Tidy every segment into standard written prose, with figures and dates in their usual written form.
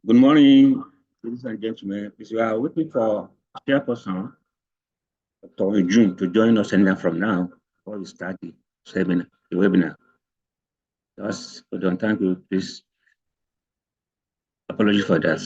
Good morning, ladies and gentlemen. Please, we are waiting for chairperson, Dr. June, to join us anytime from now before we start the webinar. Just hold on, thank you. Please, apology for that.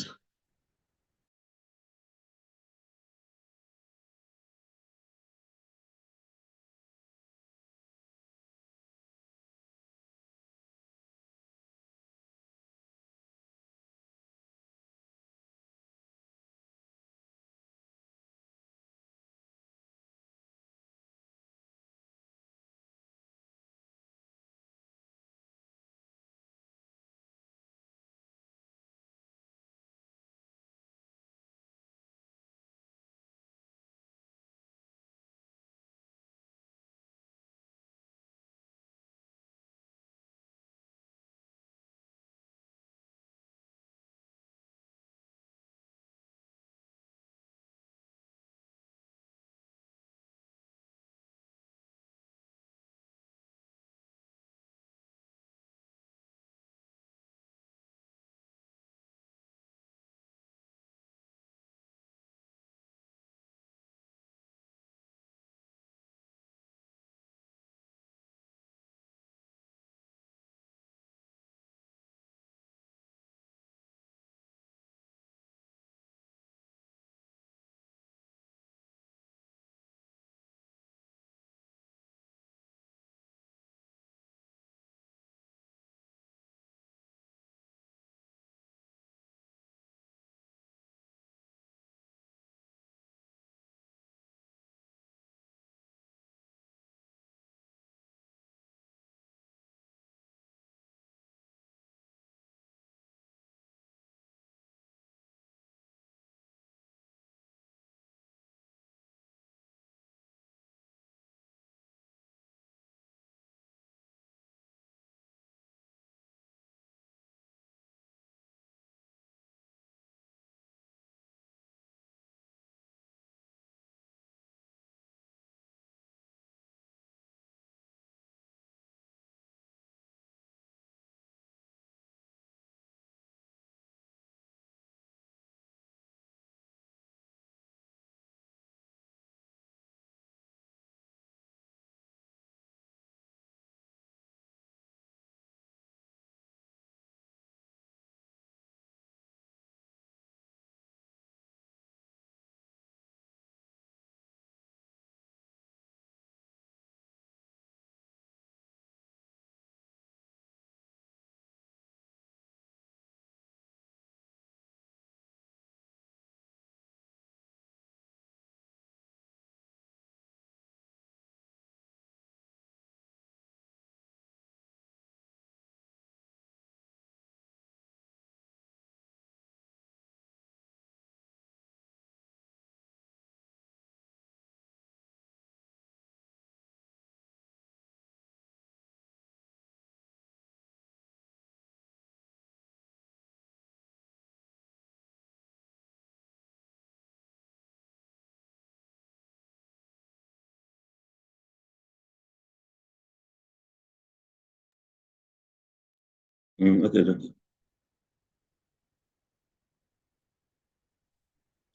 Okay.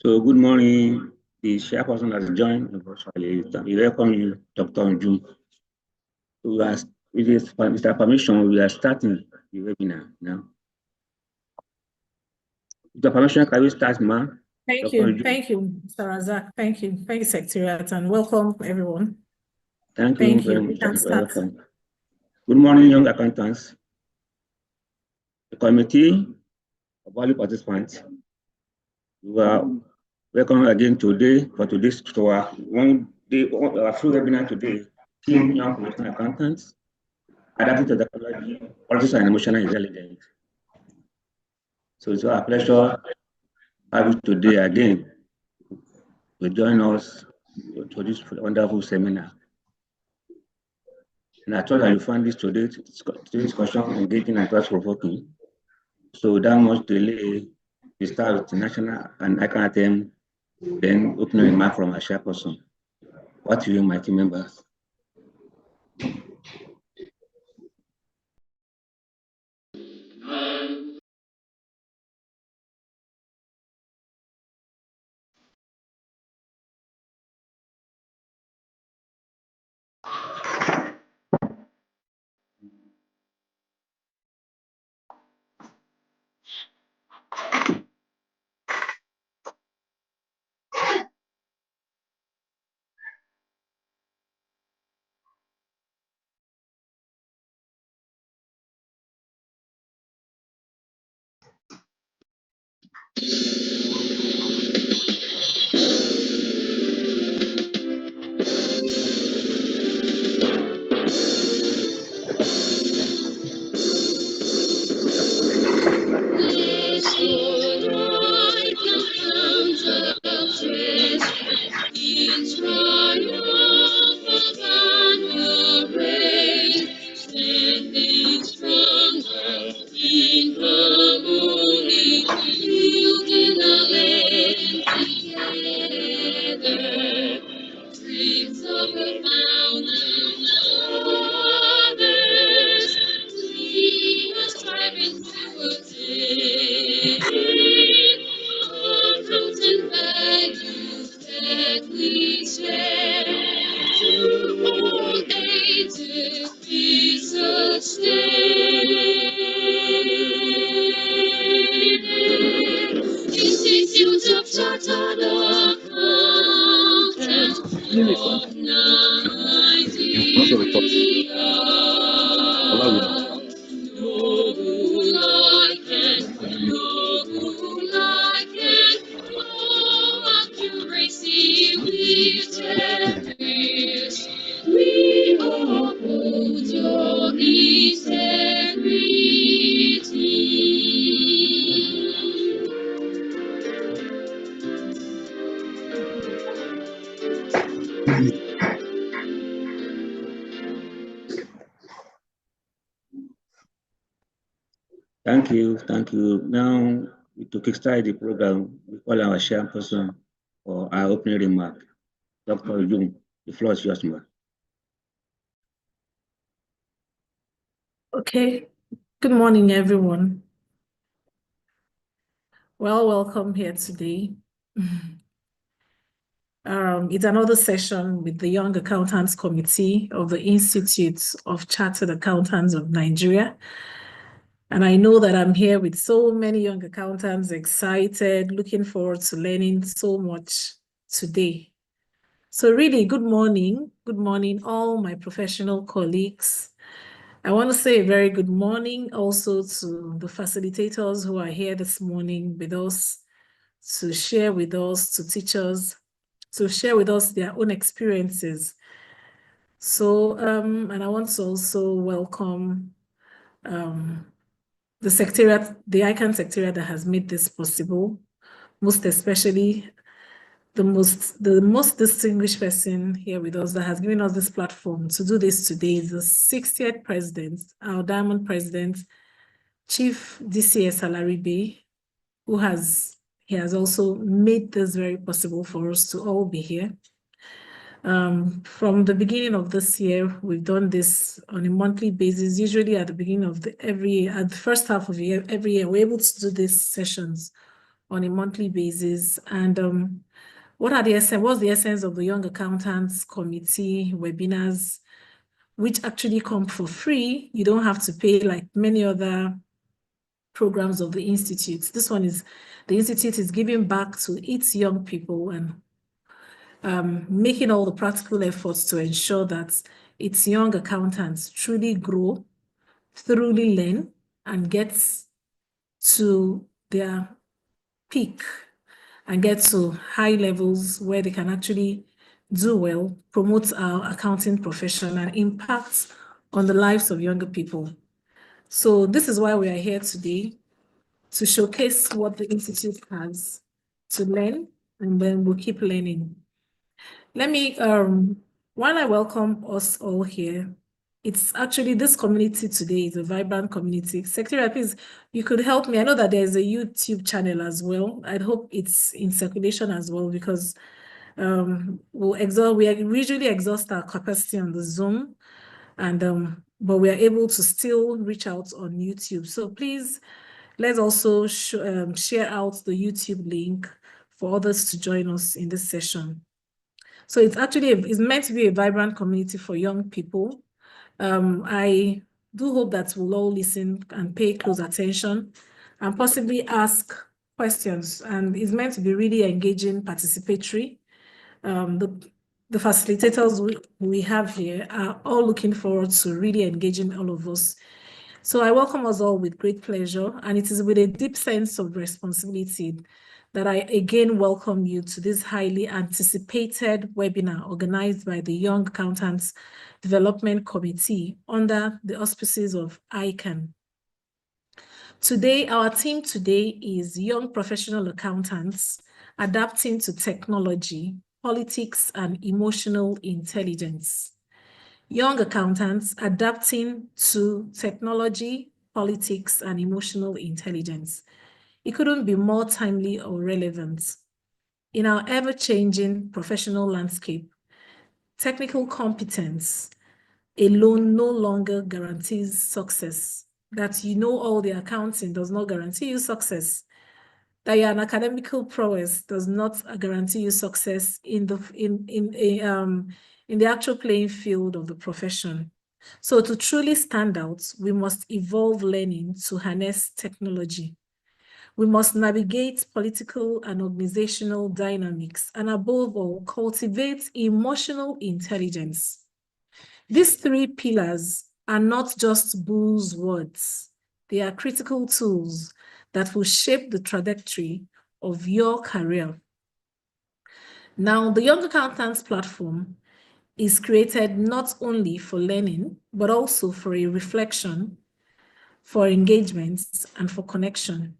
So, good morning. The chairperson has joined virtually. We welcome you, Dr. June. With Mr. Permission, we are starting the webinar now. With the permission, can we start, ma'am? Thank you, Mr. Razak. Thank you, Secretariat, and welcome everyone. Thank you very much. Welcome. Good morning, young accountants. The committee of value participants. You are welcome again today to our free webinar today. Team Young Professional Accountants, adapting to technology, politics and emotional intelligence. So it's our pleasure to have you today again to join us to this wonderful seminar. And I thought that you find today's discussion engaging and thought-provoking. So without much delay, we start with the national and ICAN-ngr, then opening remark from our chairperson. What do you, my team members? Thank you. Now, to kickstart the program, we call our chairperson for our opening remark. Dr. Jung, the floor is yours, ma'am. Okay. Good morning, everyone. Well, welcome here today. It's another session with the Young Accountants Committee of the Institute of Chartered Accountants of Nigeria. And I know that I'm here with so many young accountants, excited, looking forward to learning so much today. So really, good morning. Good morning, all my professional colleagues. I want to say a very good morning also to the facilitators who are here this morning with us to share with us, to teach us, to share with us their own experiences. So, and I want to also welcome the secretariat, the ICAN secretariat that has made this possible, most especially the most distinguished person here with us that has given us this platform to do this today is the 60th president, our diamond president, Chief DCS Alaribe, who has also made this very possible for us to all be here. From the beginning of this year, we've done this on a monthly basis. Usually at the beginning of every year, at the first half of the year, every year, we're able to do these sessions on a monthly basis. And what's the essence of the Young Accountants Committee webinars, which actually come for free? You don't have to pay like many other programs of the Institute. This one is, the Institute is giving back to its young people and making all the practical efforts to ensure that its young accountants truly grow, thoroughly learn, and get to their peak and get to high levels where they can actually do well, promote our accounting profession, and impact on the lives of younger people. So this is why we are here today, to showcase what the Institute has to learn, and then we'll keep learning. Let me, while I welcome us all here, it's actually, this community today is a vibrant community. Secretary, please, you could help me. I know that there's a YouTube channel as well. I hope it's in circulation as well, because we usually exhaust our capacity on the Zoom, and but we are able to still reach out on YouTube. So please, let's also share out the YouTube link for others to join us in this session. So it's actually, it's meant to be a vibrant community for young people. I do hope that we'll all listen and pay close attention and possibly ask questions. And it's meant to be really engaging, participatory. The facilitators we have here are all looking forward to really engaging all of us So I welcome us all with great pleasure, and it is with a deep sense of responsibility that I again welcome you to this highly anticipated webinar organized by the Young Accountants Development Committee under the auspices of ICAN. Today, our theme today is Young Professional Accountants Adapting to Technology, Politics, and Emotional Intelligence. Young accountants adapting to technology, politics, and emotional intelligence. It couldn't be more timely or relevant. In our ever-changing professional landscape, technical competence alone no longer guarantees success. That you know all the accounting does not guarantee you success. That you're an academical prowess does not guarantee you success in the actual playing field of the profession. So to truly stand out, we must evolve learning to harness technology. We must navigate political and organizational dynamics, and above all, cultivate emotional intelligence. These three pillars are not just buzzwords. They are critical tools that will shape the trajectory of your career. Now, the Young Accountants platform is created not only for learning, but also for a reflection, for engagements, and for connection.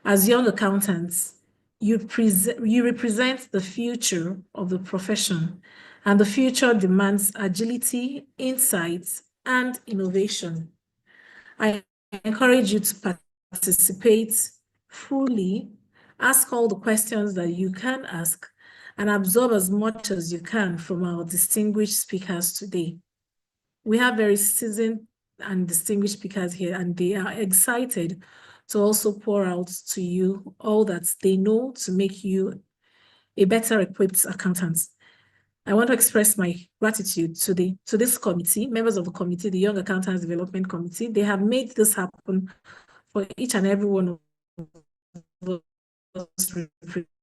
As young accountants, you represent the future of the profession, and the future demands agility, insights, and innovation. I encourage you to participate fully, ask all the questions that you can ask, and absorb as much as you can from our distinguished speakers today. We have very seasoned and distinguished speakers here, and they are excited to also pour out to you all that they know to make you a better equipped accountant. I want to express my gratitude to this committee, members of the committee, the Young Accountants Development Committee. They have made this happen for each and every one of us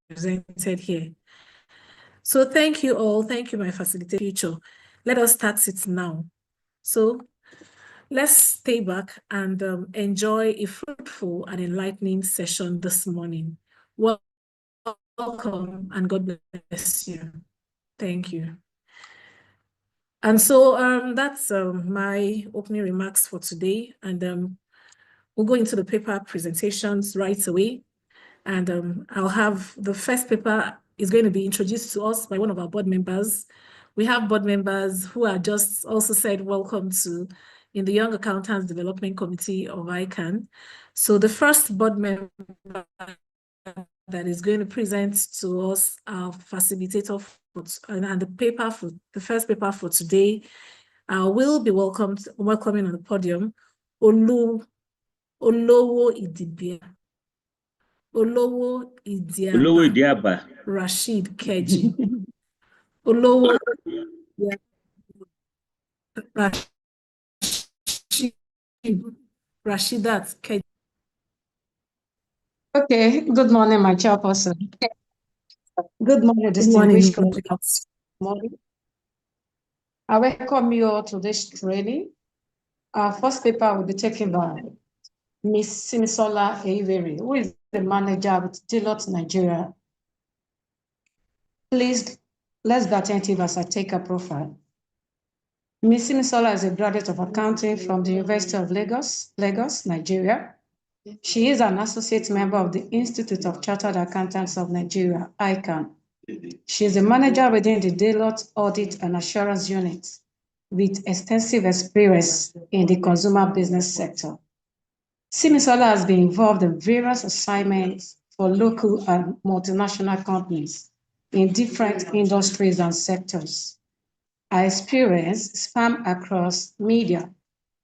represented here. So thank you all. Thank you, my facilitator. Let us start it now. So let's stay back and enjoy a fruitful and enlightening session this morning. Welcome and God bless you. Thank you. And so that's my opening remarks for today. And we'll go into the paper presentations right away. And I'll have the first paper is going to be introduced to us by one of our board members. We have board members who are just also said welcome to in the Young Accountants Development Committee of ICAN. So the first board member that is going to present to us our facilitator and the first paper for today will be welcoming on the podium Olowo Idibia. Olowo Idiaba Rashid Keji. Olowo Rashidat Keji. Okay, good morning, my chairperson. Good morning, distinguished colleagues. I welcome you all to this training. Our first paper will be taken by Ms. Simisola Eiveri, who is the manager with Deloitte Nigeria. Please, let's be attentive as I take her profile. Ms. Simisola is a graduate of accounting from the University of Lagos, Nigeria. She is an associate member of the Institute of Chartered Accountants of Nigeria, ICAN. She is a manager within the Deloitte Audit and Assurance Unit with extensive experience in the consumer business sector. Simisola has been involved in various assignments for local and multinational companies in different industries and sectors. Her experience spans across media,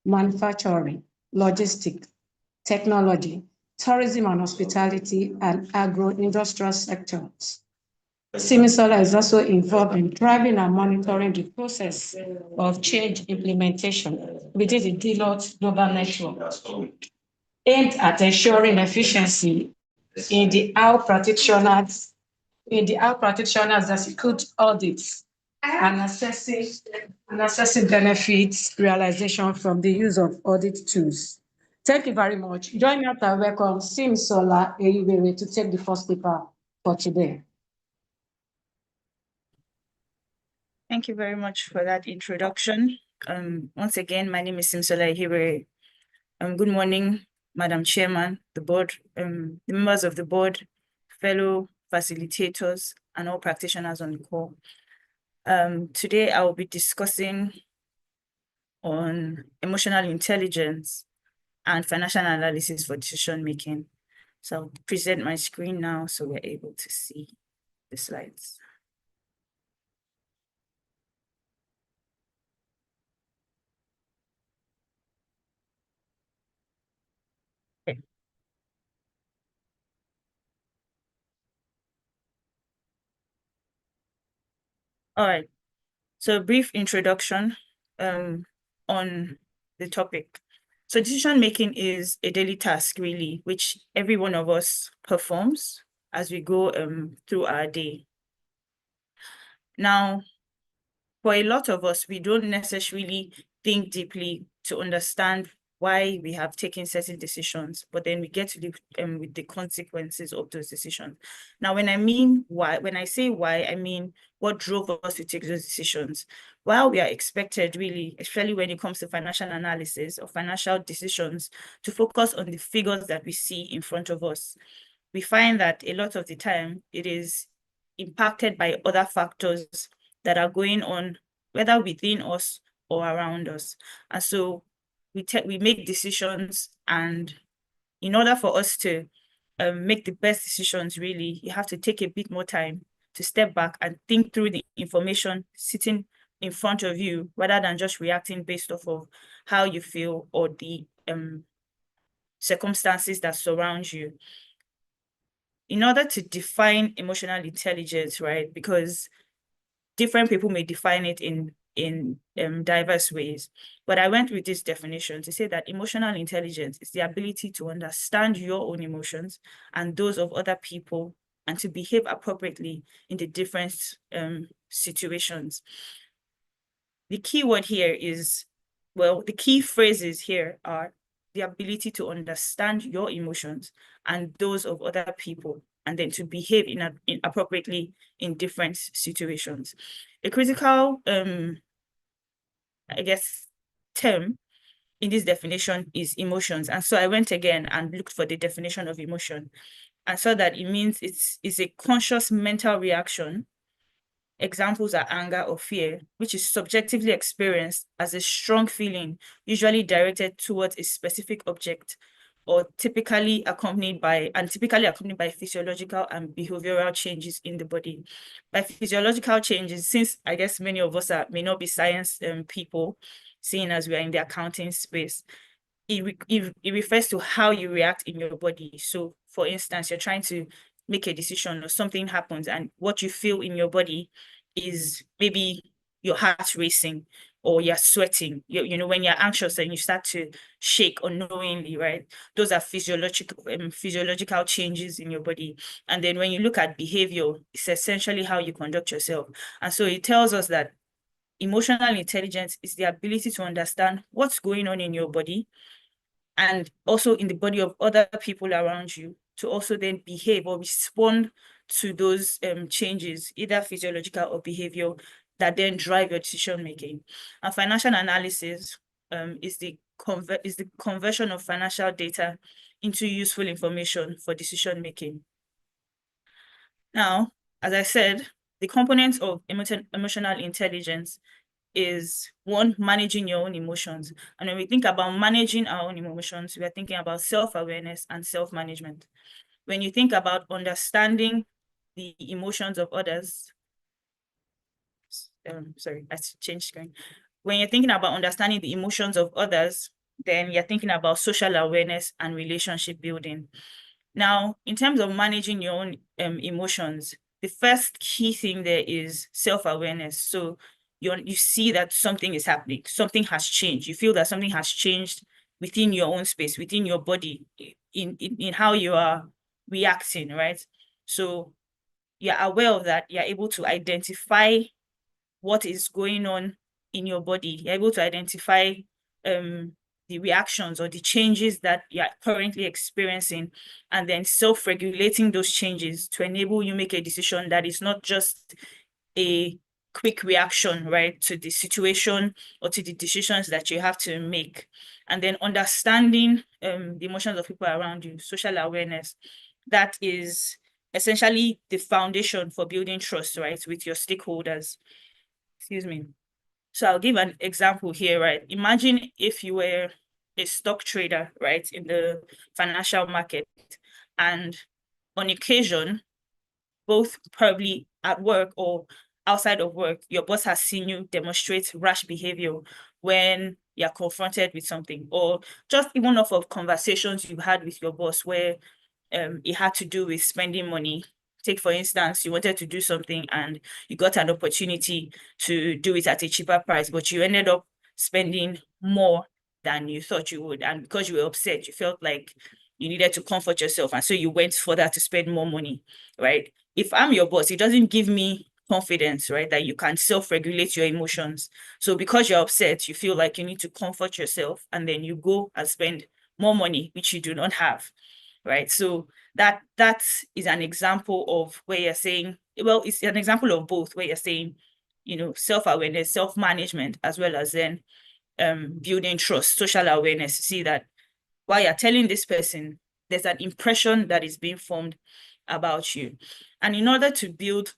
manufacturing, logistics, technology, tourism and hospitality, and agro-industrial sectors. Simisola is also involved in driving and monitoring the process of change implementation within the Deloitte Global Network, aimed at ensuring efficiency in the how practitioners execute audits and assessing benefits realization from the use of audit tools. Thank you very much. Join me after I welcome Simisola Eyibere to take the first paper for today. Thank you very much for that introduction. Once again, my name is Simisola Eyibere. Good morning, Madam Chairman, the board, the members of the board, fellow facilitators, and all practitioners on the call. Today, I will be discussing on emotional intelligence and financial analysis for decision making. So I'll present my screen now so we're able to see the slides. Okay. All right. So a brief introduction on the topic. So decision making is a daily task, really, which every one of us performs as we go through our day. Now, for a lot of us, we don't necessarily think deeply to understand why we have taken certain decisions, but then we get to live with the consequences of those decisions. Now, when I say why, I mean what drove us to take those decisions. While we are expected, really, especially when it comes to financial analysis or financial decisions, to focus on the figures that we see in front of us, we find that a lot of the time it is impacted by other factors that are going on, whether within us or around us. And so we make decisions, and in order for us to make the best decisions, really, you have to take a bit more time to step back and think through the information sitting in front of you, rather than just reacting based off of how you feel or the circumstances that surround you. In order to define emotional intelligence, right, because different people may define it in diverse ways. But I went with this definition to say that emotional intelligence is the ability to understand your own emotions and those of other people, and to behave appropriately in the different situations. The key word here is, well, the key phrases here are the ability to understand your emotions and those of other people, and then to behave appropriately in different situations. A critical, I guess, term in this definition is emotions. And so I went again and looked for the definition of emotion, and saw that it means it's a conscious mental reaction. Examples are anger or fear, which is subjectively experienced as a strong feeling, usually directed towards a specific object, or typically accompanied by physiological and behavioral changes in the body. By physiological changes, since I guess many of us may not be science people, seeing as we are in the accounting space, it refers to how you react in your body. So for instance, you're trying to make a decision or something happens, and what you feel in your body is maybe your heart racing or you're sweating. You know, when you're anxious and you start to shake unknowingly, right? Those are physiological changes in your body. And then when you look at behavior, it's essentially how you conduct yourself. And so it tells us that emotional intelligence is the ability to understand what's going on in your body and also in the body of other people around you, to also then behave or respond to those changes, either physiological or behavioral, that then drive your decision making. And financial analysis is the conversion of financial data into useful information for decision making. Now, as I said, the components of emotional intelligence is one, managing your own emotions. And when we think about managing our own emotions, we are thinking about self-awareness and self-management. When you think about understanding the emotions of others, sorry, I changed screen. When you're thinking about understanding the emotions of others, then you're thinking about social awareness and relationship building. Now, in terms of managing your own emotions, the first key thing there is self-awareness. So you see that something is happening, something has changed. You feel that something has changed within your own space, within your body, in how you are reacting, right? So you're aware of that. You're able to identify what is going on in your body. You're able to identify the reactions or the changes that you're currently experiencing, and then self-regulating those changes to enable you make a decision that is not just a quick reaction, right, to the situation or to the decisions that you have to make. And then understanding the emotions of people around you, social awareness, that is essentially the foundation for building trust, right, with your stakeholders. Excuse me. So I'll give an example here, right? Imagine if you were a stock trader, right, in the financial market, and on occasion, both probably at work or outside of work, your boss has seen you demonstrate rash behavior when you're confronted with something, or just even off of conversations you had with your boss where it had to do with spending money. Take, for instance, you wanted to do something and you got an opportunity to do it at a cheaper price, but you ended up spending more than you thought you would. And because you were upset, you felt like you needed to comfort yourself. And so you went further to spend more money, right? If I'm your boss, it doesn't give me confidence, right, that you can self-regulate your emotions. So because you're upset, you feel like you need to comfort yourself, and then you go and spend more money, which you do not have, right? So that is an example of where you're saying, well, it's an example of both, where you're saying, self-awareness, self-management, as well as then building trust, social awareness. See that while you're telling this person, there's an impression that is being formed about you. And in order to build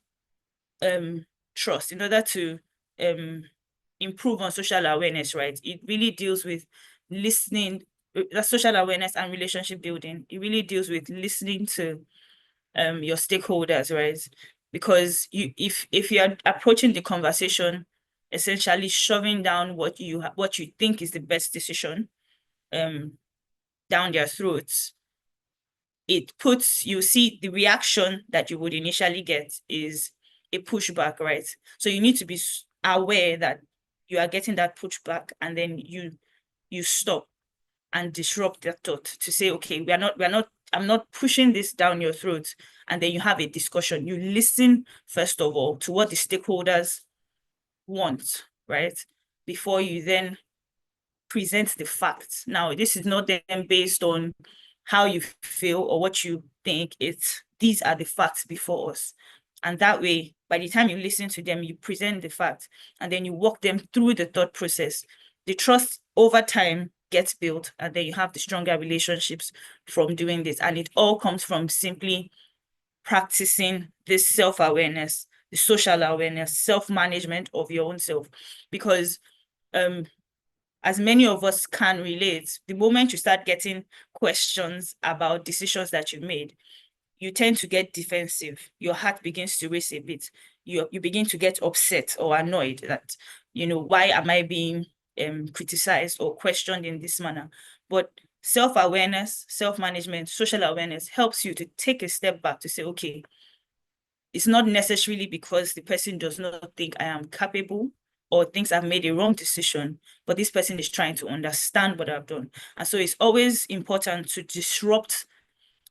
trust, in order to improve on social awareness, right, it really deals with listening. Social awareness and relationship building, it really deals with listening to your stakeholders, right? Because if you're approaching the conversation essentially shoving down what you think is the best decision down their throats, it puts, you see, the reaction that you would initially get is a pushback, right? So you need to be aware that you are getting that pushback, and then you stop and disrupt that thought to say, okay, I'm not pushing this down your throat. And then you have a discussion. You listen, first of all, to what the stakeholders want, right? Before you then present the facts. Now, this is not then based on how you feel or what you think. These are the facts before us. And that way, by the time you listen to them, you present the facts, and then you walk them through the thought process. The trust over time gets built, and then you have the stronger relationships from doing this. And it all comes from simply practicing this self-awareness, the social awareness, self-management of your own self. Because as many of us can relate, the moment you start getting questions about decisions that you made, you tend to get defensive. Your heart begins to race a bit. You begin to get upset or annoyed that, why am I being criticized or questioned in this manner? But self-awareness, self-management, social awareness helps you to take a step back to say, okay, it's not necessarily because the person does not think I am capable or thinks I've made a wrong decision, but this person is trying to understand what I've done. And so it's always important to disrupt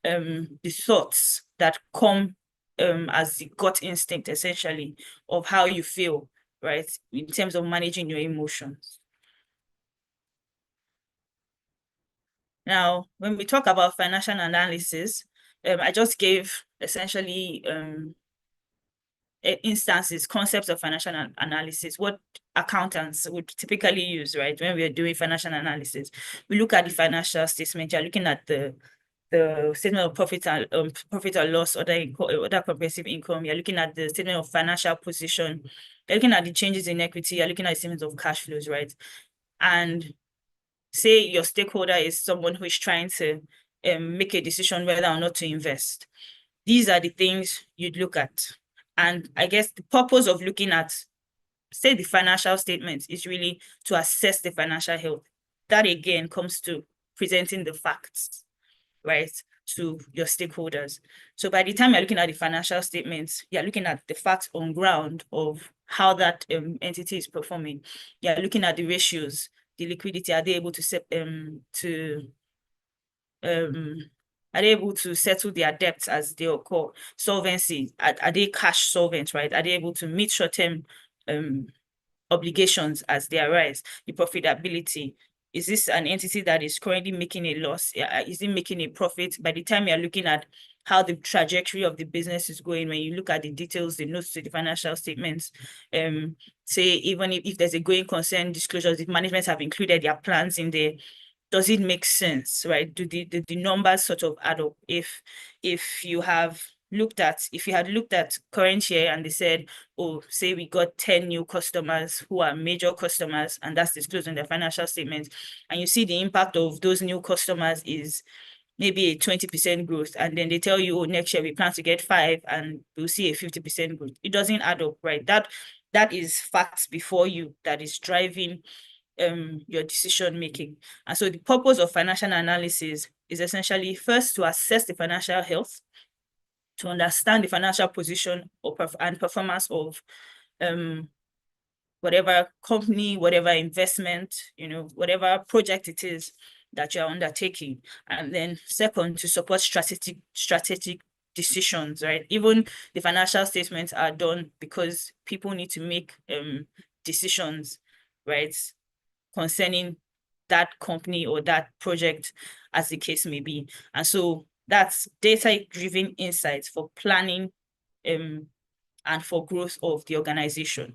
the thoughts that come as the gut instinct, essentially, of how you feel, right, in terms of managing your emotions. Now, when we talk about financial analysis, I just gave essentially instances, concepts of financial analysis, what accountants would typically use, right, when we're doing financial analysis. We look at the financial statement. You're looking at the statement of profit or loss, or other comprehensive income. You're looking at the statement of financial position. You're looking at the changes in equity. You're looking at the statements of cash flows, right? And say your stakeholder is someone who is trying to make a decision whether or not to invest. These are the things you'd look at. And I guess the purpose of looking at, say, the financial statements is really to assess the financial health. That again comes to presenting the facts, right, to your stakeholders. So by the time you're looking at the financial statements, you're looking at the facts on ground of how that entity is performing. You're looking at the ratios, the liquidity. Are they able to settle their debts as they occur? Solvency, are they cash solvent, right? Are they able to meet short-term obligations as they arise, the profitability. Is this an entity that is currently making a loss? Is it making a profit? By the time you're looking at how the trajectory of the business is going, when you look at the details, the notes to the financial statements, say even if there's a going concern disclosures, if management have included their plans in there, does it make sense, right? Do the numbers sort of add up? If you had looked at current year and they said, oh, say we got 10 new customers who are major customers, and that's disclosed in their financial statements, and you see the impact of those new customers is maybe a 20% growth, and then they tell you, oh, next year we plan to get 5 and we'll see a 50% growth. It doesn't add up, right? That is facts before you that is driving your decision making. And so the purpose of financial analysis is essentially first to assess the financial health, to understand the financial position and performance of whatever company, whatever investment, whatever project it is that you're undertaking. And then second, to support strategic decisions, right? Even the financial statements are done because people need to make decisions, right, concerning that company or that project, as the case may be. And so that's data-driven insights for planning and for growth of the organization.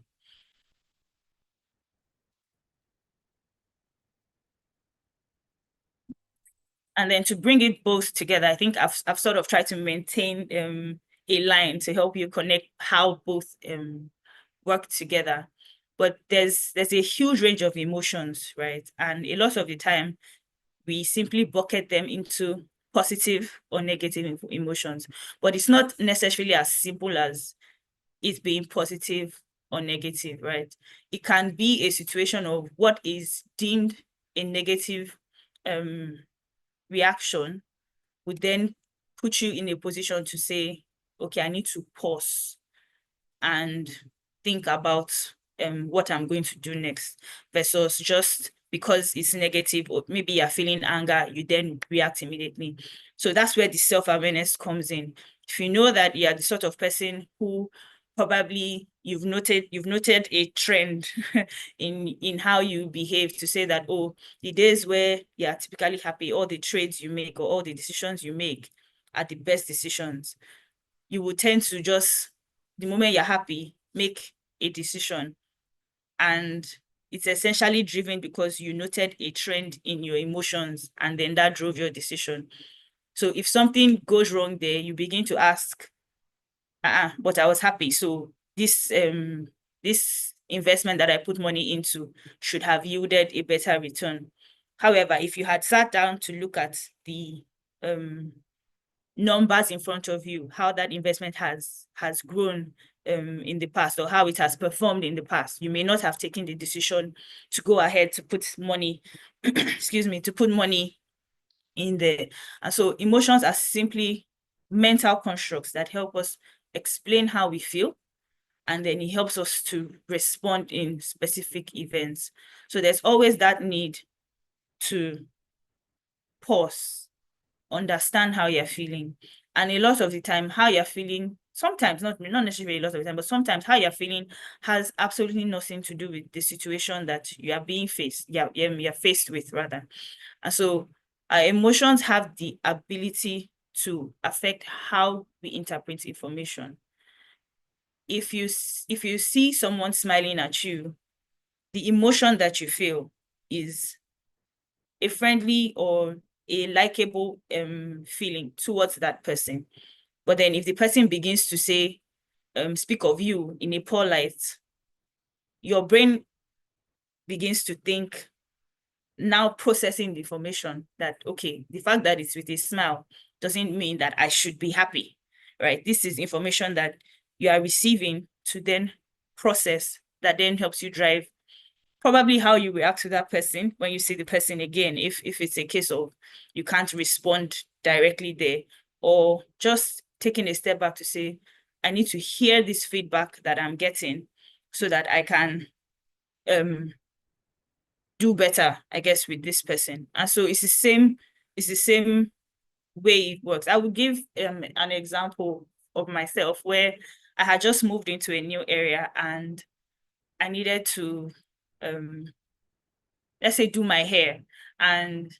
And then to bring it both together, I think I've sort of tried to maintain a line to help you connect how both work together. But there's a huge range of emotions, right? And a lot of the time, we simply bucket them into positive or negative emotions. But it's not necessarily as simple as it being positive or negative, right? It can be a situation of what is deemed a negative reaction would then put you in a position to say, okay, I need to pause and think about what I'm going to do next, versus just because it's negative, or maybe you're feeling anger, you then react immediately. So that's where the self-awareness comes in. If you know that you're the sort of person who probably you've noted a trend in how you behave, to say that, oh, the days where you're typically happy, all the trades you make or all the decisions you make are the best decisions, you will tend to just, the moment you're happy, make a decision. And it's essentially driven because you noted a trend in your emotions, and then that drove your decision. So if something goes wrong there, you begin to ask, but I was happy. So this investment that I put money into should have yielded a better return. However, if you had sat down to look at the numbers in front of you, how that investment has grown in the past, or how it has performed in the past, you may not have taken the decision to go ahead to put money, to put money in there. And so emotions are simply mental constructs that help us explain how we feel, and then it helps us to respond in specific events. So there's always that need to pause, understand how you're feeling. And a lot of the time, how you're feeling, sometimes, not necessarily a lot of the time, but sometimes how you're feeling has absolutely nothing to do with the situation that you are you're faced with, rather. And so our emotions have the ability to affect how we interpret information. If you see someone smiling at you, the emotion that you feel is a friendly or a likable feeling towards that person. But then if the person begins to say, speak of you in a poor light, your brain begins to think, now processing the information that, okay, the fact that it's with a smile doesn't mean that I should be happy, right? This is information that you are receiving to then process, that then helps you drive probably how you react to that person when you see the person again, if it's a case of you can't respond directly there, or just taking a step back to say, I need to hear this feedback that I'm getting so that I can do better, I guess, with this person. And so it's the same way it works. I will give an example of myself where I had just moved into a new area, and I needed to, let's say, do my hair, and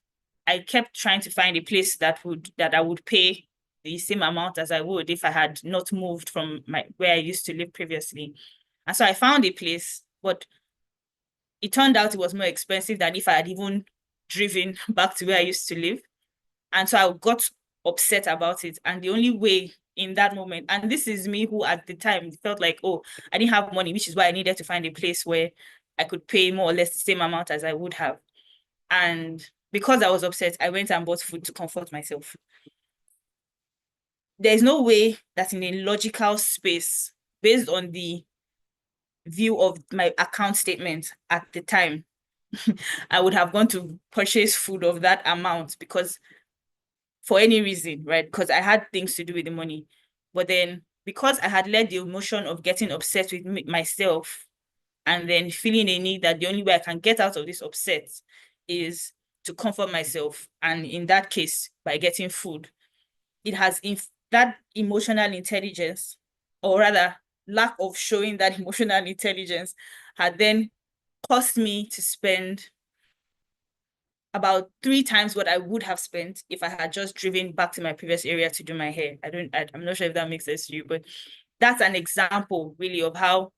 I kept trying to find a place that I would pay the same amount as I would if I had not moved from where I used to live previously. And so I found a place, but it turned out it was more expensive than if I had even driven back to where I used to live. And so I got upset about it. And the only way in that moment, and this is me who at the time felt like, oh, I didn't have money, which is why I needed to find a place where I could pay more or less the same amount as I would have. And because I was upset, I went and bought food to comfort myself. There is no way that in a logical space, based on the view of my account statement at the time, I would have gone to purchase food of that amount because for any reason, right? Because I had things to do with the money. But then because I had let the emotion of getting upset with myself and then feeling a need that the only way I can get out of this upset is to comfort myself. And in that case, by getting food, it has that emotional intelligence, or rather lack of showing that emotional intelligence, had then cost me to spend about 3 times what I would have spent if I had just driven back to my previous area to do my hair. I'm not sure if that makes sense to you, but that's an example really of how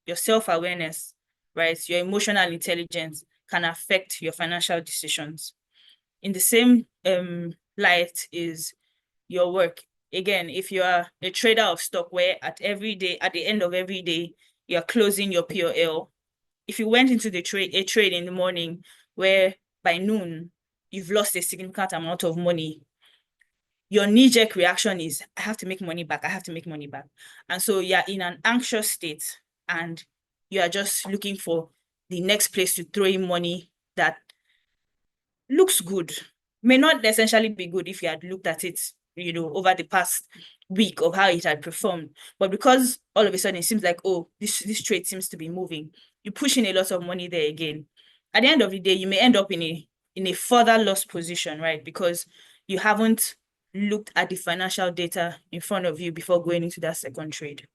your self-awareness, right, your emotional intelligence can affect your financial decisions. In the same light is your work. Again, if you are a trader of stock where at the end of every day, you're closing your P&L. If you went into a trade in the morning where by noon, you've lost a significant amount of money, your knee-jerk reaction is, I have to make money back. I have to make money back. And so you're in an anxious state and you are just looking for the next place to throw in money that looks good. May not essentially be good if you had looked at it, over the past week of how it had performed. But because all of a sudden it seems like, oh, this trade seems to be moving, you push in a lot of money there again. At the end of the day, you may end up in a further loss position, right? Because you haven't looked at the financial data in front of you before going into that second trade.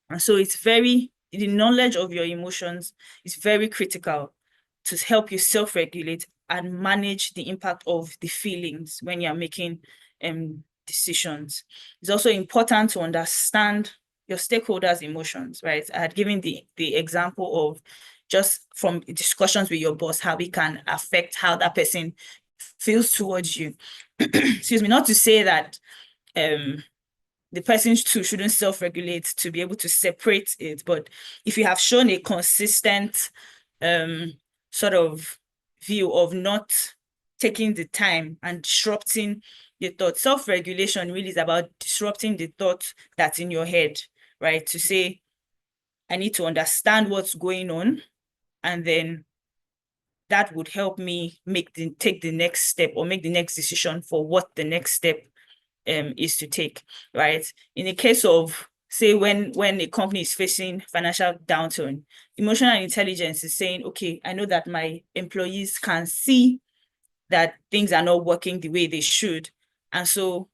And so the knowledge of your emotions is very critical to help you self-regulate and manage the impact of the feelings when you're making decisions. It's also important to understand your stakeholders' emotions, right? I had given the example of just from discussions with your boss, how it can affect how that person feels towards you. Excuse me, not to say that the person too shouldn't self-regulate to be able to separate it. But if you have shown a consistent sort of view of not taking the time and disrupting your thoughts, self-regulation really is about disrupting the thought that's in your head, right? To say, I need to understand what's going on, and then that would help me take the next step or make the next decision for what the next step is to take, right? In the case of, say, when a company is facing financial downturn, emotional intelligence is saying, okay, I know that my employees can see that things are not working the way they should. And so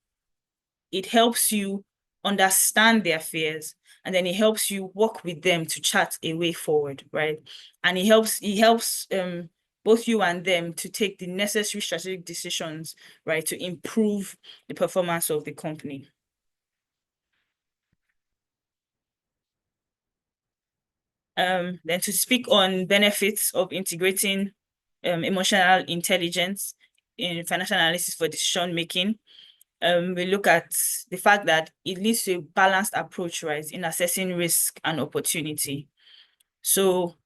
it helps you understand their fears, and then it helps you work with them to chart a way forward, right? And it helps both you and them to take the necessary strategic decisions, right, to improve the performance of the company. Then to speak on benefits of integrating emotional intelligence in financial analysis for decision making, we look at the fact that it leads to a balanced approach, right, in assessing risk and opportunity. So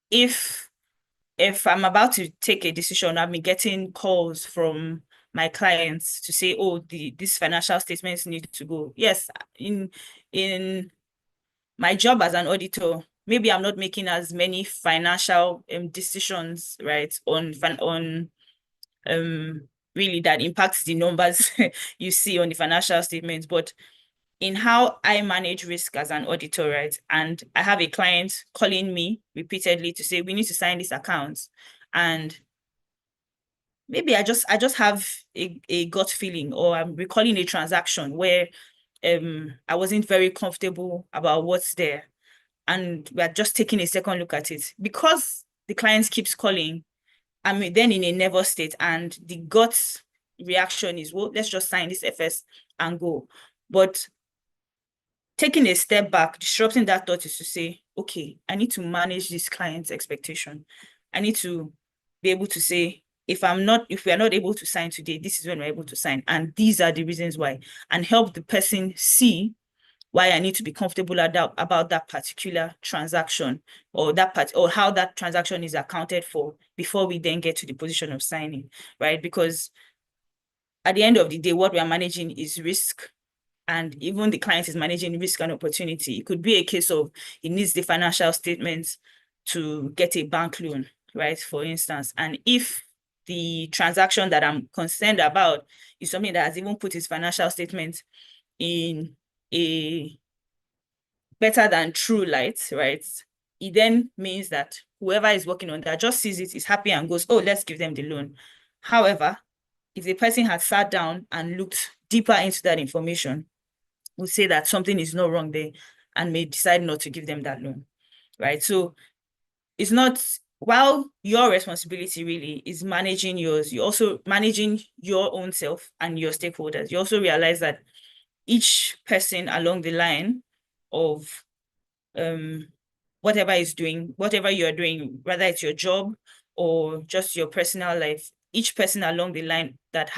if I'm about to take a decision, I've been getting calls from my clients to say, oh, these financial statements need to go. Yes, in my job as an auditor, maybe I'm not making as many financial decisions, right, on really that impacts the numbers you see on the financial statements, but in how I manage risk as an auditor, right? And I have a client calling me repeatedly to say, we need to sign this account. And maybe I just have a gut feeling, or I'm recalling a transaction where I wasn't very comfortable about what's there. and we are just taking a second look at it, because the client keeps calling, I mean, then in a nervous state, and the gut reaction is, well, let's just sign this FS and go. But taking a step back, disrupting that thought is to say, okay, I need to manage this client's expectation. I need to be able to say, if we are not able to sign today, this is when we're able to sign. And these are the reasons why, and help the person see why I need to be comfortable about that particular transaction, or or how that transaction is accounted for, before we then get to the position of signing, right? Because at the end of the day, what we are managing is risk, and even the client is managing risk and opportunity. It could be a case of he needs the financial statements to get a bank loan, right, for instance. And if the transaction that I'm concerned about is something that has even put his financial statement in a better than true light, right, it then means that whoever is working on that just sees it, is happy, and goes, oh, let's give them the loan. However, if the person had sat down and looked deeper into that information, would say that something is not wrong there, and may decide not to give them that loan, right? So it's not, while your responsibility really is managing yours, you're also managing your own self and your stakeholders. You also realize that each person along the line of whatever you're doing, whether it's your job or just your personal life, each person along the line that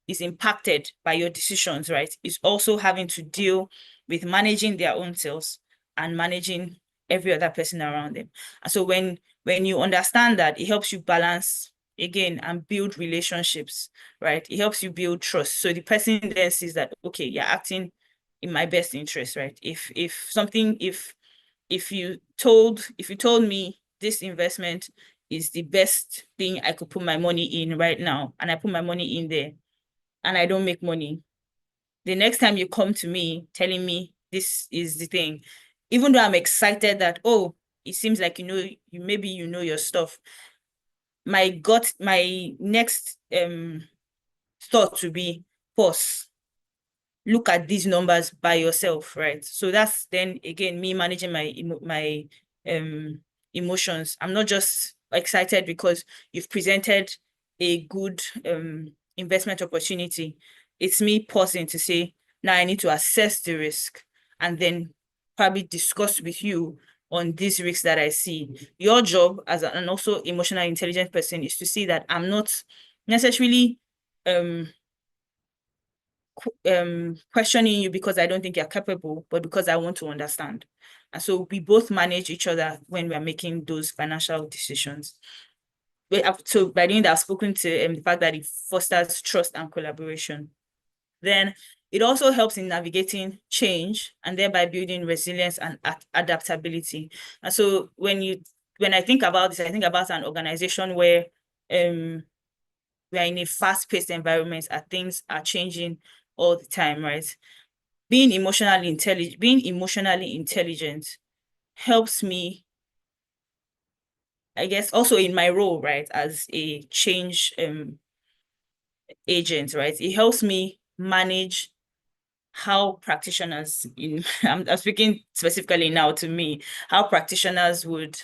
is impacted by your decisions, right, is also having to deal with managing their own selves and managing every other person around them. And so when you understand that, it helps you balance again and build relationships, right? It helps you build trust. So the person then sees that, okay, you're acting in my best interest, right? If you told me this investment is the best thing I could put my money in right now, and I put my money in there, and I don't make money, the next time you come to me telling me this is the thing, even though I'm excited that, oh, it seems like maybe you know your stuff, my next thought to be, pause, look at these numbers by yourself, right? So that's then again me managing my emotions. I'm not just excited because you've presented a good investment opportunity. It's me pausing to say, now I need to assess the risk, and then probably discuss with you on these risks that I see. Your job as an also emotionally intelligent person is to see that I'm not necessarily questioning you because I don't think you're capable, but because I want to understand. And so we both manage each other when we're making those financial decisions. So by doing that, I've spoken to the fact that it fosters trust and collaboration. Then it also helps in navigating change and thereby building resilience and adaptability. And so when I think about this, I think about an organization where we're in a fast-paced environment and things are changing all the time, right? Being emotionally intelligent helps me, I guess, also in my role, right, as a change agent, right? It helps me manage how practitioners I'm speaking specifically now to me, how practitioners would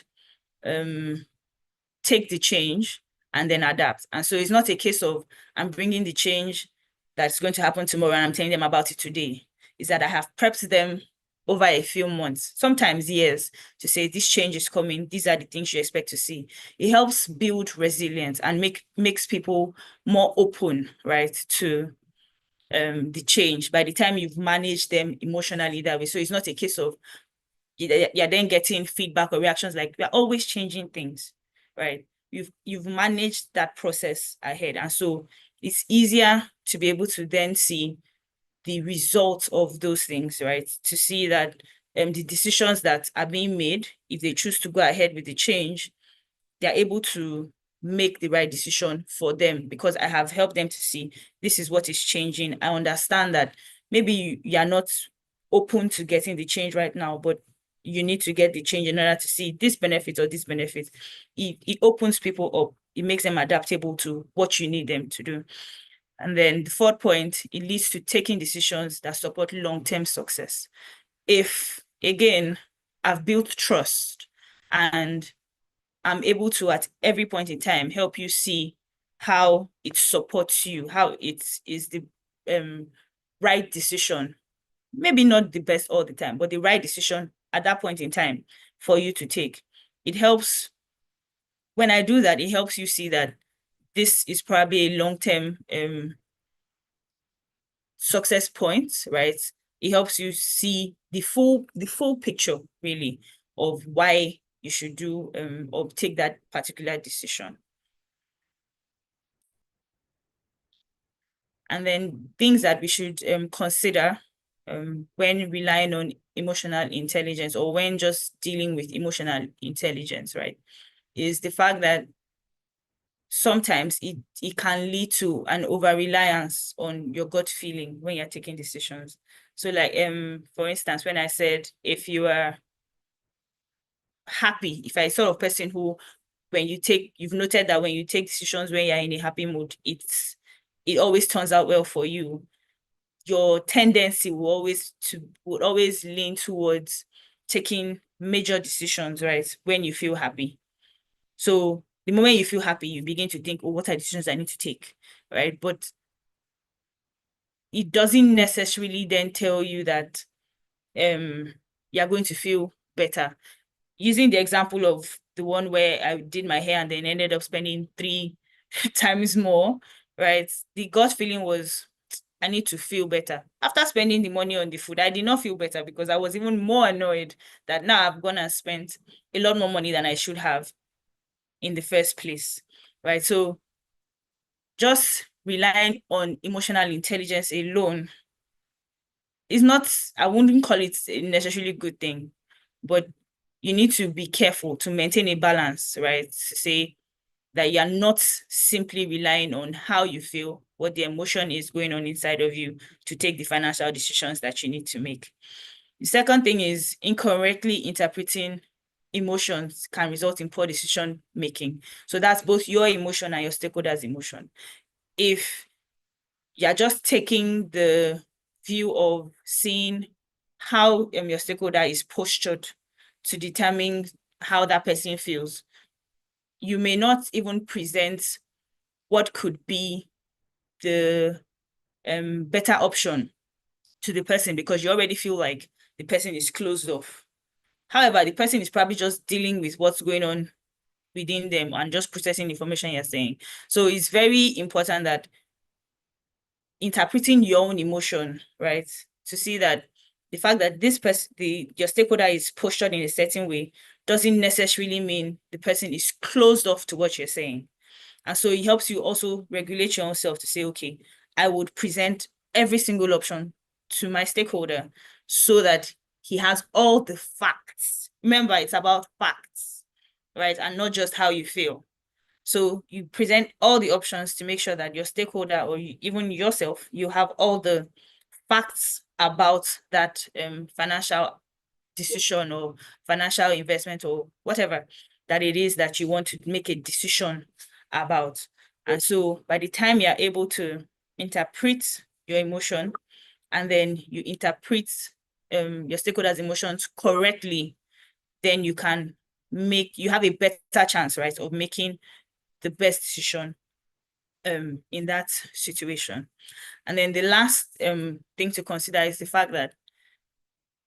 take the change and then adapt. And so it's not a case of I'm bringing the change that's going to happen tomorrow and I'm telling them about it today. Is that I have prepped them over a few months, sometimes years, to say this change is coming. These are the things you expect to see. It helps build resilience and makes people more open, right, to the change by the time you've managed them emotionally that way. So it's not a case of you're then getting feedback or reactions like we're always changing things, right? You've managed that process ahead. And so it's easier to be able to then see the results of those things, right? To see that the decisions that are being made, if they choose to go ahead with the change, they're able to make the right decision for them because I have helped them to see this is what is changing. I understand that maybe you're not open to getting the change right now, but you need to get the change in order to see this benefit or this benefit. It opens people up. It makes them adaptable to what you need them to do. And then the fourth point, it leads to taking decisions that support long-term success. If, again, I've built trust, and I'm able to, at every point in time, help you see how it supports you, how it is the right decision. Maybe not the best all the time, but the right decision at that point in time for you to take. It helps, when I do that, it helps you see that this is probably a long-term success point, right? It helps you see the full picture, really, of why you should do or take that particular decision. And then things that we should consider when relying on emotional intelligence, or when just dealing with emotional intelligence, right, is the fact that sometimes it can lead to an over-reliance on your gut feeling when you're taking decisions. So like, for instance, when I said, if you are happy, if I sort of person who, you've noted that when you take decisions when you're in a happy mood, it always turns out well for you. Your tendency would always lean towards taking major decisions, right, when you feel happy. So the moment you feel happy, you begin to think, oh, what are decisions I need to take, right? But it doesn't necessarily then tell you that you're going to feel better. Using the example of the one where I did my hair and then ended up spending 3 times more, right? The gut feeling was, I need to feel better. After spending the money on the food, I did not feel better, because I was even more annoyed that now I've gone and spent a lot more money than I should have in the first place, right? So just relying on emotional intelligence alone is not, I wouldn't call it a necessarily good thing, but you need to be careful to maintain a balance, right? Say that you're not simply relying on how you feel, what the emotion is going on inside of you, to take the financial decisions that you need to make. The second thing is, incorrectly interpreting emotions can result in poor decision making. So that's both your emotion and your stakeholders' emotion. If you're just taking the view of seeing how your stakeholder is postured to determine how that person feels, you may not even present what could be the better option to the person, because you already feel like the person is closed off. However, the person is probably just dealing with what's going on within them and just processing information you're saying. So it's very important that interpreting your own emotion, right, to see that the fact that this person, your stakeholder is postured in a certain way, doesn't necessarily mean the person is closed off to what you're saying. And so it helps you also regulate your own self to say, okay, I would present every single option to my stakeholder so that he has all the facts. Remember, it's about facts, right? And not just how you feel. So you present all the options to make sure that your stakeholder, or even yourself, you have all the facts about that financial decision or financial investment or whatever that it is that you want to make a decision about. And so by the time you're able to interpret your emotion, and then you interpret your stakeholders' emotions correctly, then you have a better chance, right, of making the best decision in that situation. And then the last thing to consider is the fact that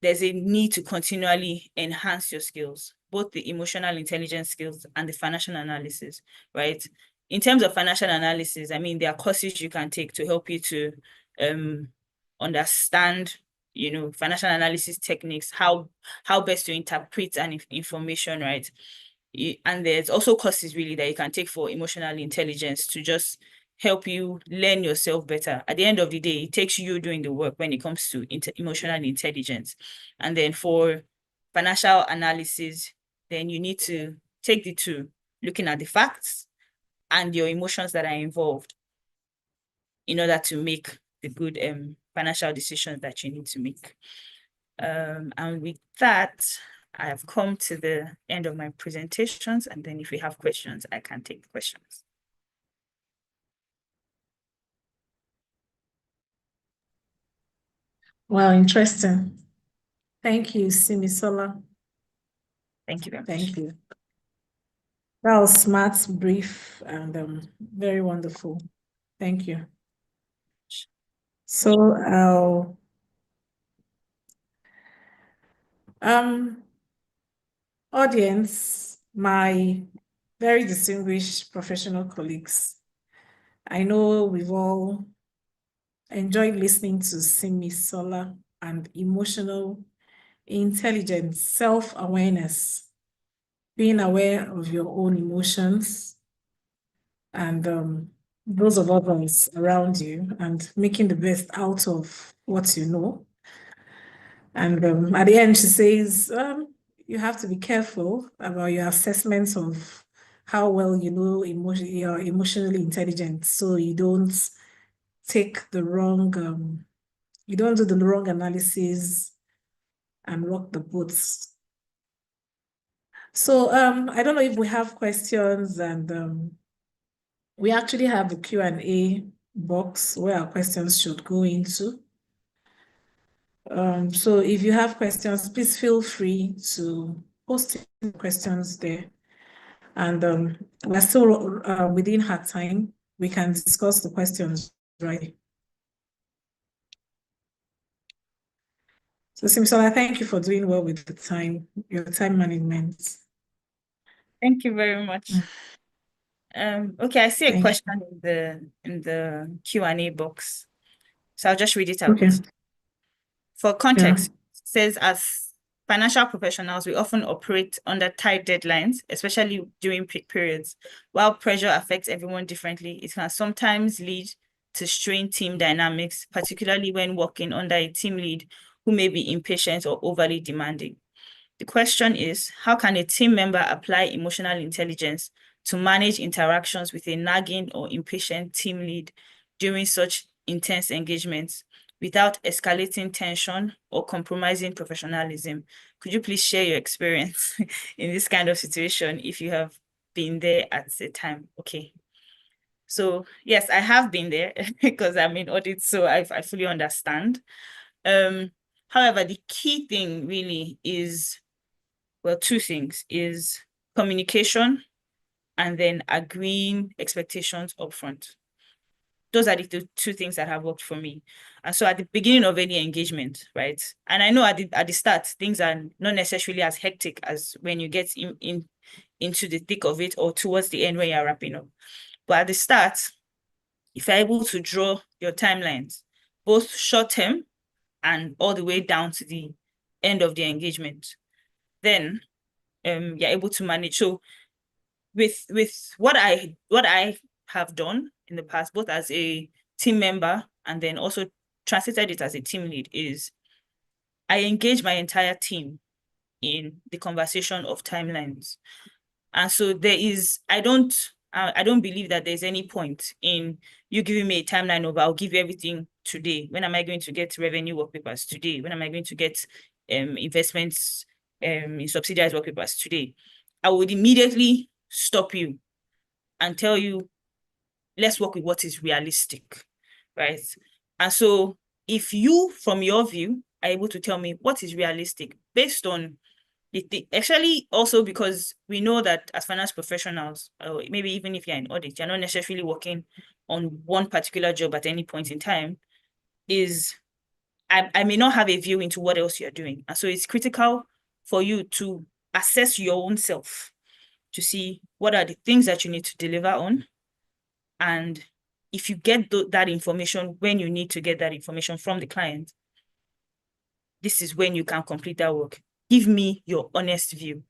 there's a need to continually enhance your skills, both the emotional intelligence skills and the financial analysis, right? In terms of financial analysis, I mean, there are courses you can take to help you to understand, financial analysis techniques, how best to interpret an information, right? And there's also courses really that you can take for emotional intelligence to just help you learn yourself better. At the end of the day, it takes you doing the work when it comes to emotional intelligence. And then for financial analysis, then you need to take the two, looking at the facts and your emotions that are involved in order to make the good financial decisions that you need to make. And with that, I have come to the end of my presentations, and then if you have questions, I can take questions. Wow, interesting. Thank you, Simisola. Thank you very much. Thank you. That was smart, brief, and very wonderful. Thank you. So audience, my very distinguished professional colleagues, I know we've all enjoyed listening to Simisola and emotional intelligence, self-awareness, being aware of your own emotions and those of others around you, and making the best out of what you know. And at the end, she says, you have to be careful about your assessments of how well you know you're emotionally intelligent, so you don't take the wrong, you don't do the wrong analysis and rock the boats. So I don't know if we have questions, and we actually have the Q&A box where our questions should go into. So if you have questions, please feel free to post questions there. And we're still within her time. We can discuss the questions, right? So Simisola, thank you for doing well with the time, your time management. Thank you very much. Okay, I see a question in the Q&A box. So I'll just read it out. Okay. For context, it says, as financial professionals, we often operate under tight deadlines, especially during peak periods. While pressure affects everyone differently, it can sometimes lead to strained team dynamics, particularly when working under a team lead who may be impatient or overly demanding. The question is, how can a team member apply emotional intelligence to manage interactions with a nagging or impatient team lead during such intense engagements without escalating tension or compromising professionalism? Could you please share your experience in this kind of situation if you have been there at the time? Okay. So yes, I have been there because I'm in audit, so I fully understand. However, the key thing really is, well, two things, is communication and then agreeing expectations upfront. Those are the two things that have worked for me. And so at the beginning of any engagement, right? And I know at the start, things are not necessarily as hectic as when you get into the thick of it or towards the end when you're wrapping up. But at the start, if you're able to draw your timelines, both short-term and all the way down to the end of the engagement, then you're able to manage. So with what I have done in the past, both as a team member and then also translated it as a team lead, is I engage my entire team in the conversation of timelines. And so there is, I don't believe that there's any point in you giving me a timeline of, I'll give you everything today. When am I going to get revenue work papers today? When am I going to get investments in subsidized work papers today? I would immediately stop you and tell you, let's work with what is realistic, right? And so if you, from your view, are able to tell me what is realistic based on actually also because we know that as finance professionals, or maybe even if you're in audit, you're not necessarily working on one particular job at any point in time, is I may not have a view into what else you're doing. And so it's critical for you to assess your own self to see what are the things that you need to deliver on. And if you get that information when you need to get that information from the client, this is when you can complete that work. Give me your honest view,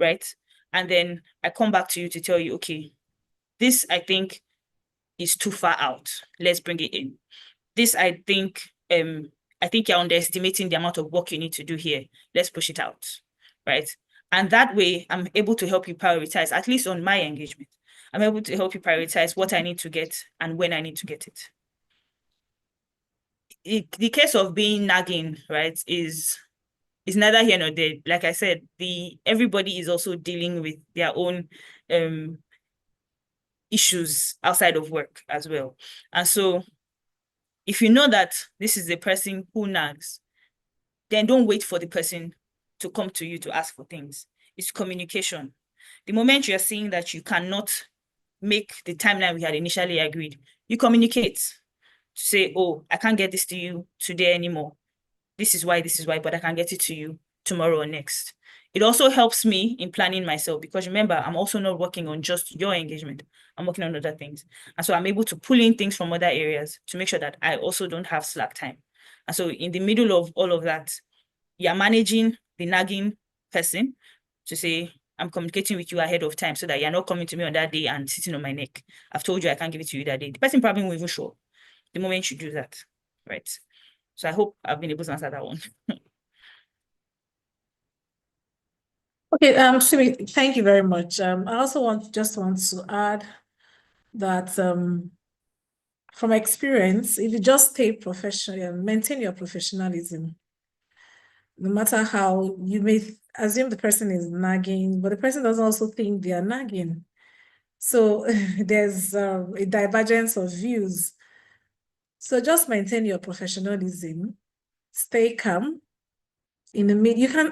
right? And then I come back to you to tell you, okay, this I think is too far out. Let's bring it in. This I think you're underestimating the amount of work you need to do here. Let's push it out, right? And that way I'm able to help you prioritize, at least on my engagement. I'm able to help you prioritize what I need to get and when I need to get it. The case of being nagging, right, is neither here nor there. Like I said, everybody is also dealing with their own issues outside of work as well. And so if you know that this is the person who nags, then don't wait for the person to come to you to ask for things. is communication. The moment you're seeing that you cannot make the timeline we had initially agreed, you communicate to say, oh, I can't get this to you today anymore. This is why, but I can get it to you tomorrow or next. It also helps me in planning myself, because remember, I'm also not working on just your engagement. I'm working on other things. And so I'm able to pull in things from other areas to make sure that I also don't have slack time. And so in the middle of all of that, you're managing the nagging person to say, I'm communicating with you ahead of time so that you're not coming to me on that day and sitting on my neck. I've told you I can't give it to you that day. The person probably won't even show up the moment you do that, right? So I hope I've been able to answer that one. Okay, Simi, thank you very much. I also want to add that from experience, if you just stay professional and maintain your professionalism, no matter how you may assume the person is nagging, but the person doesn't also think they are nagging. So there's a divergence of views. So just maintain your professionalism, stay calm. In the mid, you can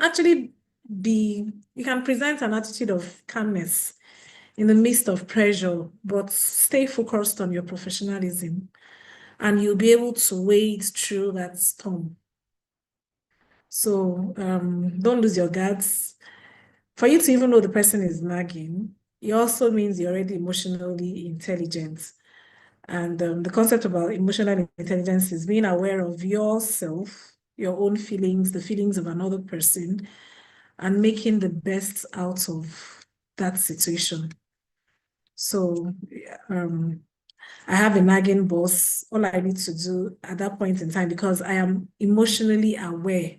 present an attitude of calmness in the midst of pressure, but stay focused on your professionalism, and you'll be able to wade through that storm. So don't lose your guards. For you to even know the person is nagging, it also means you're already emotionally intelligent. And the concept about emotional intelligence is being aware of yourself, your own feelings, the feelings of another person, and making the best out of that situation. So I have a nagging boss. All I need to do at that point in time, because I am emotionally aware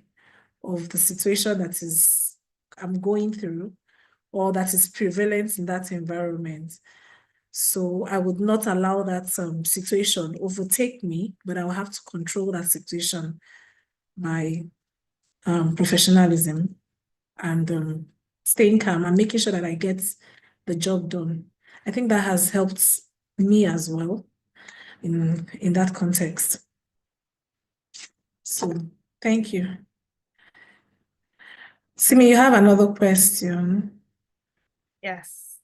of the situation that I'm going through, or that is prevalent in that environment. So I would not allow that situation overtake me, but I will have to control that situation by professionalism and staying calm and making sure that I get the job done. I think that has helped me as well in that context. So thank you. Simi, you have another question? Yes.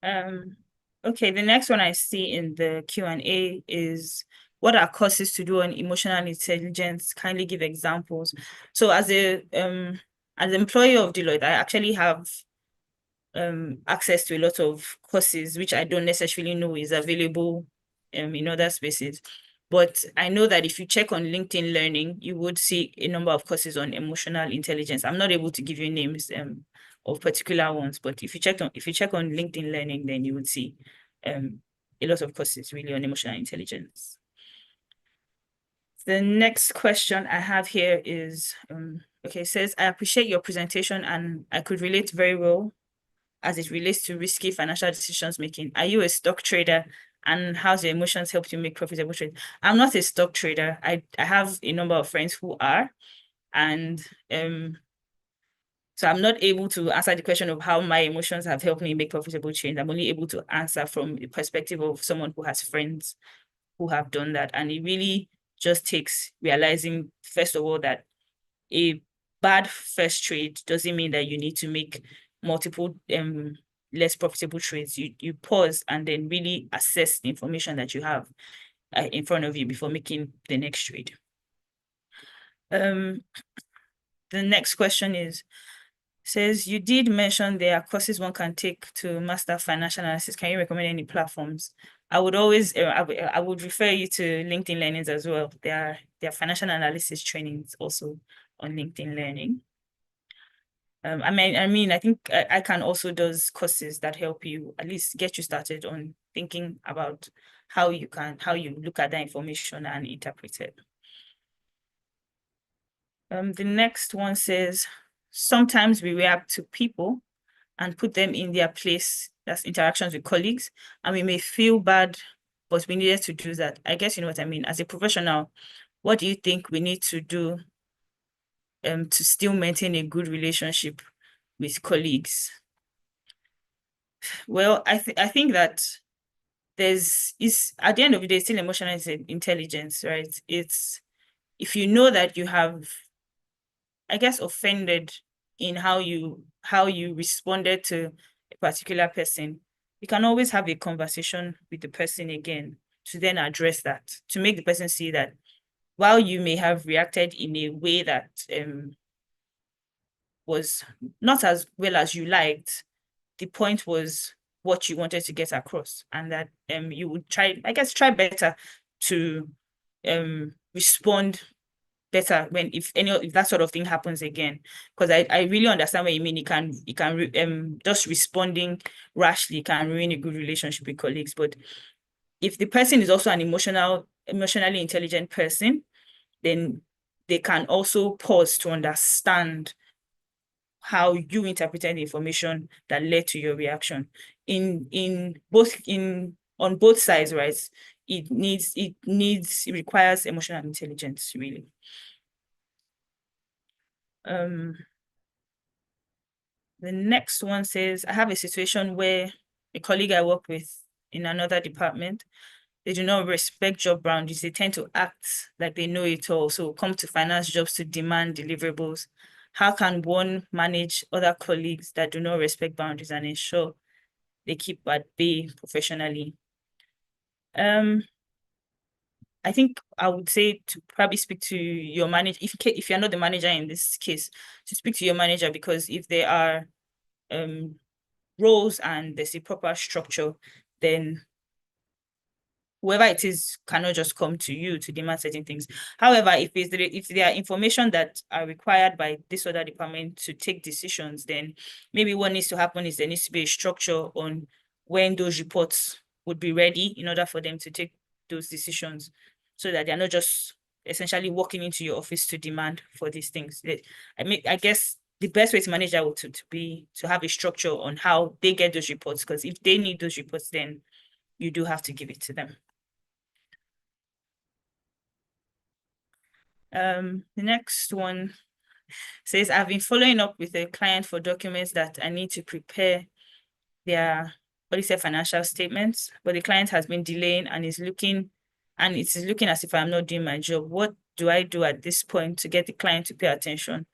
Okay, the next one I see in the Q&A is, what are courses to do on emotional intelligence? Kindly give examples. So as an employee of Deloitte, I actually have access to a lot of courses, which I don't necessarily know is available in other spaces. But I know that if you check on LinkedIn Learning, you would see a number of courses on emotional intelligence. I'm not able to give you names of particular ones, but if you check on LinkedIn Learning, then you would see a lot of courses really on emotional intelligence. The next question I have here is, okay, it says, I appreciate your presentation and I could relate very well as it relates to risky financial decisions making. Are you a stock trader, and how's your emotions helped you make profitable trades? I'm not a stock trader. I have a number of friends who are, and so I'm not able to answer the question of how my emotions have helped me make profitable trades. I'm only able to answer from the perspective of someone who has friends who have done that. And it really just takes realizing, first of all, that a bad first trade doesn't mean that you need to make multiple less profitable trades. You pause and then really assess the information that you have in front of you before making the next trade. The next question says, you did mention there are courses one can take to master financial analysis. Can you recommend any platforms? I would always, I would refer you to LinkedIn Learnings as well. There are financial analysis trainings also on LinkedIn Learning. I mean, I think ICAN also does courses that help you at least get you started on thinking about how you look at that information and interpret it. The next one says, sometimes we react to people and put them in their place, that's interactions with colleagues, and we may feel bad, but we needed to do that. I guess you know what I mean. As a professional, what do you think we need to do to still maintain a good relationship with colleagues? Well, I think that at the end of the day, still emotional intelligence, right? It's if you know that you have, I guess, offended in how you responded to a particular person, you can always have a conversation with the person again to then address that, to make the person see that while you may have reacted in a way that was not as well as you liked, the point was what you wanted to get across, and that you would try better to respond better when if that sort of thing happens again. Because I really understand what you mean. It can just responding rashly can ruin a good relationship with colleagues. But if the person is also an emotionally intelligent person, then they can also pause to understand how you interpreted the information that led to your reaction. On both sides, right? It requires emotional intelligence, really. The next one says, I have a situation where a colleague I work with in another department, they do not respect job boundaries. They tend to act like they know it all. So come to finance jobs to demand deliverables. How can one manage other colleagues that do not respect boundaries and ensure they keep at bay professionally? I think I would say to probably speak to your manager, if you're not the manager in this case, to speak to your manager, because if there are roles and there's a proper structure, then whoever it is cannot just come to you to demand certain things. However, if there are information that are required by this other department to take decisions, then maybe what needs to happen is there needs to be a structure on when those reports would be ready in order for them to take those decisions, so that they're not just essentially walking into your office to demand for these things. I guess the best way to manage that would to have a structure on how they get those reports, because if they need those reports, then you do have to give it to them. The next one says, I've been following up with a client for documents that I need to prepare their audited financial statements, but the client has been delaying and it is looking as if I'm not doing my job. What do I do at this point to get the client to pay attention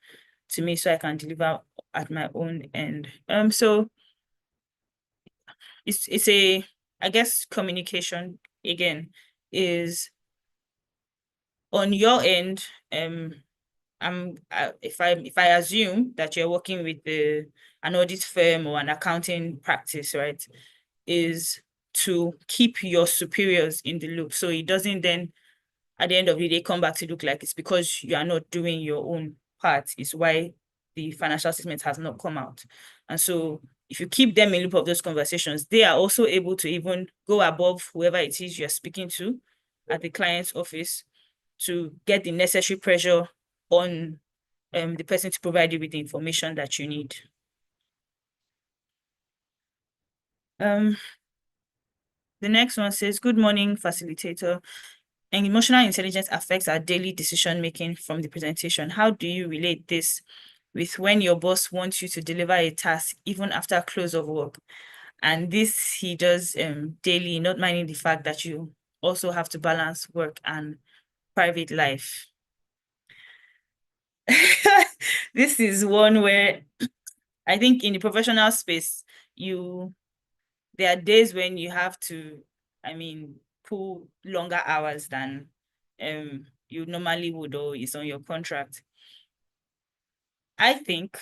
to me so I can deliver at my own end? So it's I guess communication again is on your end. If I assume that you're working with an audit firm or an accounting practice, right, is to keep your superiors in the loop, so it doesn't then at the end of the day come back to look like it's because you are not doing your own part is why the financial statement has not come out. And so if you keep them in loop of those conversations, they are also able to even go above whoever it is you're speaking to at the client's office to get the necessary pressure on the person to provide you with the information that you need. The next one says, good morning, facilitator. And emotional intelligence affects our daily decision-making from the presentation. How do you relate this with when your boss wants you to deliver a task even after close of work? And this he does daily, not minding the fact that you also have to balance work and private life. This is one where I think in the professional space, there are days when you have to, pull longer hours than you normally would, or is on your contract. I think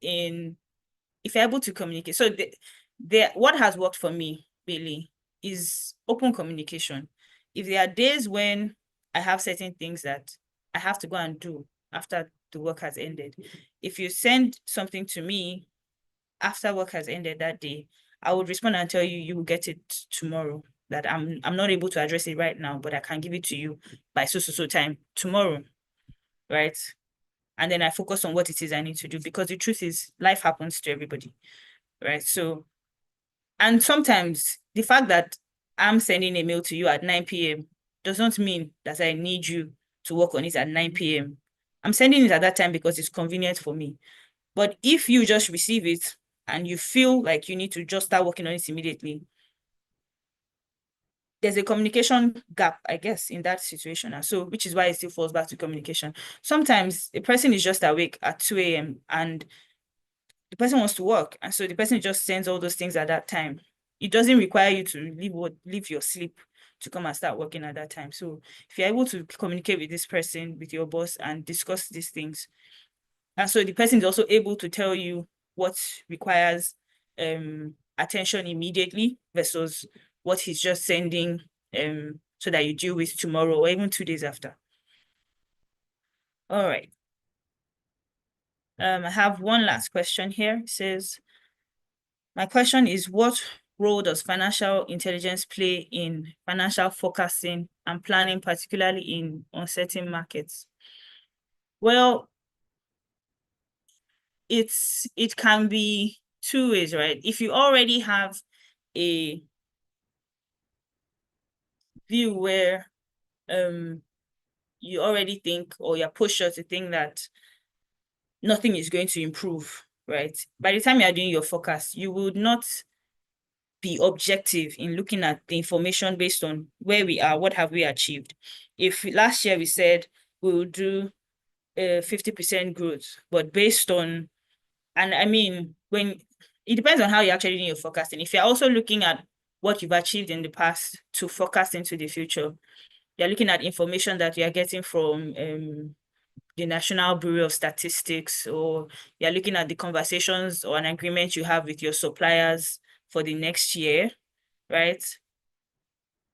if you're able to communicate, so what has worked for me really is open communication. If there are days when I have certain things that I have to go and do after the work has ended, if you send something to me after work has ended that day, I would respond and tell you, you will get it tomorrow. That I'm not able to address it right now, but I can give it to you by so time tomorrow, right? And then I focus on what it is I need to do, because the truth is life happens to everybody, right? So, and sometimes the fact that I'm sending a mail to you at 9 p.m. does not mean that I need you to work on it at 9 p.m. I'm sending it at that time because it's convenient for me. But if you just receive it and you feel like you need to just start working on it immediately, there's a communication gap, I guess, in that situation. And so, which is why it still falls back to communication. Sometimes a person is just awake at 2 a.m. and the person wants to work, and so the person just sends all those things at that time. It doesn't require you to leave your sleep to come and start working at that time. So if you're able to communicate with this person, with your boss, and discuss these things, and so the person is also able to tell you what requires attention immediately versus what he's just sending so that you deal with tomorrow or even 2 days after. All right. I have one last question here. It says, my question is, what role does financial intelligence play in financial forecasting and planning, particularly in uncertain markets? Well, it can be two ways, right? If you already have a view where you already think, or you're pushed to think that nothing is going to improve, right? By the time you're doing your forecast, you would not be objective in looking at the information based on where we are, what have we achieved. If last year we said we will do 50% growth, but based on, and I mean, when it depends on how you're actually doing your forecasting. If you're also looking at what you've achieved in the past to forecast into the future, you're looking at information that you're getting from the National Bureau of Statistics, or you're looking at the conversations or an agreement you have with your suppliers for the next year, right?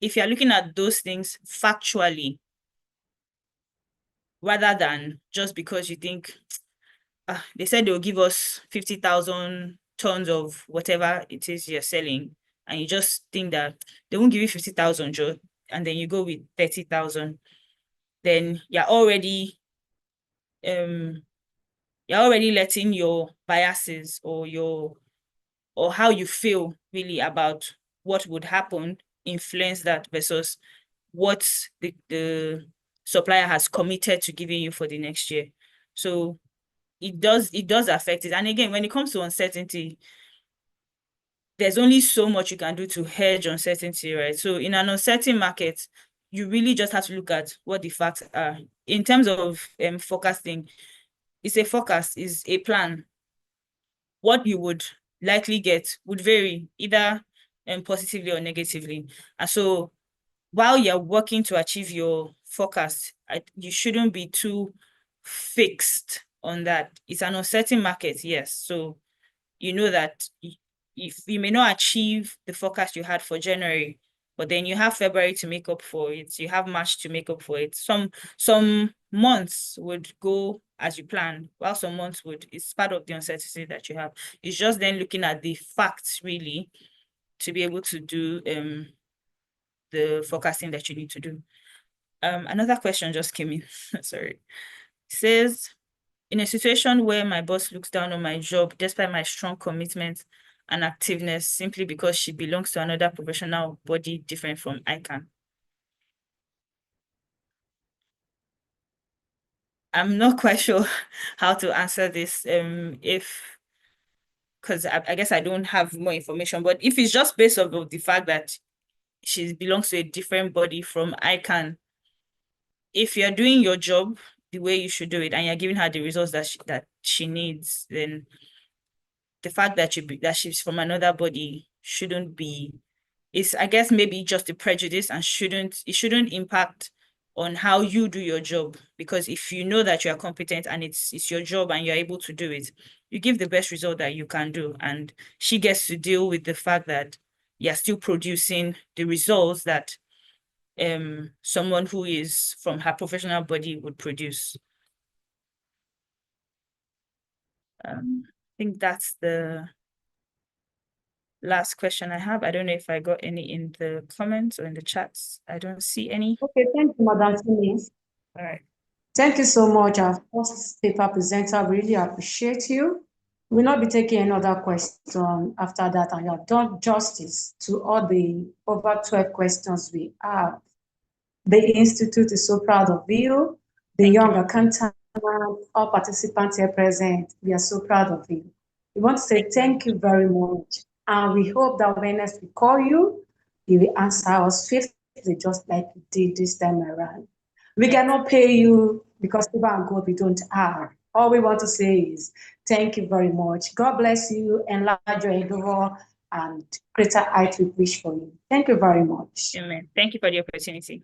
If you're looking at those things factually, rather than just because you think, they said they'll give us 50,000 tons of whatever it is you're selling, and you just think that they won't give you 50,000, Joe, and then you go with 30,000, then you're already letting your biases or how you feel really about what would happen influence that versus what the supplier has committed to giving you for the next year. So it does affect it. And again, when it comes to uncertainty, there's only so much you can do to hedge uncertainty, right? So in an uncertain market, you really just have to look at what the facts are. In terms of forecasting, it's a forecast, is a plan. What you would likely get would vary either positively or negatively. And so while you're working to achieve your forecast, you shouldn't be too fixed on that. It's an uncertain market, yes. So you know that if you may not achieve the forecast you had for January, but then you have February to make up for it. You have March to make up for it. Some months would go as you plan, while some months would. It's part of the uncertainty that you have. It's just then looking at the facts really to be able to do the forecasting that you need to do. Another question just came in. Sorry. It says, in a situation where my boss looks down on my job despite my strong commitment and activeness simply because she belongs to another professional body different from ICAN. I'm not quite sure how to answer this because I guess I don't have more information, but if it's just based off of the fact that she belongs to a different body from ICAN, if you're doing your job the way you should do it and you're giving her the results that she needs, then the fact that she's from another body shouldn't be, it's, I guess, maybe just a prejudice, and it shouldn't impact on how you do your job. Because if you know that you are competent and it's your job and you're able to do it, you give the best result that you can do. And she gets to deal with the fact that you're still producing the results that someone who is from her professional body would produce. I think that's the last question I have. I don't know if I got any in the comments or in the chats. I don't see any. Okay, thank you, Madam Tinis. All right. Thank you so much, our first paper presenter. Really appreciate you. We'll not be taking another question after that, and you have done justice to all the over 12 questions we have. The Institute is so proud of you. The young accountant, all participants here present, we are so proud of you. We want to say thank you very much. And we hope that when next we call you, you will answer us faithfully, just like you did this time around. We cannot pay you because people and God we don't have. all we want to say is thank you very much. God bless you, enlarge your endeavor, and greater heights we wish for you. Thank you very much. Amen. Thank you for the opportunity.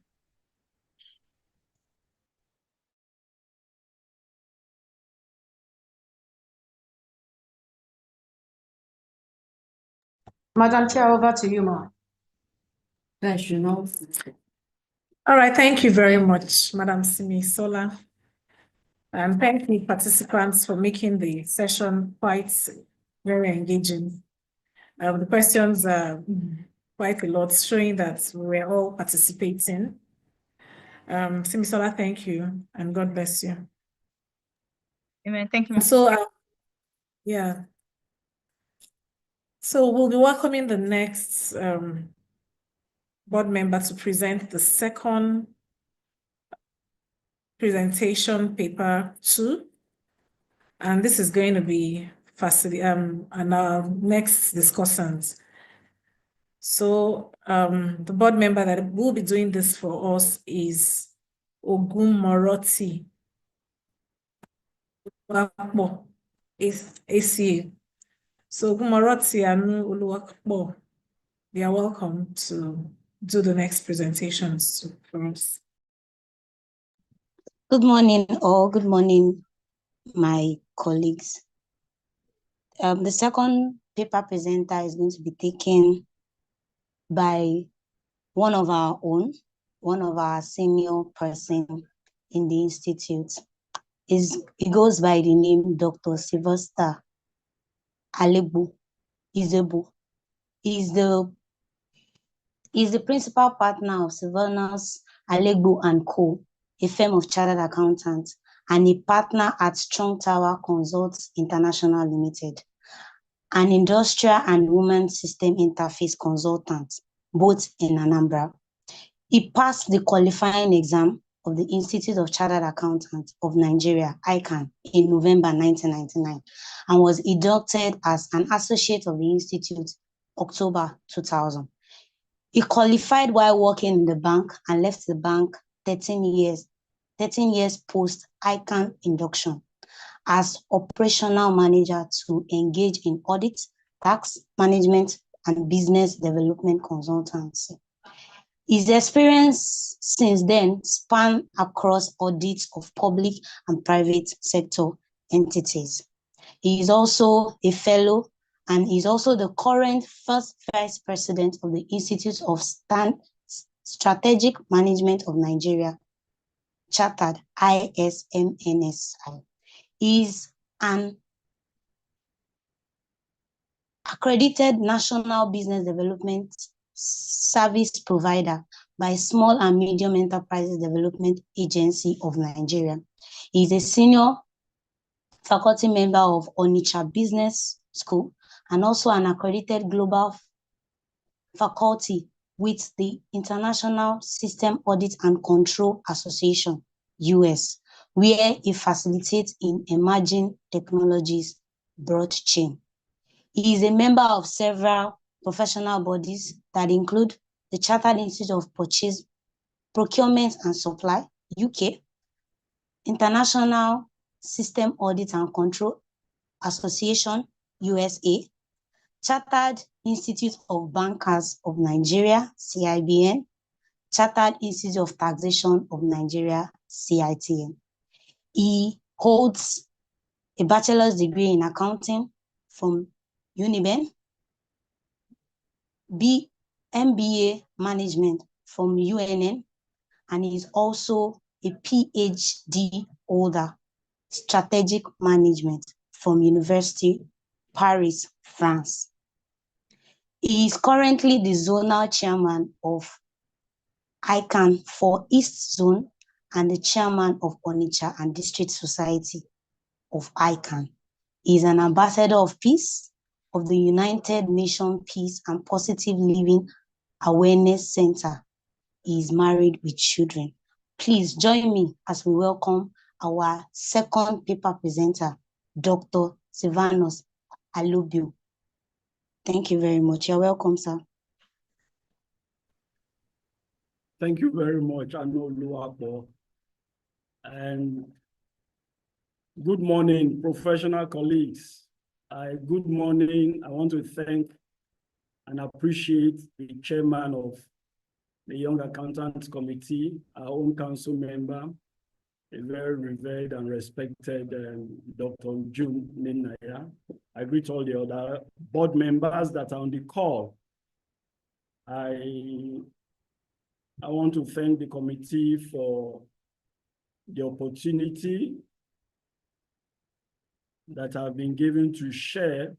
Madam Chair, over to you, ma'am. All right, thank you very much, Madam Simisola. And thank you, participants, for making the session quite very engaging. The questions are quite a lot, showing that we're all participating. Simisola, thank you, and God bless you. Amen. Thank you. So, yeah. So we'll be welcoming the next board member to present the second presentation, paper 2. And this is going to be and our next discussant. So the board member that will be doing this for us is Ogumoroti ACA. So Ogumoroti Anu Oluwakpo, they are welcome to do the next presentations for us. Good morning, all. Good morning, my colleagues. The second paper presenter is going to be taken by one of our senior person in the institute. He goes by the name Dr. Sylvester Izebu. He's the principal partner of Sylvanus Alegbu and Co., a firm of chartered accountants, and a partner at Strong Tower Consults International Limited, an industrial and women system interface consultant, both in Anambra. He passed the qualifying exam of the Institute of Chartered Accountants of Nigeria, ICAN, in November 1999, and was inducted as an associate of the Institute October 2000. He qualified while working in the bank and left the bank 13 years post ICAN induction as operational manager to engage in audit, tax management, and business development consultancy. His experience since then span across audits of public and private sector entities. He is also a fellow and is also the current first vice president of the Institute of Strategic Management of Nigeria, chartered ISMNSI. He is an accredited National Business Development Service provider by Small and Medium Enterprises Development Agency of Nigeria. He is a senior faculty member of Onitsha Business School and also an accredited global faculty with the International System Audit and Control Association, US, where he facilitates in emerging technologies broad chain. He is a member of several professional bodies that include the Chartered Institute of Purchase, Procurement and Supply, UK, International System Audit and Control Association, USA, Chartered Institute of Bankers of Nigeria, CIBN, Chartered Institute of Taxation of Nigeria, CITN. He holds a bachelor's degree in accounting from UNIBEN, MBA management from UNN, and he is also a PhD holder, strategic management from University Paris, France. He is currently the zonal chairman of ICAN for East Zone and the chairman of Onitsha and District Society of ICAN. He is an ambassador of peace of the United Nations Peace and Positive Living Awareness Center. He is married with children. Please join me as we welcome our second paper presenter, Dr. Sylvanus Alegbu. Thank you very much. You're welcome, sir. Thank you very much, Anu Oluwakpo. And Good morning, professional colleagues. Good morning. I want to thank and appreciate the chairman of the Young Accountants Committee, our own council member, a very revered and respected Dr. June Ninaya. I greet all the other board members that are on the call. I want to thank the committee for the opportunity that have been given to share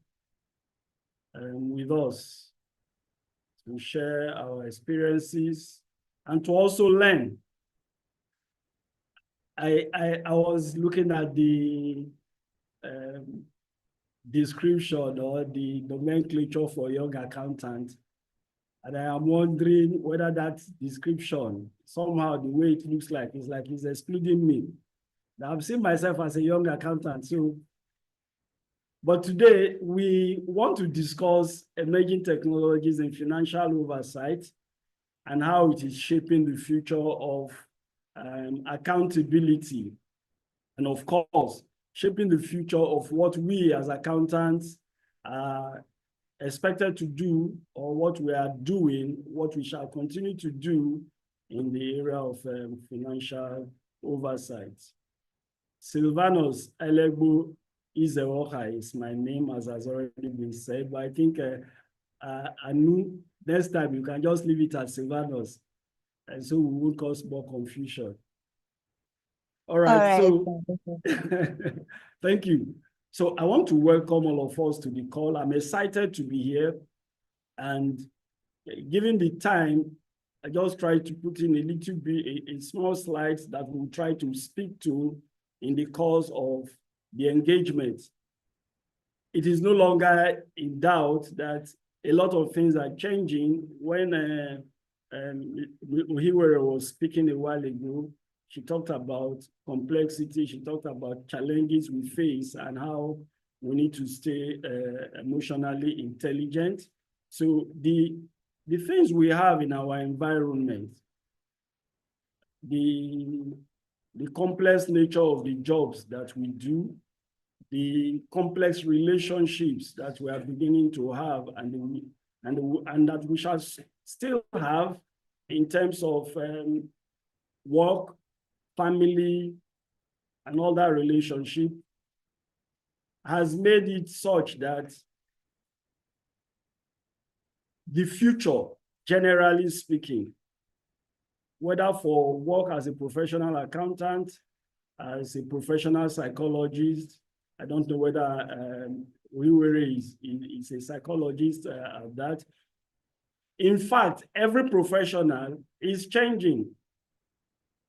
with us, to share our experiences and to also learn. I was looking at the description or the nomenclature for young accountant, and I am wondering whether that description, somehow the way it looks like it's excluding me. Now, I've seen myself as a young accountant, so. But today, we want to discuss emerging technologies in financial oversight and how it is shaping the future of accountability. And of course, shaping the future of what we as accountants are expected to do, or what we are doing, what we shall continue to do in the area of financial oversight. Silvanus Elegbo Izewoha is my name, as has already been said, but I think Anu, next time you can just leave it as Silvanus, and so we won't cause more confusion. All right, so thank you. So I want to welcome all of us to the call. I'm excited to be here, and given the time, I just try to put in a little bit, a small slides that we'll try to speak to in the course of the engagement. It is no longer in doubt that a lot of things are changing. When Muhiwere was speaking a while ago, she talked about complexity, she talked about challenges we face and how we need to stay emotionally intelligent. So the things we have in our environment, the complex nature of the jobs that we do, the complex relationships that we are beginning to have and that we shall still have in terms of work, family, and all that relationship, has made it such that the future, generally speaking, whether for work as a professional accountant, as a professional psychologist, I don't know whether Wiwere is a psychologist of that. In fact, every professional is changing.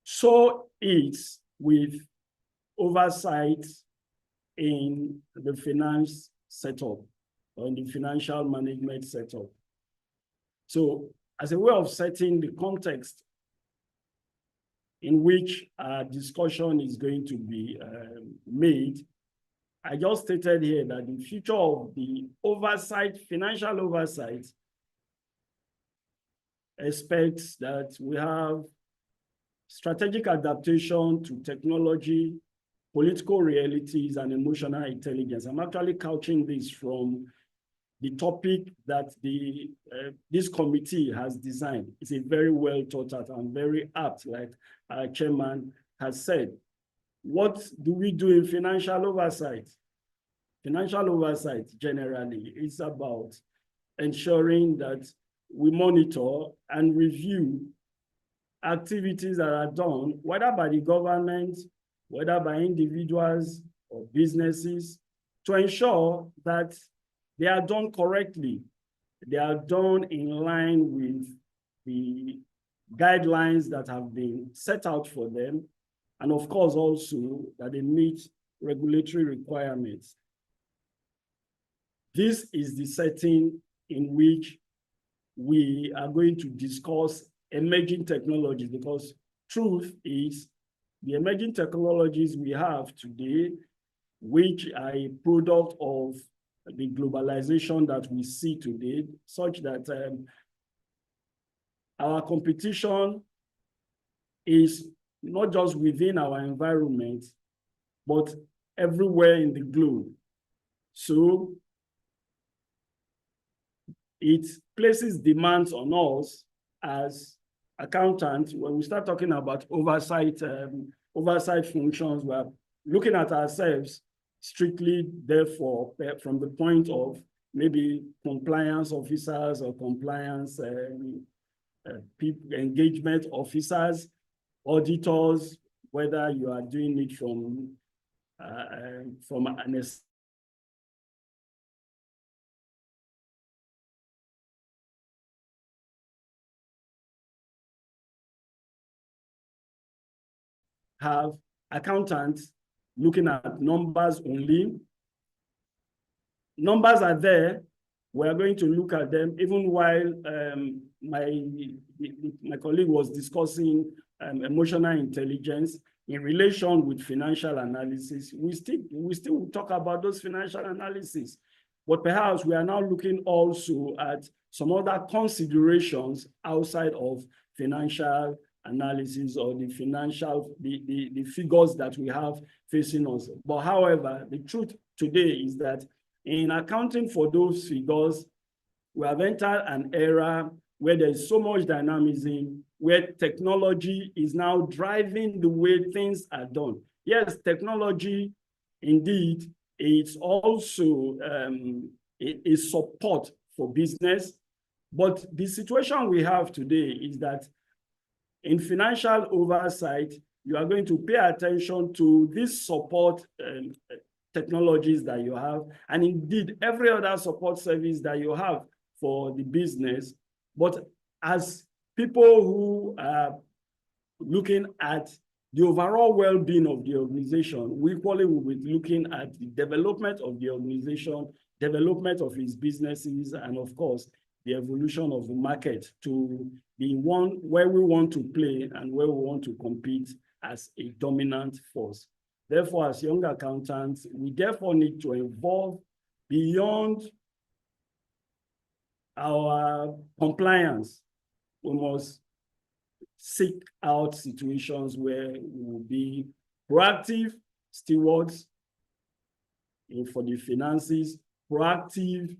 So it's with oversight in the finance setup, or in the financial management setup. So as a way of setting the context in which our discussion is going to be made, I just stated here that the future of the oversight, financial oversight, expects that we have strategic adaptation to technology, political realities, and emotional intelligence. I'm actually couching this from the topic that this committee has designed. It's a very well thought out and very apt, like our chairman has said. What do we do in financial oversight? Financial oversight generally is about ensuring that we monitor and review activities that are done, whether by the government, whether by individuals or businesses, to ensure that they are done correctly. They are done in line with the guidelines that have been set out for them, and of course also that they meet regulatory requirements. This is the setting in which we are going to discuss emerging technologies, because truth is the emerging technologies we have today, which are a product of the globalization that we see today, such that our competition is not just within our environment, but everywhere in the globe. So it places demands on us as accountants. When we start talking about oversight functions, we're looking at ourselves strictly, therefore, from the point of maybe compliance officers or compliance engagement officers, auditors, whether you are doing it from an have accountants looking at numbers only. Numbers are there. We are going to look at them even while my colleague was discussing emotional intelligence in relation with financial analysis. We still talk about those financial analysis, but perhaps we are now looking also at some other considerations outside of financial analysis or the figures that we have facing us. But however, the truth today is that in accounting for those figures, we have entered an era where there is so much dynamism, where technology is now driving the way things are done. Yes, technology, indeed, it's also a support for business. But the situation we have today is that in financial oversight, you are going to pay attention to this support technologies that you have, and indeed every other support service that you have for the business. But as people who are looking at the overall well-being of the organization, we equally will be looking at the development of the organization, development of its businesses, and of course, the evolution of the market to the one where we want to play and where we want to compete as a dominant force. Therefore, as young accountants, we therefore need to evolve beyond our compliance. We must seek out situations where we will be proactive stewards for the finances, proactive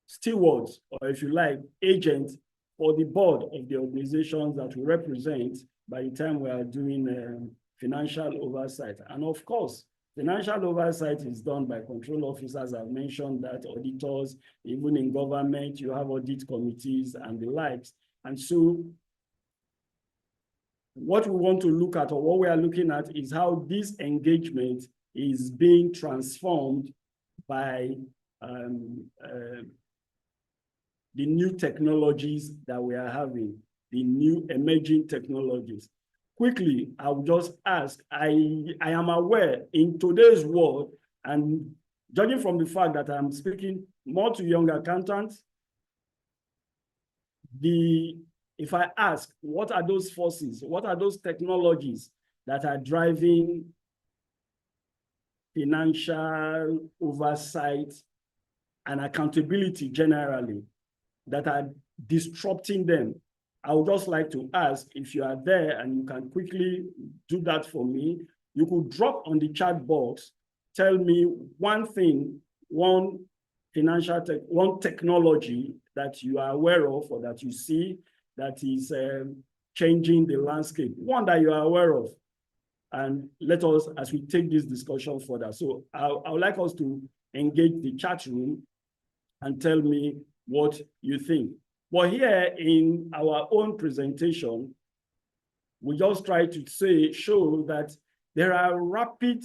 stewards, or if you like, agents for the board of the organizations that we represent by the time we are doing financial oversight. And of course, financial oversight is done by control officers. I've mentioned that, auditors, even in government, you have audit committees and the likes. And so what we want to look at, or what we are looking at, is how this engagement is being transformed by the new technologies that we are having, the new emerging technologies. Quickly, I will just ask, I am aware in today's world, and judging from the fact that I'm speaking more to young accountants, if I ask, what are those forces, what are those technologies that are driving financial oversight and accountability generally, that are disrupting them? I would just like to ask if you are there and you can quickly do that for me. You could drop on the chat box, tell me one thing, one technology that you are aware of or that you see that is changing the landscape, one that you are aware of. And let us, as we take this discussion further. So I would like us to engage the chat room and tell me what you think. But here in our own presentation, we just try to show that there are rapid,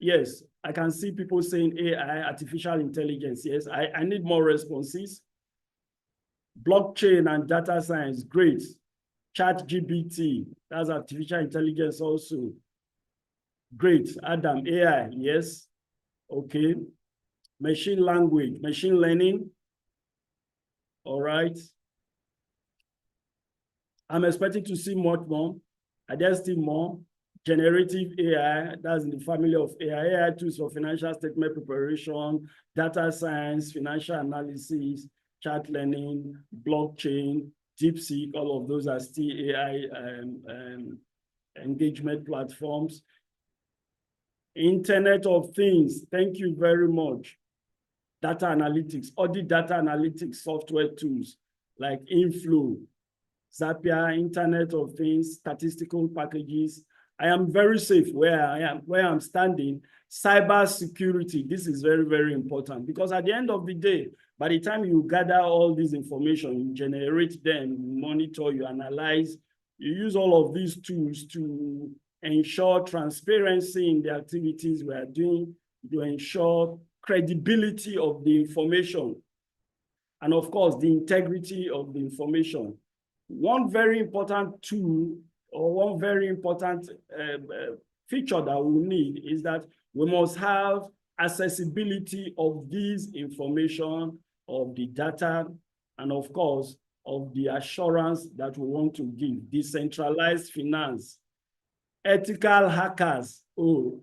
yes, I can see people saying AI, artificial intelligence. Yes, I need more responses. Blockchain and data science, great. ChatGPT, that's artificial intelligence also. Great. Adam, AI, yes. Okay. Machine language, machine learning. All right. I'm expecting to see much more. Are there still more? Generative AI, that's in the family of AI tools for financial statement preparation, data science, financial analysis, chat learning, blockchain, DeepSeek, all of those are still AI engagement platforms. Internet of Things, thank you very much. Data analytics, audit data analytics software tools like Inflow, Zapier, Internet of Things, statistical packages. I am very safe where I'm standing. Cyber security, this is very, very important, because at the end of the day, by the time you gather all this information, you generate them, you monitor, you analyze, you use all of these tools to ensure transparency in the activities we are doing, to ensure credibility of the information, and of course, the integrity of the information. One very important tool, or one very important feature that we need, is that we must have accessibility of this information, of the data, and of course, of the assurance that we want to give. Decentralized finance, ethical hackers. Oh,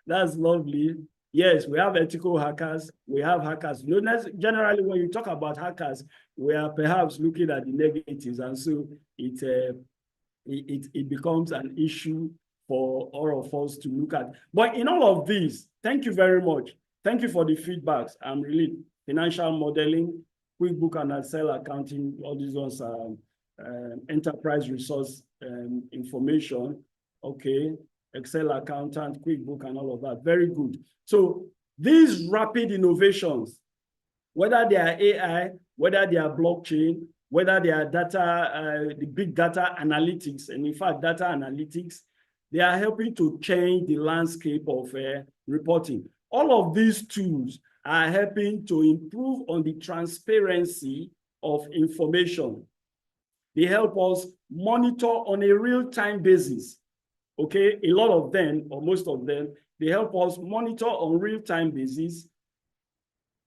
that's lovely. Yes, we have ethical hackers. We have hackers. You know, generally, when you talk about hackers, we are perhaps looking at the negatives, and so it becomes an issue for all of us to look at. But in all of this, thank you very much. Thank you for the feedbacks. I'm really financial modeling, QuickBook and Excel accounting, all these ones are enterprise resource information. Okay, Excel accountant, QuickBook and all of that. Very good. So these rapid innovations, whether they are AI, whether they are blockchain, whether they are data, the big data analytics, and in fact, data analytics, they are helping to change the landscape of reporting. All of these tools are helping to improve on the transparency of information. They help us monitor on a real-time basis. Okay, a lot of them, or most of them, they help us monitor on real-time basis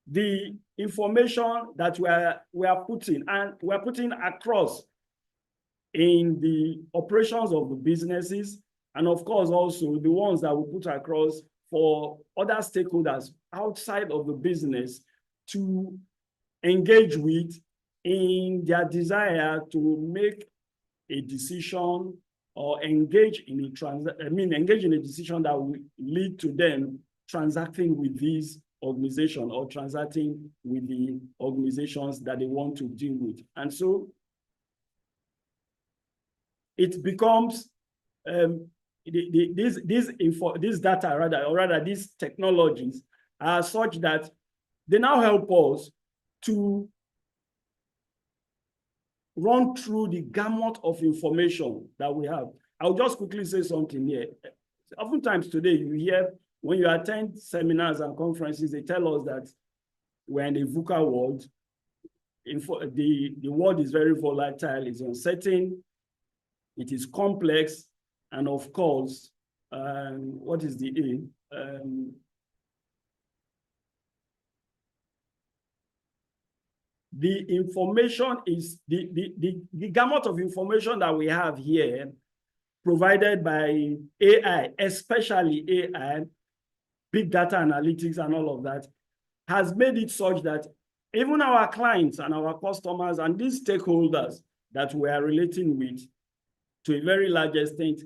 the information that we are putting, and we are putting across in the operations of the businesses, and of course also the ones that we put across for other stakeholders outside of the business to engage with in their desire to make a decision or engage in a decision that will lead to them transacting with these organizations or transacting with the organizations that they want to deal with. And so it becomes this data, rather these technologies are such that they now help us to run through the gamut of information that we have. I'll just quickly say something here. Oftentimes today, you hear when you attend seminars and conferences, they tell us that we're in a VUCA world. The world is very volatile, it's uncertain, it is complex, and of course, what is the aim? The information is, the gamut of information that we have here provided by AI, especially AI, big data analytics and all of that, has made it such that even our clients and our customers and these stakeholders that we are relating with to a very large extent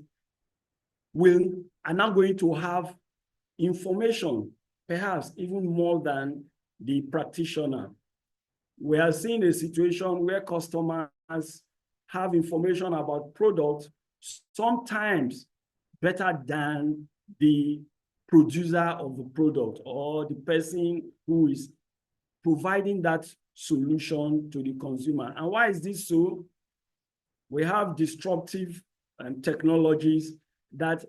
are now going to have information, perhaps even more than the practitioner. We are seeing a situation where customers have information about products sometimes better than the producer of the product or the person who is providing that solution to the consumer. And why is this so? We have disruptive technologies that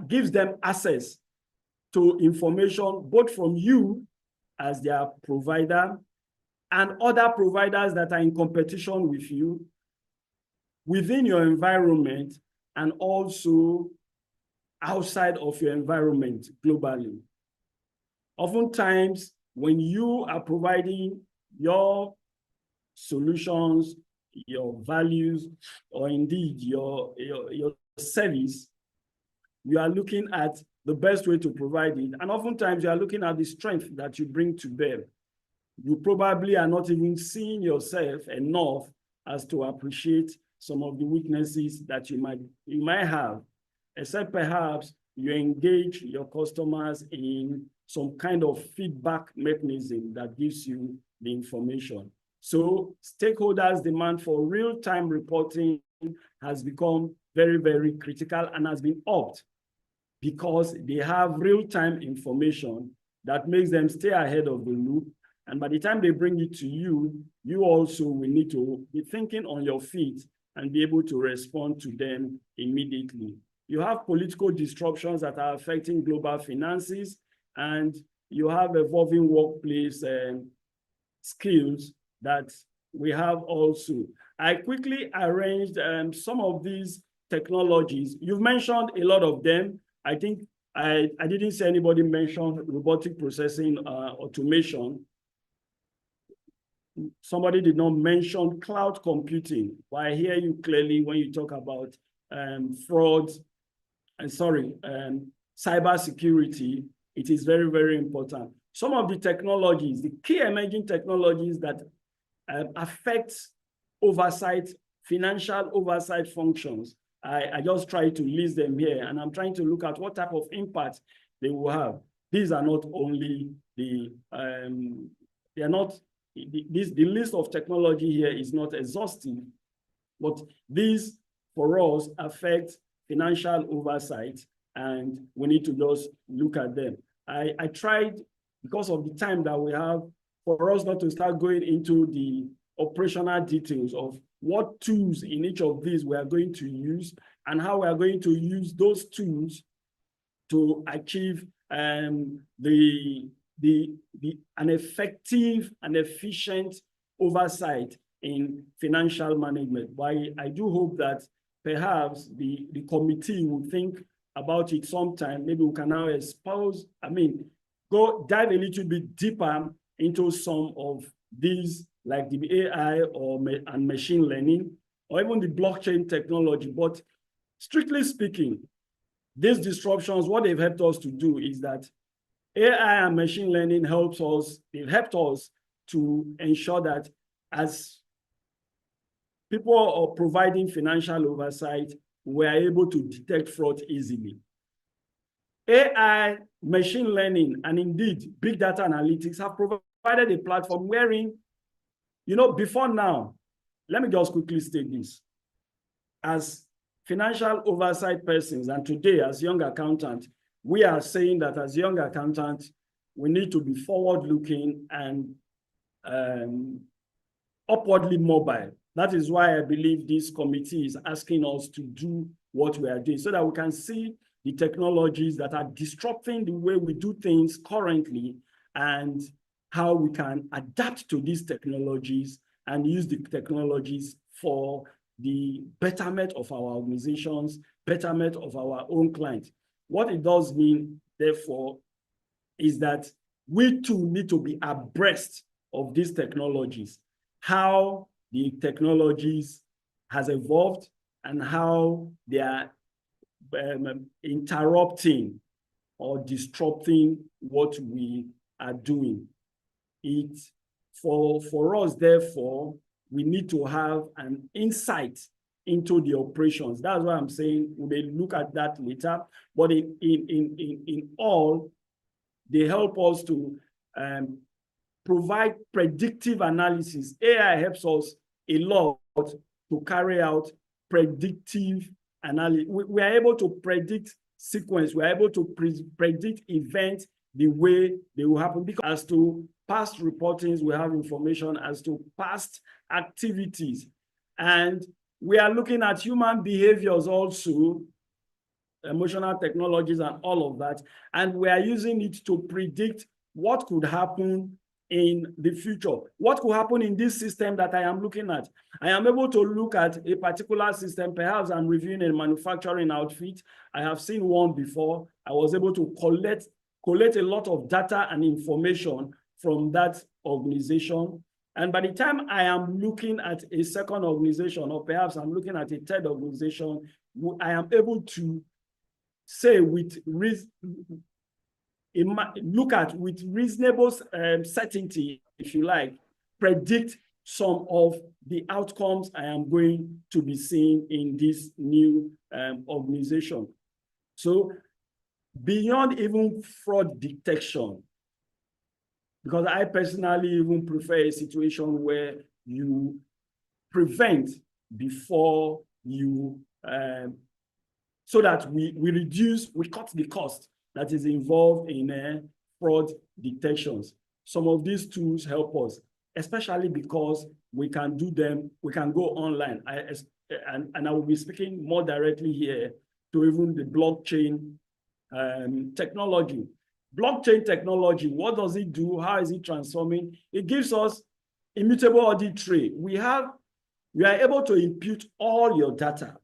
gives them access to information both from you as their provider and other providers that are in competition with you within your environment and also outside of your environment globally. Oftentimes, when you are providing your solutions, your values, or indeed your service, you are looking at the best way to provide it. And oftentimes, you are looking at the strength that you bring to bear. You probably are not even seeing yourself enough as to appreciate some of the weaknesses that you might have, except perhaps you engage your customers in some kind of feedback mechanism that gives you the information. So stakeholders' demand for real-time reporting has become very, very critical and has been upped because they have real-time information that makes them stay ahead of the loop. And by the time they bring it to you, you also will need to be thinking on your feet and be able to respond to them immediately. You have political disruptions that are affecting global finances, and you have evolving workplace skills that we have also. I quickly arranged some of these technologies. You've mentioned a lot of them. I think I didn't see anybody mention robotic processing automation. Somebody did not mention cloud computing. But I hear you clearly when you talk about fraud, cyber security. It is very, very important. Some of the technologies, the key emerging technologies that affect oversight, financial oversight functions, I just try to list them here, and I'm trying to look at what type of impact they will have. These are not only the, they are not, the list of technology here is not exhaustive, but these for us affect financial oversight, and we need to just look at them. I tried, because of the time that we have, for us not to start going into the operational details of what tools in each of these we are going to use and how we are going to use those tools to achieve an effective and efficient oversight in financial management. But I do hope that perhaps the committee will think about it sometime. Maybe we can now go dive a little bit deeper into some of these, like the AI and machine learning, or even the blockchain technology. But strictly speaking, these disruptions, what they've helped us to do is that AI and machine learning they've helped us to ensure that as people are providing financial oversight, we are able to detect fraud easily. AI, machine learning, and indeed big data analytics have provided a platform wherein, before now, let me just quickly state this. As financial oversight persons, and today as young accountants, we are saying that as young accountants, we need to be forward-looking and upwardly mobile. That is why I believe this committee is asking us to do what we are doing, so that we can see the technologies that are disrupting the way we do things currently and how we can adapt to these technologies and use the technologies for the betterment of our organizations, betterment of our own clients. What it does mean, therefore, is that we too need to be abreast of these technologies, how the technologies has evolved and how they are interrupting or disrupting what we are doing. For us, therefore, we need to have an insight into the operations. That's why I'm saying we may look at that later. But in all, they help us to provide predictive analysis. AI helps us a lot to carry out predictive analysis. We are able to predict sequence. We are able to predict events the way they will happen. Because as to past reportings, we have information as to past activities. And we are looking at human behaviors also, emotional technologies and all of that. And we are using it to predict what could happen in the future. What could happen in this system that I am looking at? I am able to look at a particular system. Perhaps I'm reviewing a manufacturing outfit. I have seen one before. I was able to collect a lot of data and information from that organization. And by the time I am looking at a second organization, or perhaps I'm looking at a third organization, I am able to say with reasonable certainty, if you like, predict some of the outcomes I am going to be seeing in this new organization. So beyond even fraud detection, because I personally even prefer a situation where you prevent before you, so that we cut the cost that is involved in fraud detections. Some of these tools help us, especially because we can do them, we can go online. And I will be speaking more directly here to even the blockchain technology. Blockchain technology, what does it do? How is it transforming? It gives us immutable audit trail. We are able to impute all your data,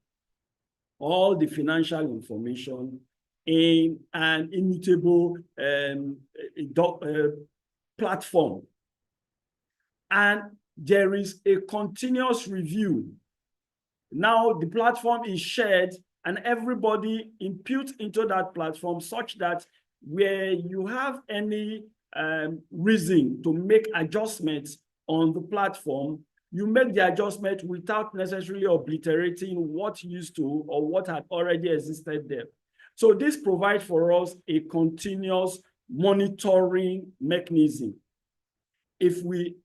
all the financial information in an immutable platform. And there is a continuous review. Now the platform is shared and everybody imputes into that platform such that where you have any reason to make adjustments on the platform, you make the adjustment without necessarily obliterating what used to or what had already existed there. So this provides for us a continuous monitoring mechanism. If we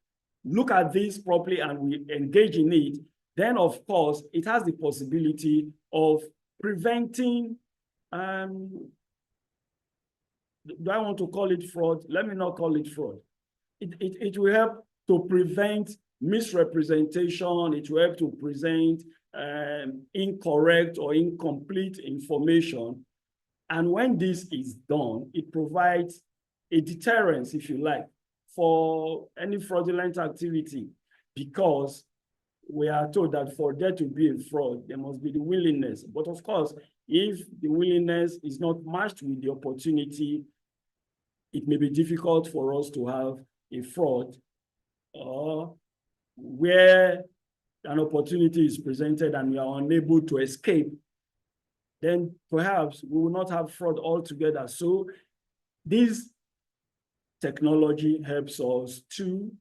look at this properly and we engage in it, then of course it has the possibility of preventing, do I want to call it fraud? Let me not call it fraud. It will help to prevent misrepresentation. It will help to present incorrect or incomplete information. And when this is done, it provides a deterrence, if you like, for any fraudulent activity, because we are told that for there to be a fraud, there must be the willingness. But of course, if the willingness is not matched with the opportunity, it may be difficult for us to have a fraud, or where an opportunity is presented and we are unable to escape, then perhaps we will not have fraud altogether. So this technology helps us to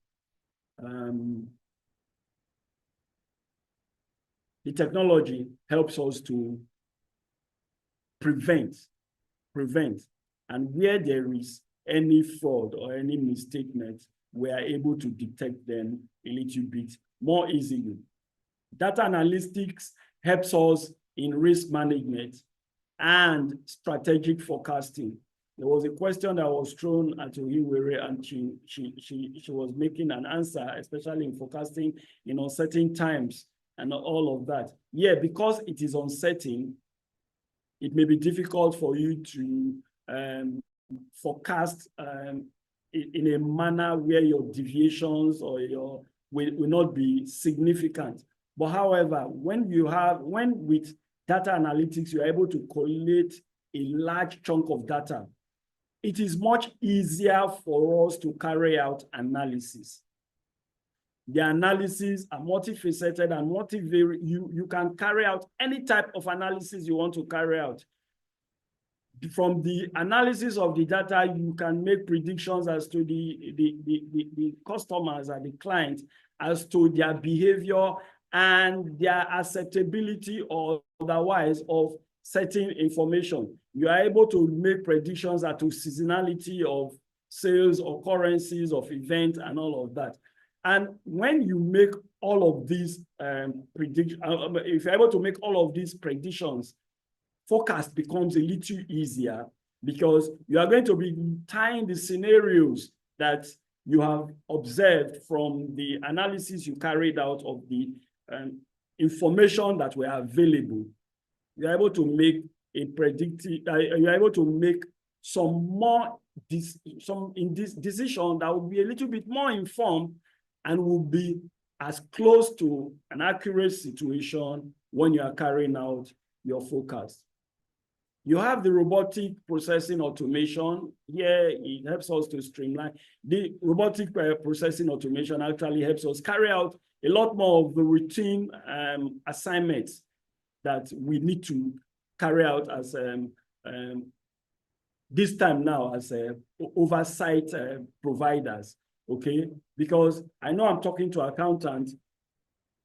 prevent, and where there is any fraud or any misstatement, we are able to detect them a little bit more easily. Data analytics helps us in risk management and strategic forecasting. There was a question that was thrown at Ohiwere, and she was making an answer, especially in forecasting in uncertain times and all of that. Yeah, because it is uncertain, it may be difficult for you to forecast in a manner where your deviations or your will not be significant. But however, when with data analytics, you're able to collate a large chunk of data, it is much easier for us to carry out analysis. The analyses are multifaceted and multivariate. You can carry out any type of analysis you want to carry out. From the analysis of the data, you can make predictions as to the customers and the clients, as to their behavior and their acceptability or otherwise of certain information. You are able to make predictions as to seasonality of sales, occurrences of events, and all of that. And when you make all of these predictions, if you're able to make all of these predictions, forecast becomes a little easier, because you are going to be tying the scenarios that you have observed from the analysis you carried out of the information that were available. You're able to make a predictive, you're able to make some decision that will be a little bit more informed and will be as close to an accurate situation when you are carrying out your forecast. You have the robotic processing automation. Here, it helps us to streamline. The robotic processing automation actually helps us carry out a lot more of the routine assignments that we need to carry out as this time now as oversight providers, okay? Because I know I'm talking to accountants.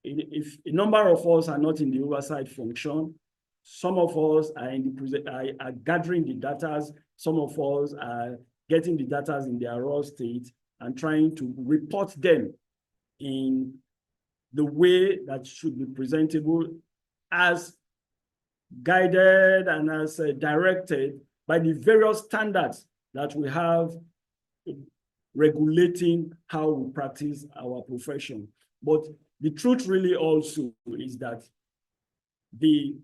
If a number of us are not in the oversight function, Some of us are gathering the data. Some of us are getting the data in their raw state and trying to report them in the way that should be presentable as guided and as directed by the various standards that we have regulating how we practice our profession. But the truth really also is that these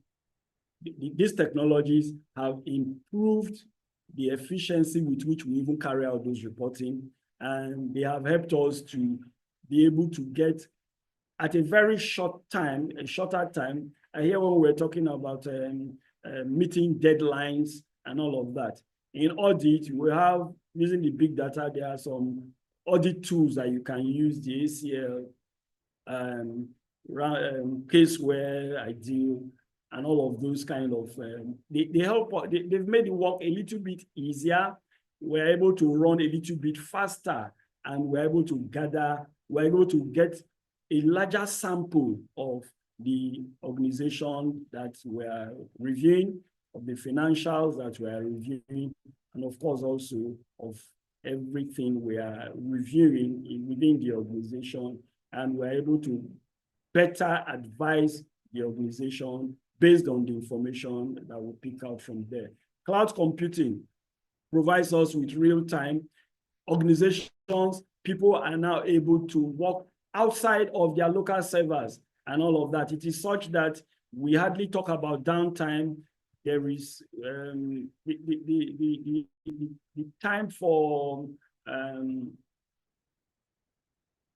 technologies have improved the efficiency with which we even carry out those reporting, and they have helped us to be able to get at a very shorter time. I hear when we're talking about meeting deadlines and all of that. In audit, we have, using the big data, there are some audit tools that you can use, the ACL, Caseware, Ideal, and all of those kind of, they've made the work a little bit easier. We're able to run a little bit faster, and we're able to get a larger sample of the organization that we're reviewing, of the financials that we are reviewing, and of course also of everything we are reviewing within the organization, and we're able to better advise the organization based on the information that we pick out from there. Cloud computing provides us with real-time. Organizations, people are now able to work outside of their local servers and all of that. It is such that we hardly talk about downtime. There is the time for,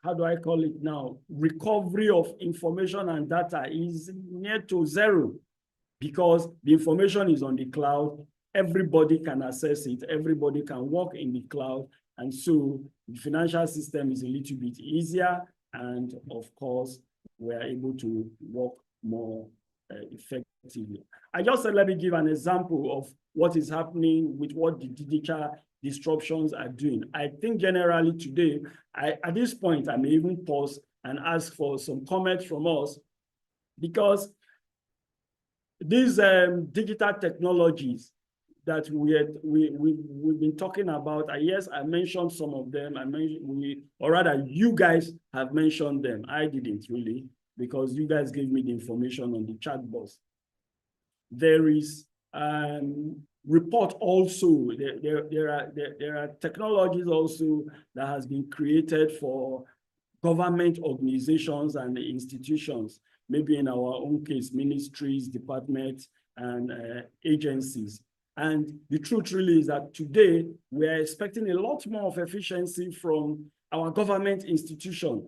how do I call it now? Recovery of information and data is near to zero because the information is on the cloud. Everybody can access it. Everybody can work in the cloud. And so the financial system is a little bit easier. And of course, we're able to work more effectively. I just said, let me give an example of what is happening with what the digital disruptions are doing. I think generally today, at this point, I may even pause and ask for some comments from us, because these digital technologies that we've been talking about, yes, I mentioned some of them. Or rather, you guys have mentioned them. I didn't really, because you guys gave me the information on the chat box. There is report also. There are technologies also that has been created for government organizations and institutions, maybe in our own case, ministries, departments, and agencies. And the truth really is that today we are expecting a lot more of efficiency from our government institution.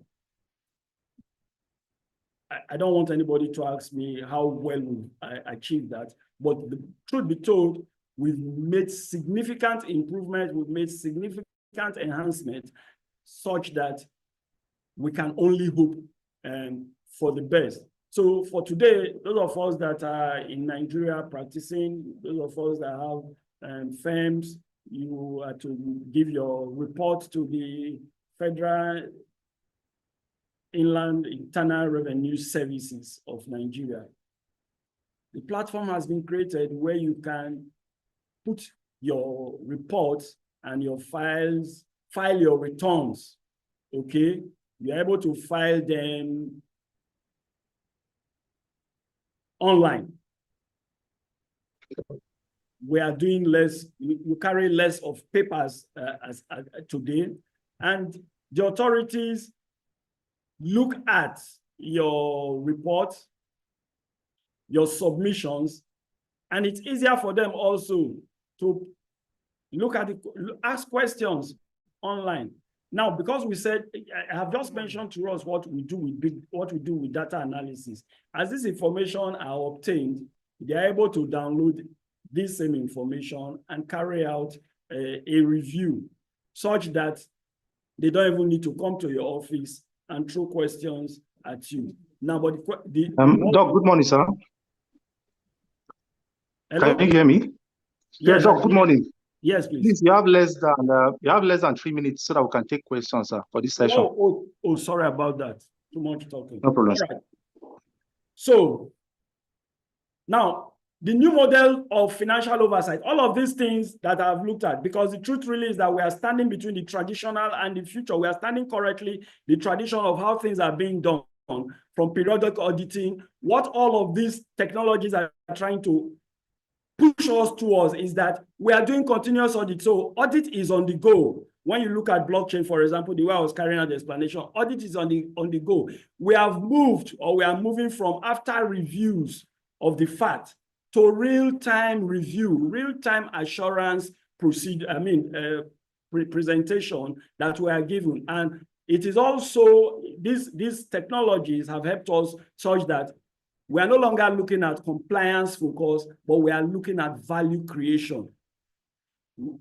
I don't want anybody to ask me how well we achieved that, but the truth be told, we've made significant improvement, we've made significant enhancement such that we can only hope for the best. So for today, those of us that are in Nigeria practicing, those of us that have firms, you are to give your report to the Federal Inland Internal Revenue Services of Nigeria. The platform has been created where you can put your reports and your files, file your returns, okay? You're able to file them online. We are doing less, you carry less of papers as today, and the authorities look at your reports, your submissions, and it's easier for them also to look at it, ask questions online. Now, because we said, I have just mentioned to us what we do with data analysis. As this information are obtained, they are able to download this same information and carry out a review such that they don't even need to come to your office and throw questions at you. Now, but Doc, good morning, sir. Hello? Can you hear me? Yes, Doc, good morning. Yes, please. Please, you have less than 3 minutes so that we can take questions, sir, for this session. Oh, sorry about that. Too much talking. No problem. All right. So now the new model of financial oversight, all of these things that I've looked at, because the truth really is that we are standing between the traditional and the future. We are standing correctly, the tradition of how things are being done, from periodic auditing. What all of these technologies are trying to push us towards is that we are doing continuous audit. So audit is on the go. When you look at blockchain, for example, the way I was carrying out the explanation, audit is on the go. We have moved, or we are moving from after reviews of the fact to real-time review, real-time assurance presentation that we are given. And it is also, these technologies have helped us such that we are no longer looking at compliance focus, but we are looking at value creation.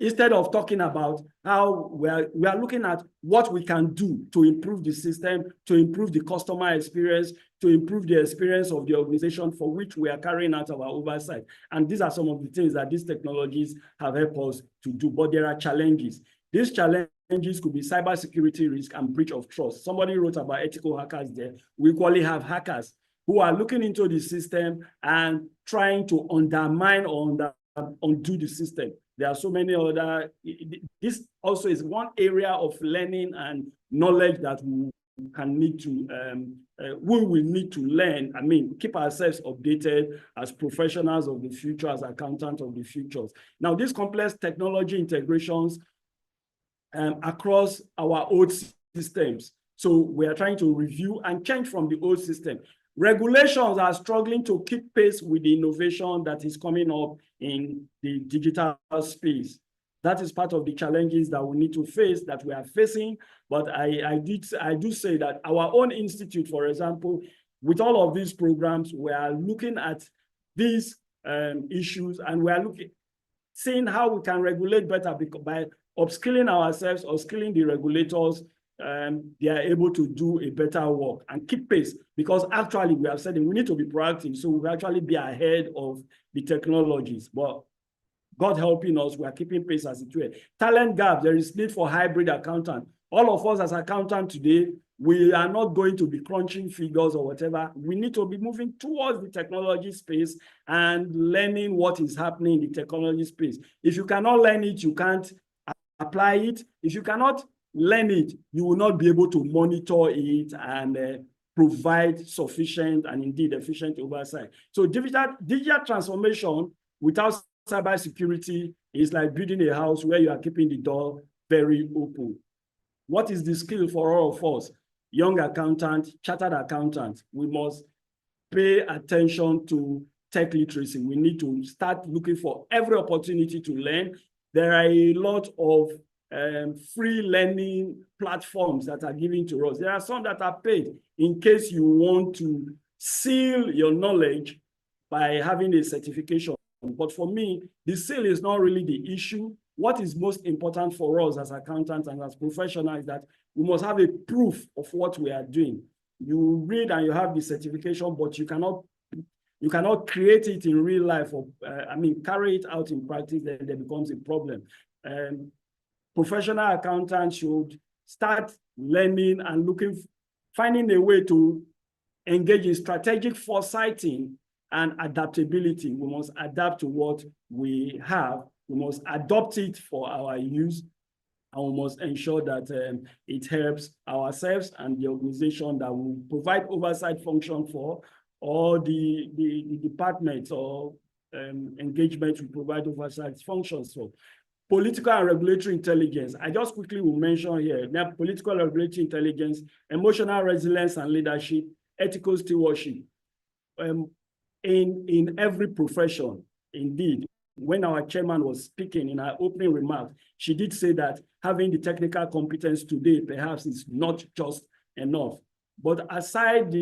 Instead of talking about how we are looking at what we can do to improve the system, to improve the customer experience, to improve the experience of the organization for which we are carrying out our oversight. And these are some of the things that these technologies have helped us to do, but there are challenges. These challenges could be cybersecurity risk and breach of trust. Somebody wrote about ethical hackers there. We equally have hackers who are looking into the system and trying to undermine or undo the system. There are so many other, this also is one area of learning and knowledge that we can need to, we will need to learn, keep ourselves updated as professionals of the future, as accountants of the futures. Now, these complex technology integrations across our old systems. So we are trying to review and change from the old system. Regulations are struggling to keep pace with the innovation that is coming up in the digital space. That is part of the challenges that we need to face, that we are facing. But I do say that our own institute, for example, with all of these programs, we are looking at these issues, and we are seeing how we can regulate better by upskilling ourselves or skilling the regulators. They are able to do a better work and keep pace, because actually we have said we need to be proactive, so we'll actually be ahead of the technologies. But God helping us, we are keeping pace as it were. Talent gap, there is need for hybrid accountant. All of us as accountants today, we are not going to be crunching figures or whatever. We need to be moving towards the technology space and learning what is happening in the technology space. If you cannot learn it, you can't apply it. If you cannot learn it, you will not be able to monitor it and provide sufficient and indeed efficient oversight. So digital transformation without cybersecurity is like building a house where you are keeping the door very open. What is the skill for all of us? Young accountants, chartered accountants, we must pay attention to tech literacy. We need to start looking for every opportunity to learn. There are a lot of free learning platforms that are given to us. There are some that are paid in case you want to seal your knowledge by having a certification. But for me, the seal is not really the issue. What is most important for us as accountants and as professionals is that we must have a proof of what we are doing. You read and you have the certification, but you cannot create it in real life or carry it out in practice. Then there becomes a problem. Professional accountants should start learning and finding a way to engage in strategic foresighting and adaptability. We must adapt to what we have. We must adopt it for our use, and we must ensure that it helps ourselves and the organization that will provide oversight function for, or the departments or engagement we provide oversight functions for. Political and regulatory intelligence. I just quickly will mention here, now political and regulatory intelligence, emotional resilience and leadership, ethical stewardship. In every profession, indeed, when our chairman was speaking in her opening remarks, she did say that having the technical competence today perhaps is not just enough. But aside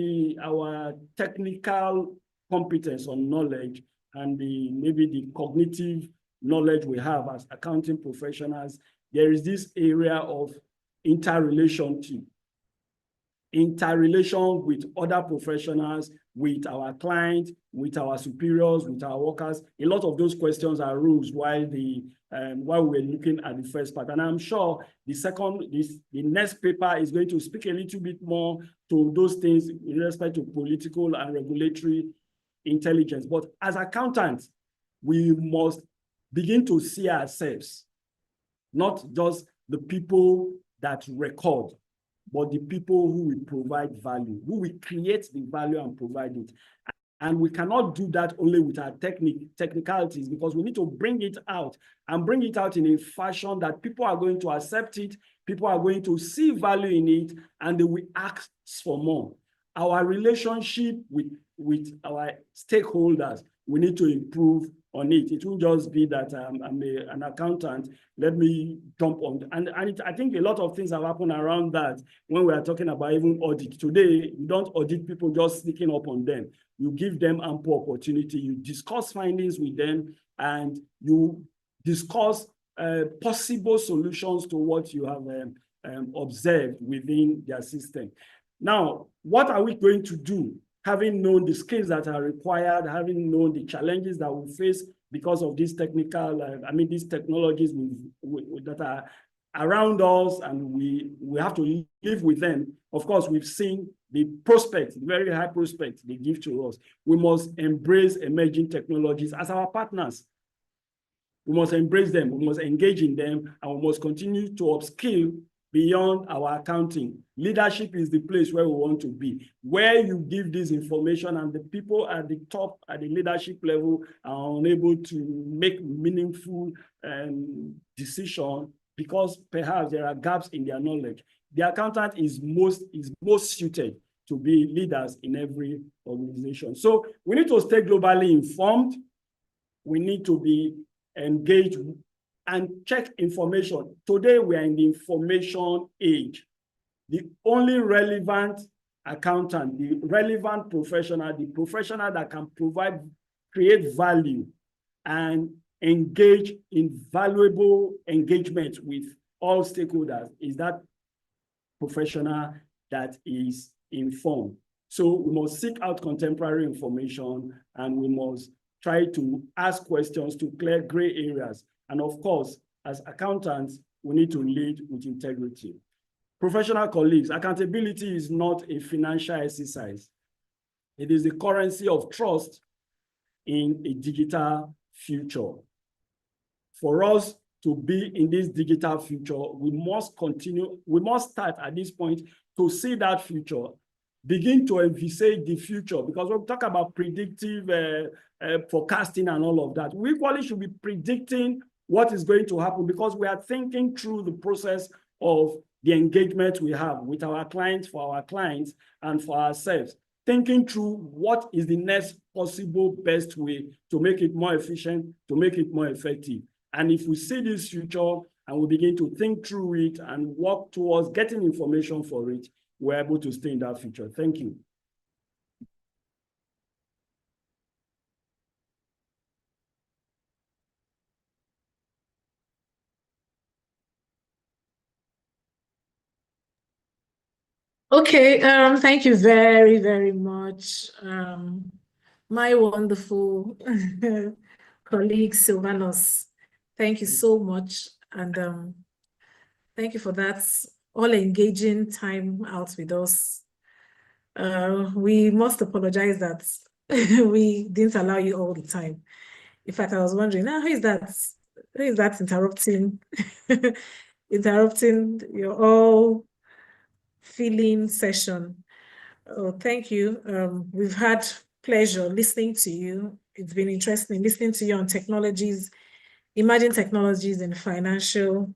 our technical competence or knowledge and maybe the cognitive knowledge we have as accounting professionals, there is this area of interrelation with other professionals, with our clients, with our superiors, with our workers. A lot of those questions arose while we were looking at the first part. And I'm sure the next paper is going to speak a little bit more to those things in respect to political and regulatory intelligence. But as accountants, we must begin to see ourselves, not just the people that record, but the people who will provide value, who will create the value and provide it. And we cannot do that only with our technicalities, because we need to bring it out and bring it out in a fashion that people are going to accept it, people are going to see value in it, and they will ask for more. Our relationship with our stakeholders, we need to improve on it. It won't just be that I'm an accountant, let me jump on. I think a lot of things have happened around that when we are talking about even audit. Today, you don't audit people just sneaking up on them. You give them ample opportunity, you discuss findings with them, and you discuss possible solutions to what you have observed within their system. Now, what are we going to do? Having known the skills that are required, having known the challenges that we face because of these technical, these technologies that are around us, and we have to live with them. Of course, we've seen the prospect, very high prospect they give to us. We must embrace emerging technologies as our partners. We must embrace them, we must engage in them, and we must continue to upskill beyond our accounting. Leadership is the place where we want to be, where you give this information and the people at the top, at the leadership level, are unable to make meaningful decisions because perhaps there are gaps in their knowledge. The accountant is most suited to be leaders in every organization. So we need to stay globally informed. We need to be engaged and check information. Today, we are in the information age. The only relevant accountant, the relevant professional, the professional that can create value and engage in valuable engagement with all stakeholders is that professional that is informed. So we must seek out contemporary information, and we must try to ask questions to clear gray areas. And of course, as accountants, we need to lead with integrity. Professional colleagues, accountability is not a financial exercise. It is the currency of trust in a digital future. For us to be in this digital future, we must start at this point to see that future, begin to envisage the future, because when we talk about predictive forecasting and all of that, we equally should be predicting what is going to happen, because we are thinking through the process of the engagement we have with our clients, for our clients, and for ourselves, thinking through what is the next possible best way to make it more efficient, to make it more effective. And if we see this future and we begin to think through it and work towards getting information for it, we're able to stay in that future. Thank you. Okay, thank you very, very much, my wonderful colleague Silvanus. Thank you so much, and thank you for that all-engaging time out with us. We must apologize that we didn't allow you all the time. In fact, I was wondering, who is that interrupting interrupting your all feeling session? Oh, thank you. We've had pleasure listening to you. It's been interesting listening to you on technologies, emerging technologies in financial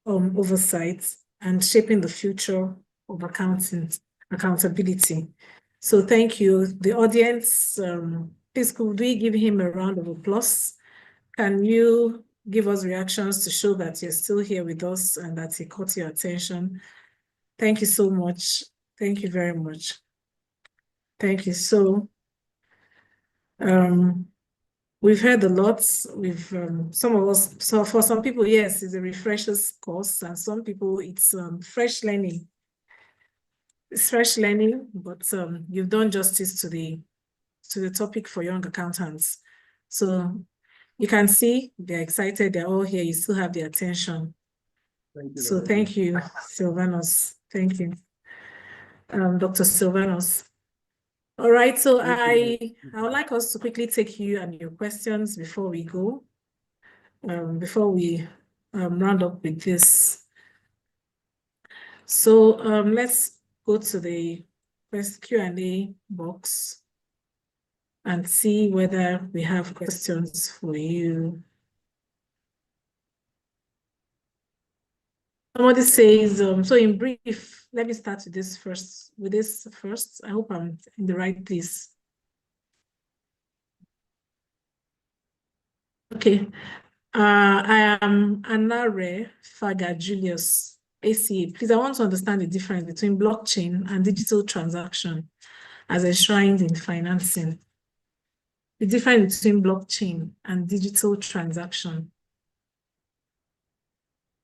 oversight and shaping the future of accountability. So thank you. The audience, please could we give him a round of applause? Can you give us reactions to show that you're still here with us and that he caught your attention? Thank you so much. Thank you very much. Thank you. So we've heard a lot. We've some of us, so for some people, yes, it's a refreshers course, and some people it's fresh learning. It's fresh learning, but you've done justice to the topic for young accountants. So you can see they're excited, they're all here, you still have their attention. Thank you. So thank you, Silvanus. Thank you. Dr. Silvanus. All right, so I would like us to quickly take you and your questions before we go, before we round up with this. So let's go to the first Q&A box and see whether we have questions for you. Somebody says, so in brief, let me start with this first. I hope I'm in the right place. Okay. I am Anare Faga Julius, ACA. Please, I want to understand the difference between blockchain and digital transaction as enshrined in financing. The difference between blockchain and digital transaction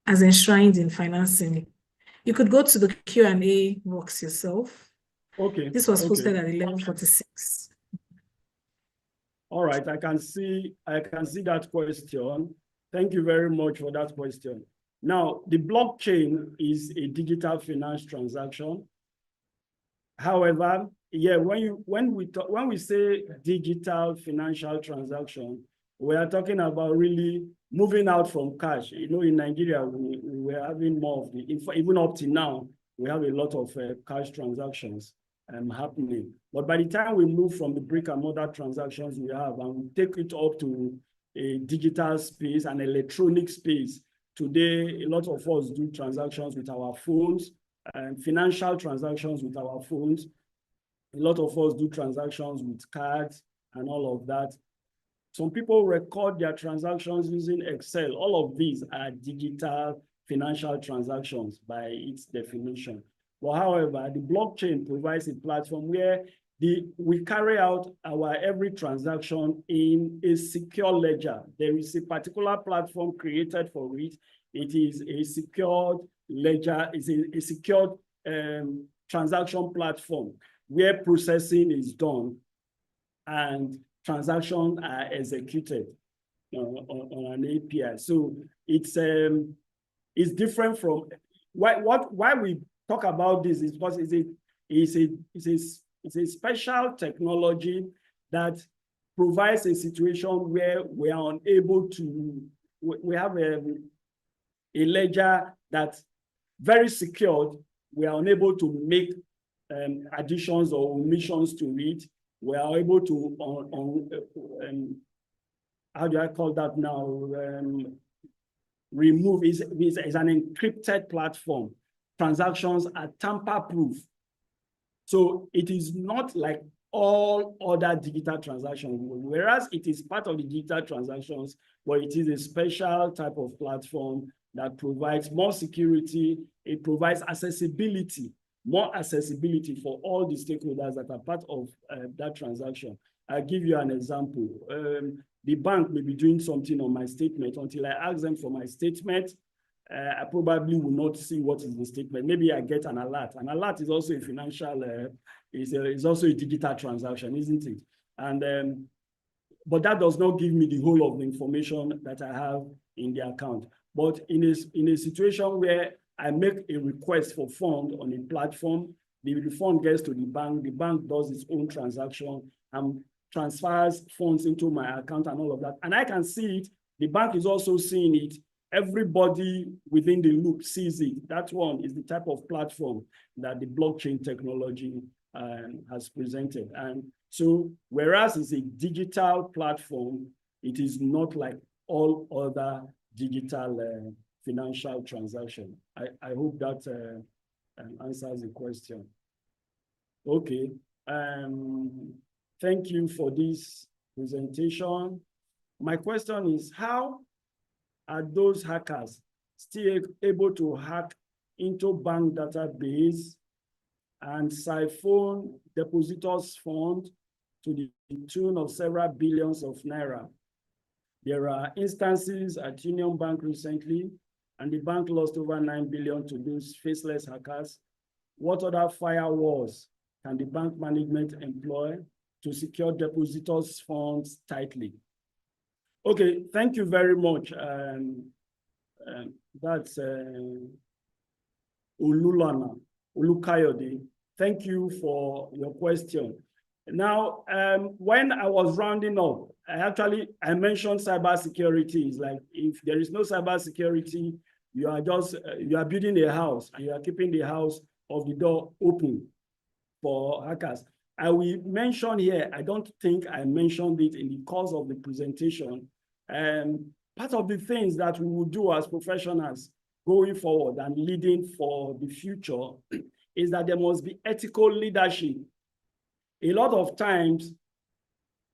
as enshrined in financing. You could go to the Q&A box yourself. Okay. This was posted at 11:46. All right, I can see that question. Thank you very much for that question. Now, the blockchain is a digital finance transaction. However, yeah, when we say digital financial transaction, we are talking about really moving out from cash. You know, in Nigeria, we're having more of even up to now, we have a lot of cash transactions happening. But by the time we move from the brick and mortar transactions we have and we take it up to a digital space, an electronic space, today, a lot of us do transactions with our phones, financial transactions with our phones. A lot of us do transactions with cards and all of that. Some people record their transactions using Excel. All of these are digital financial transactions by its definition. But however, the blockchain provides a platform where we carry out our every transaction in a secure ledger. There is a particular platform created for it. It is a secured ledger, it's a secured transaction platform where processing is done and transactions are executed on an API. So it's different from why we talk about this is because it's a special technology that provides a situation where we are unable to, we have a ledger that's very secured. We are unable to make additions or omissions to it. We are able to, how do I call that now? Remove, is an encrypted platform. Transactions are tamper-proof. So it is not like all other digital transactions, whereas it is part of the digital transactions, but it is a special type of platform that provides more security. It provides accessibility, more accessibility for all the stakeholders that are part of that transaction. I'll give you an example. The bank may be doing something on my statement. Until I ask them for my statement, I probably will not see what is the statement. Maybe I get an alert. An alert is also a financial, is also a digital transaction, isn't it? And but that does not give me the whole of the information that I have in the account. But in a situation where I make a request for fund on a platform, the fund gets to the bank does its own transaction and transfers funds into my account and all of that. And I can see it. The bank is also seeing it. Everybody within the loop sees it. That one is the type of platform that the blockchain technology has presented. And so, whereas it's a digital platform, it is not like all other digital financial transaction. I hope that answers the question. Okay. Thank you for this presentation. My question is, how are those hackers still able to hack into bank database and siphon depositors' funds to the tune of several billions of naira? There are instances at Union Bank recently, and the bank lost over 9 billion to those faceless hackers. What other firewalls can the bank management employ to secure depositors' funds tightly? Okay, thank you very much. That's Olulana, Olukayode. Thank you for your question. Now, when I was rounding up, I mentioned cybersecurity. It's like if there is no cybersecurity, you are just you are building a house and you are keeping the house of the door open for hackers. I will mention here, I don't think I mentioned it in the course of the presentation. Part of the things that we will do as professionals going forward and leading for the future is that there must be ethical leadership. A lot of times,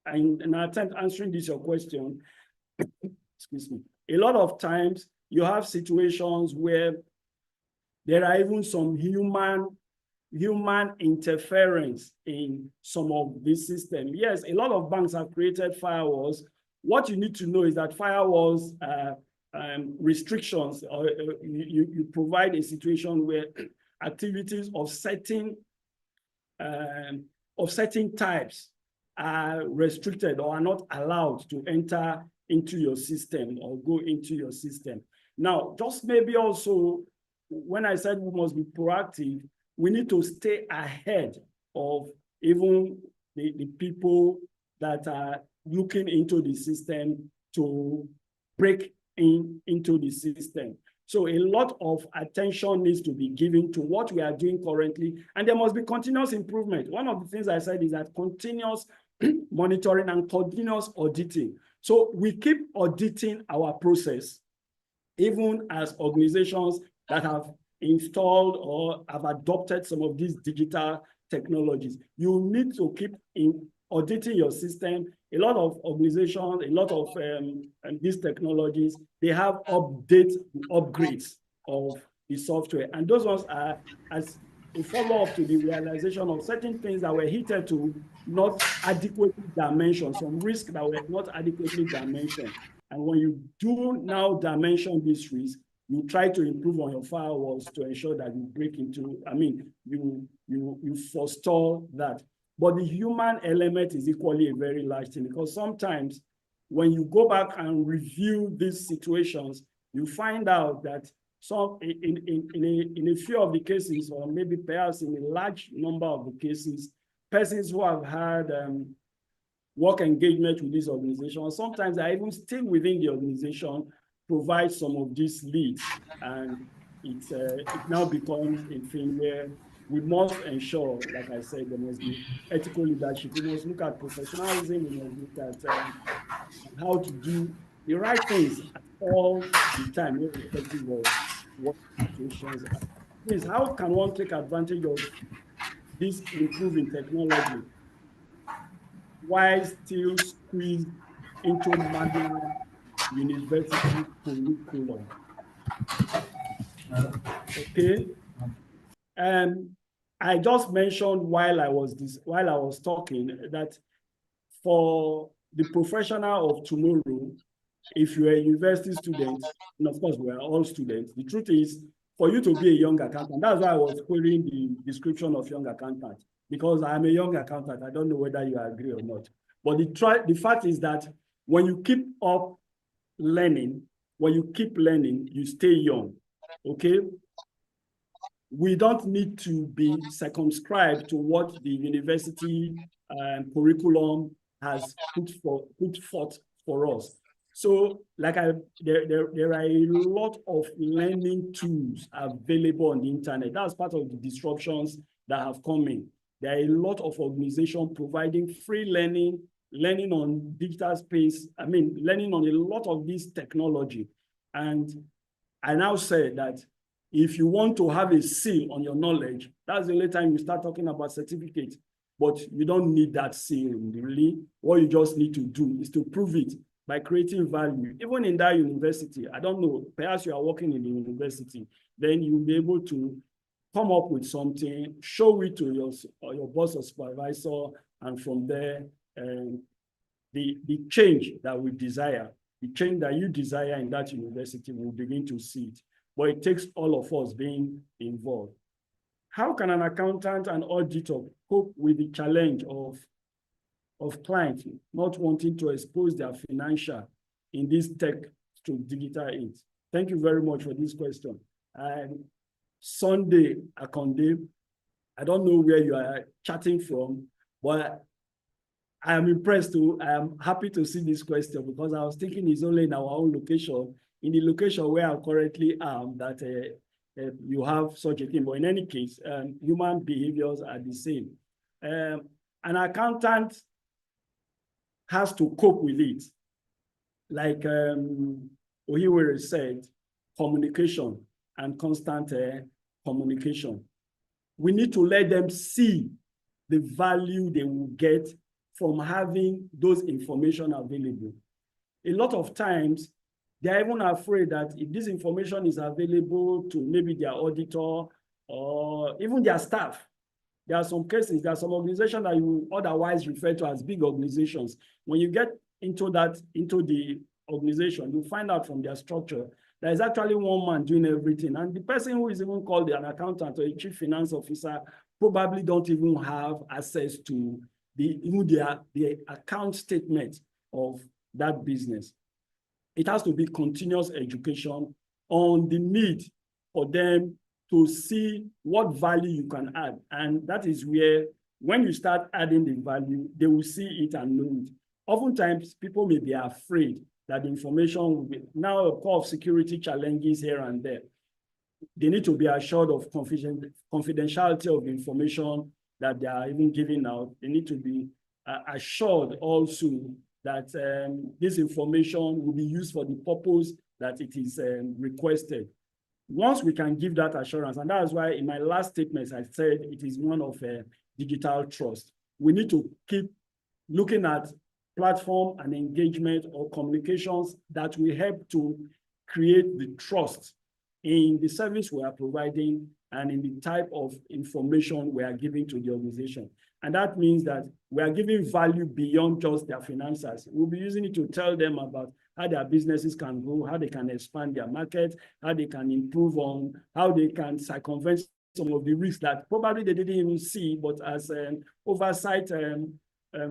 and in an attempt answering this your question, excuse me, a lot of times you have situations where there are even some human interference in some of this system. Yes, a lot of banks have created firewalls. What you need to know is that firewalls restrictions, or you provide a situation where activities of certain types are restricted or are not allowed to enter into your system or go into your system. Now, just maybe also, when I said we must be proactive, we need to stay ahead of even the people that are looking into the system to break into the system. So a lot of attention needs to be given to what we are doing currently, and there must be continuous improvement. One of the things I said is that continuous monitoring and continuous auditing. So we keep auditing our process, even as organizations that have installed or have adopted some of these digital technologies. You need to keep auditing your system. A lot of organizations, a lot of these technologies, they have upgrades of the software. And those ones are as a follow-up to the realization of certain things that were hitherto not adequately dimensioned, some risks that were not adequately dimensioned. And when you do now dimension these risks, you try to improve on your firewalls to ensure that you break into, you forestall that. But the human element is equally a very large thing, because sometimes when you go back and review these situations, you find out that in a few of the cases, or maybe perhaps in a large number of the cases, persons who have had work engagement with this organization, sometimes they are even still within the organization, provide some of these leads, and it now becomes a thing where we must ensure, like I said, there must be ethical leadership. We must look at professionalism. We must look at how to do the right things at all the time, irrespective of what situations are. Please, how can one take advantage of this improving technology while still squeezed into manual university curriculum? Okay. I just mentioned while I was talking that for the professional of tomorrow, if you're a university student, and of course we are all students, the truth is, for you to be a young accountant, that's why I was querying the description of young accountant, because I'm a young accountant. I don't know whether you agree or not. But the fact is that when you keep up learning, when you keep learning, you stay young, okay? We don't need to be circumscribed to what the university curriculum has put forth for us. So, like there are a lot of learning tools available on the internet. That's part of the disruptions that have come in. There are a lot of organizations providing free learning on digital space. Learning on a lot of this technology. And I now say that if you want to have a seal on your knowledge, that's the only time you start talking about certificate. But you don't need that seal, really. What you just need to do is to prove it by creating value. Even in that university, I don't know, perhaps you are working in the university, then you'll be able to come up with something, show it to your boss or supervisor, and from there, the change that we desire, the change that you desire in that university, will begin to see it. But it takes all of us being involved. How can an accountant and auditor cope with the challenge of clients not wanting to expose their financial in this tech to digital age? Thank you very much for this question. Sunday Akonde, I don't know where you are chatting from, but I am impressed too. I am happy to see this question because I was thinking it's only in our own location, in the location where I currently am, that you have such a thing. But in any case, human behaviors are the same. An accountant has to cope with it. Like Ohiwere said, communication and constant communication. We need to let them see the value they will get from having those information available. A lot of times, they're even afraid that if this information is available to maybe their auditor or even their staff, there are some cases, there are some organizations that you otherwise refer to as big organizations. When you get into the organization, you find out from their structure, there is actually one man doing everything. And the person who is even called an accountant or a chief finance officer probably don't even have access to the account statement of that business. It has to be continuous education on the need for them to see what value you can add. And that is where, when you start adding the value, they will see it and know it. Oftentimes, people may be afraid that the information will be, now a core of security challenges here and there. They need to be assured of confidentiality of the information that they are even giving out. They need to be assured also that this information will be used for the purpose that it is requested. Once we can give that assurance, and that's why in my last statement, I said it is one of digital trust. We need to keep looking at platform and engagement or communications that will help to create the trust in the service we are providing and in the type of information we are giving to the organization. And that means that we are giving value beyond just their finances. We'll be using it to tell them about how their businesses can grow, how they can expand their market, how they can improve on, how they can circumvent some of the risks that probably they didn't even see, but as oversight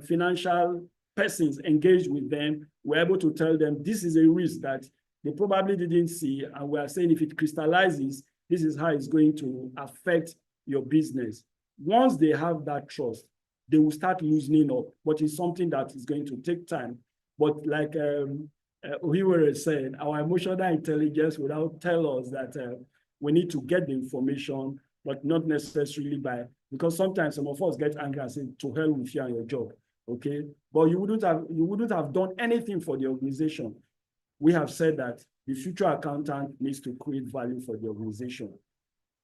financial persons engaged with them, we're able to tell them this is a risk that they probably didn't see. And we are saying if it crystallizes, this is how it's going to affect your business. Once they have that trust, they will start loosening up, but it's something that is going to take time. But like Ohiwere said, our emotional intelligence will now tell us that we need to get the information, but not necessarily because sometimes some of us get angry and say, to hell with you and your job, okay? But you wouldn't have done anything for the organization. We have said that the future accountant needs to create value for the organization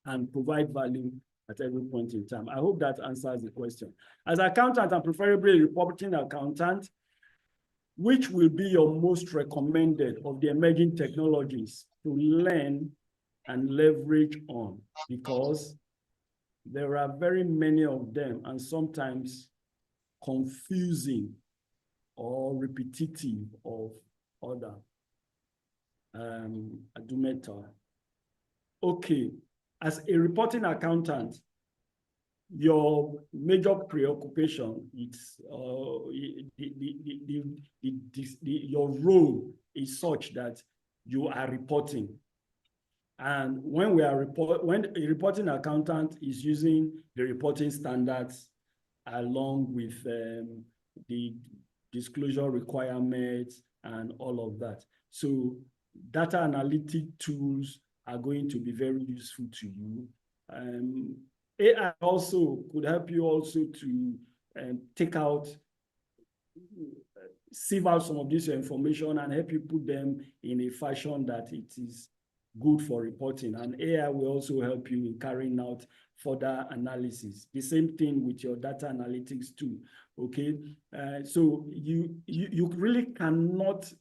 and provide value at every point in time. I hope that answers the question. As an accountant, and preferably a reporting accountant, which will be your most recommended of the emerging technologies to learn and leverage on? Because there are very many of them and sometimes confusing or repetitive of other. Okay, as a reporting accountant, your major preoccupation is your role is such that you are reporting. And when a reporting accountant is using the reporting standards along with the disclosure requirements and all of that. So data analytic tools are going to be very useful to you. AI also could help you also to take out, sieve out some of this information and help you put them in a fashion that it is good for reporting. And AI will also help you in carrying out further analysis. The same thing with your data analytics too, okay? So you really cannot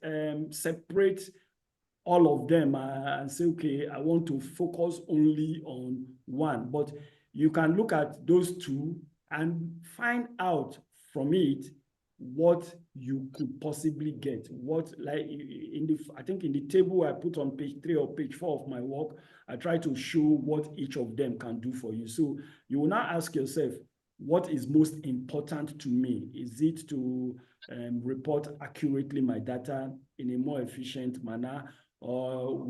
separate all of them and say, okay, I want to focus only on one. But you can look at those two and find out from it what you could possibly get. What, like I think in the table I put on page 3 or page 4 of my work, I try to show what each of them can do for you. So you will now ask yourself, what is most important to me? Is it to report accurately my data in a more efficient manner? Or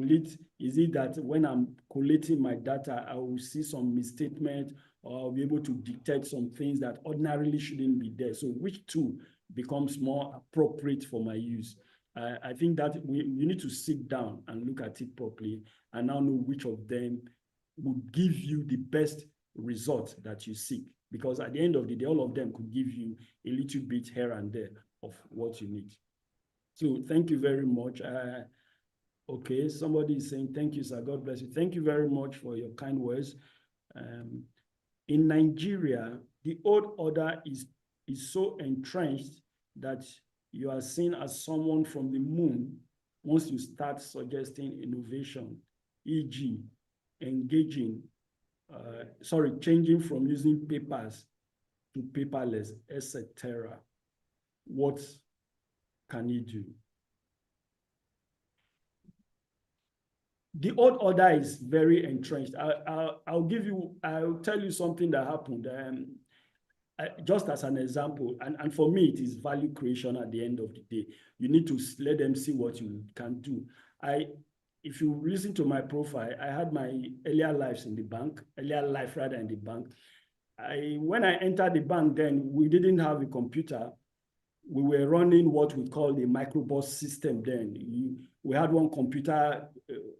is it that when I'm collating my data, I will see some misstatement or I'll be able to detect some things that ordinarily shouldn't be there? So which two becomes more appropriate for my use. I think that we need to sit down and look at it properly and now know which of them would give you the best result that you seek. Because at the end of the day, all of them could give you a little bit here and there of what you need. So thank you very much. Okay, somebody is saying, thank you, sir. God bless you. Thank you very much for your kind words. In Nigeria, the old order is so entrenched that you are seen as someone from the moon once you start suggesting innovation, e.g., changing from using papers to paperless, etc. What can you do? The old order is very entrenched. I'll tell you something that happened. Just as an example, and for me, it is value creation at the end of the day. You need to let them see what you can do. If you listen to my profile, I had my earlier life in the bank. When I entered the bank then, we didn't have a computer. We were running what we call the microbus system then. We had one computer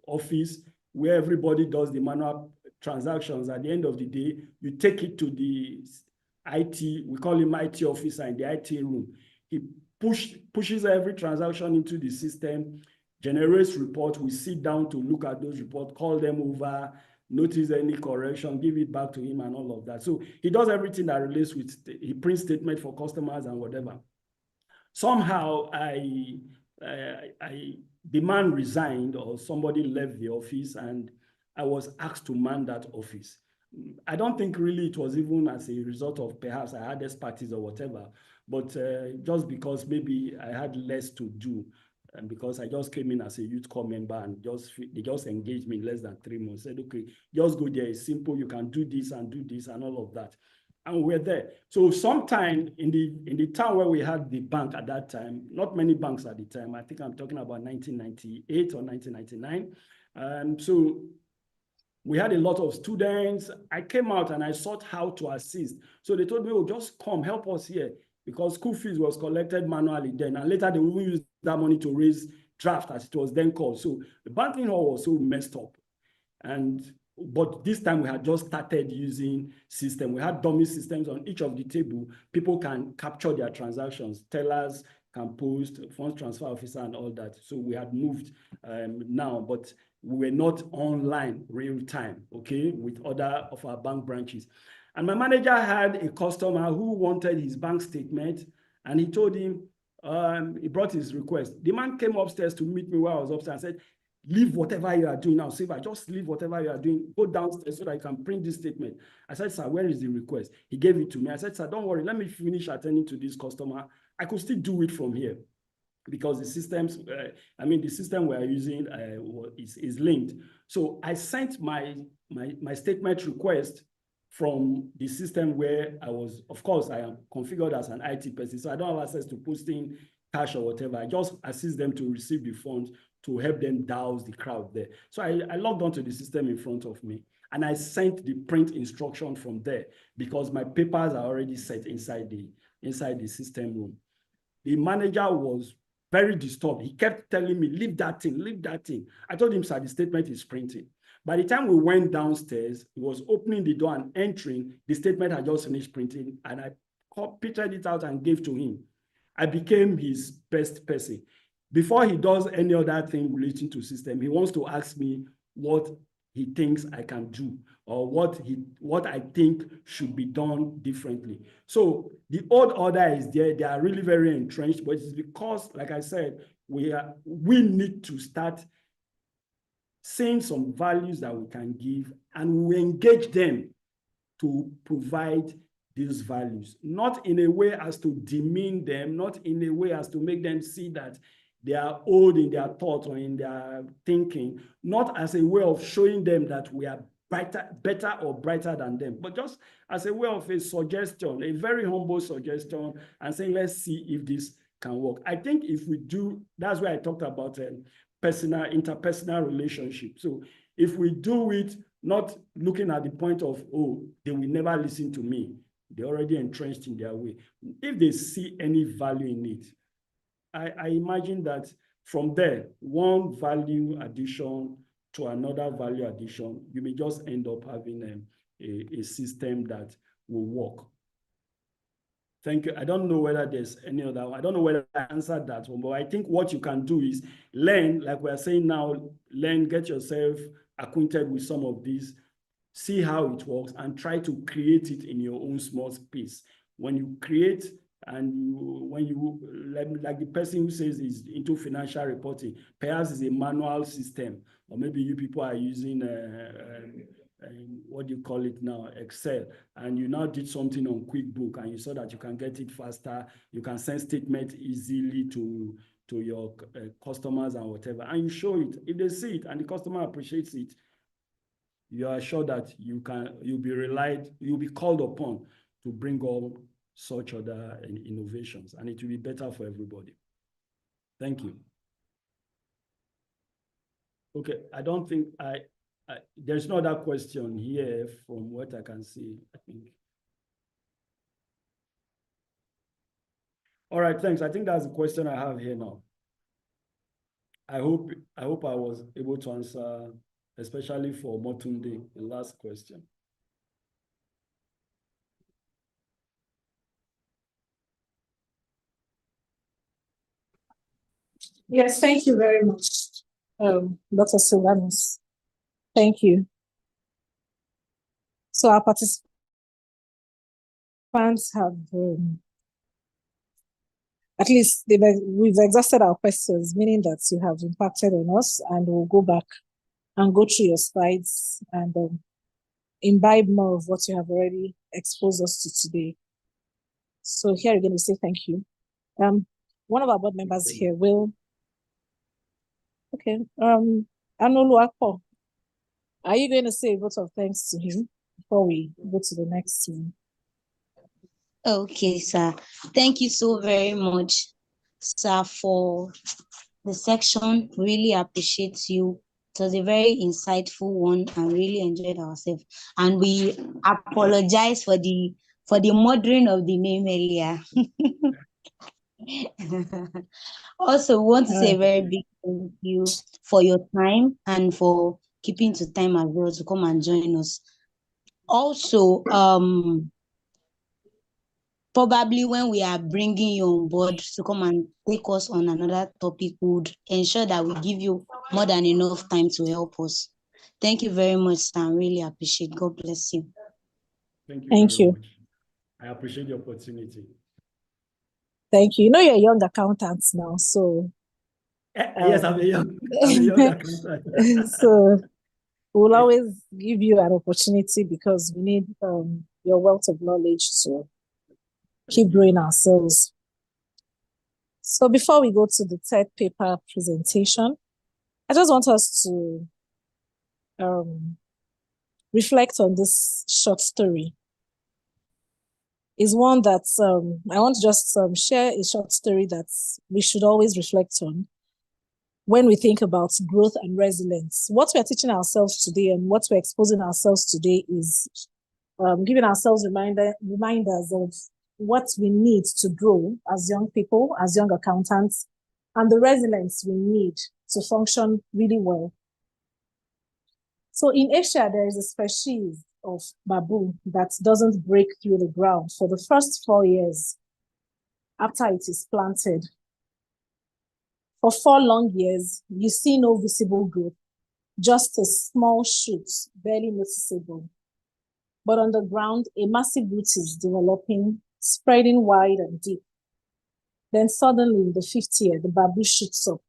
office where everybody does the manual transactions. At the end of the day, you take it to the IT, we call him IT officer in the IT room. He pushes every transaction into the system, generates reports. We sit down to look at those reports, call them over, notice any correction, give it back to him and all of that. So he does everything that relates with, he prints statement for customers and whatever. Somehow the man resigned or somebody left the office and I was asked to man that office. I don't think really it was even as a result of perhaps I had expertise or whatever, but just because maybe I had less to do and because I just came in as a youth corps member and they just engaged me in less than 3 months, said, okay, just go there, it's simple, you can do this and all of that. And we're there. So sometime in the town where we had the bank at that time, not many banks at the time, I think I'm talking about 1998 or 1999. So we had a lot of students. I came out and I sought how to assist. So they told me, oh, just come, help us here, because school fees was collected manually then. And later they will use that money to raise draft, as it was then called. So the banking hall was so messed up. But this time we had just started using system. We had dummy systems on each of the table. People can capture their transactions. Tellers can post, funds transfer officer and all that. So we had moved now, but we were not online real time, okay, with other of our bank branches. And my manager had a customer who wanted his bank statement, and he told him, he brought his request. The man came upstairs to meet me while I was upstairs and said, leave whatever you are doing now. Silver, just leave whatever you are doing. Go downstairs so that I can print this statement. I said, sir, where is the request? He gave it to me. I said, sir, don't worry. Let me finish attending to this customer. I could still do it from here because the systems, the system we are using is linked. So I sent my statement request from the system where I was, of course, I am configured as an IT person, so I don't have access to posting cash or whatever. I just assist them to receive the funds to help them douse the crowd there. So I logged onto the system in front of me and I sent the print instruction from there because my papers are already set inside the system room. The manager was very disturbed. He kept telling me, leave that thing, leave that thing. I told him, sir, the statement is printing. By the time we went downstairs, he was opening the door and entering, the statement had just finished printing and I printed it out and gave to him. I became his best person. Before he does any other thing relating to system, he wants to ask me what he thinks I can do or what I think should be done differently. So the old order is there. They are really very entrenched, but it's because, like I said, we need to start seeing some values that we can give and we engage them to provide these values, not in a way as to demean them, not in a way as to make them see that they are old in their thoughts or in their thinking, not as a way of showing them that we are better or brighter than them, but just as a way of a suggestion, a very humble suggestion, and saying, let's see if this can work. I think if we do, that's why I talked about interpersonal relationship. So if we do it, not looking at the point of, oh, they will never listen to me. They're already entrenched in their way. If they see any value in it, I imagine that from there, one value addition to another value addition, you may just end up having a system that will work. Thank you. I don't know whether there's any other one. I don't know whether I answered that one, but I think what you can do is learn, like we're saying now, learn, get yourself acquainted with some of these, see how it works, and try to create it in your own small space. When you create and when you, like the person who says is into financial reporting, perhaps it's a manual system, or maybe you people are using what do you call it now, Excel, and you now did something on QuickBook and you saw that you can get it faster, you can send statement easily to your customers and whatever, and you show it. If they see it and the customer appreciates it, you are sure that you'll be called upon to bring all such other innovations, and it will be better for everybody. Thank you. Okay, I don't think there's no other question here from what I can see, I think. All right, thanks. I think that's the question I have here now. I hope I was able to answer, especially for Motunde, the last question. Yes, thank you very much, Dr. Sylvanus. Thank you. So our participants have, at least we've exhausted our questions, meaning that you have impacted on us, and we'll go back and go through your slides and imbibe more of what you have already exposed us to today. So here again, we say thank you. One of our board members here will. Okay. Anolu Akpo, are you going to say a vote of thanks to him before we go to the next one? Okay, sir. Thank you so very much, sir, for the section. Really appreciate you. It was a very insightful one and really enjoyed ourselves. And we apologize for the murdering of the name earlier. Also, want to say a very big thank you for your time and for keeping to time as well to come and join us. Also, probably when we are bringing you on board to come and take us on another topic, we would ensure that we give you more than enough time to help us. Thank you very much, sir. I really appreciate it. God bless you. Thank you very much. I appreciate the opportunity. Thank you. You know you're a young accountant now, so. Yes, I'm a young accountant. So we'll always give you an opportunity because we need your wealth of knowledge to keep growing ourselves. So before we go to the third paper presentation, I just want us to reflect on this short story. Is one that I want to just share a short story that we should always reflect on when we think about growth and resilience. What we're teaching ourselves today and what we're exposing ourselves today is giving ourselves reminders of what we need to grow as young people, as young accountants, and the resilience we need to function really well. So in Asia, there is a species of baboon that doesn't break through the ground for the first 4 years after it is planted. For 4 long years, you see no visible growth, just a small shoot, barely noticeable. But on the ground, a massive root is developing, spreading wide and deep. Then suddenly, in the 5th year, the baboon shoots up,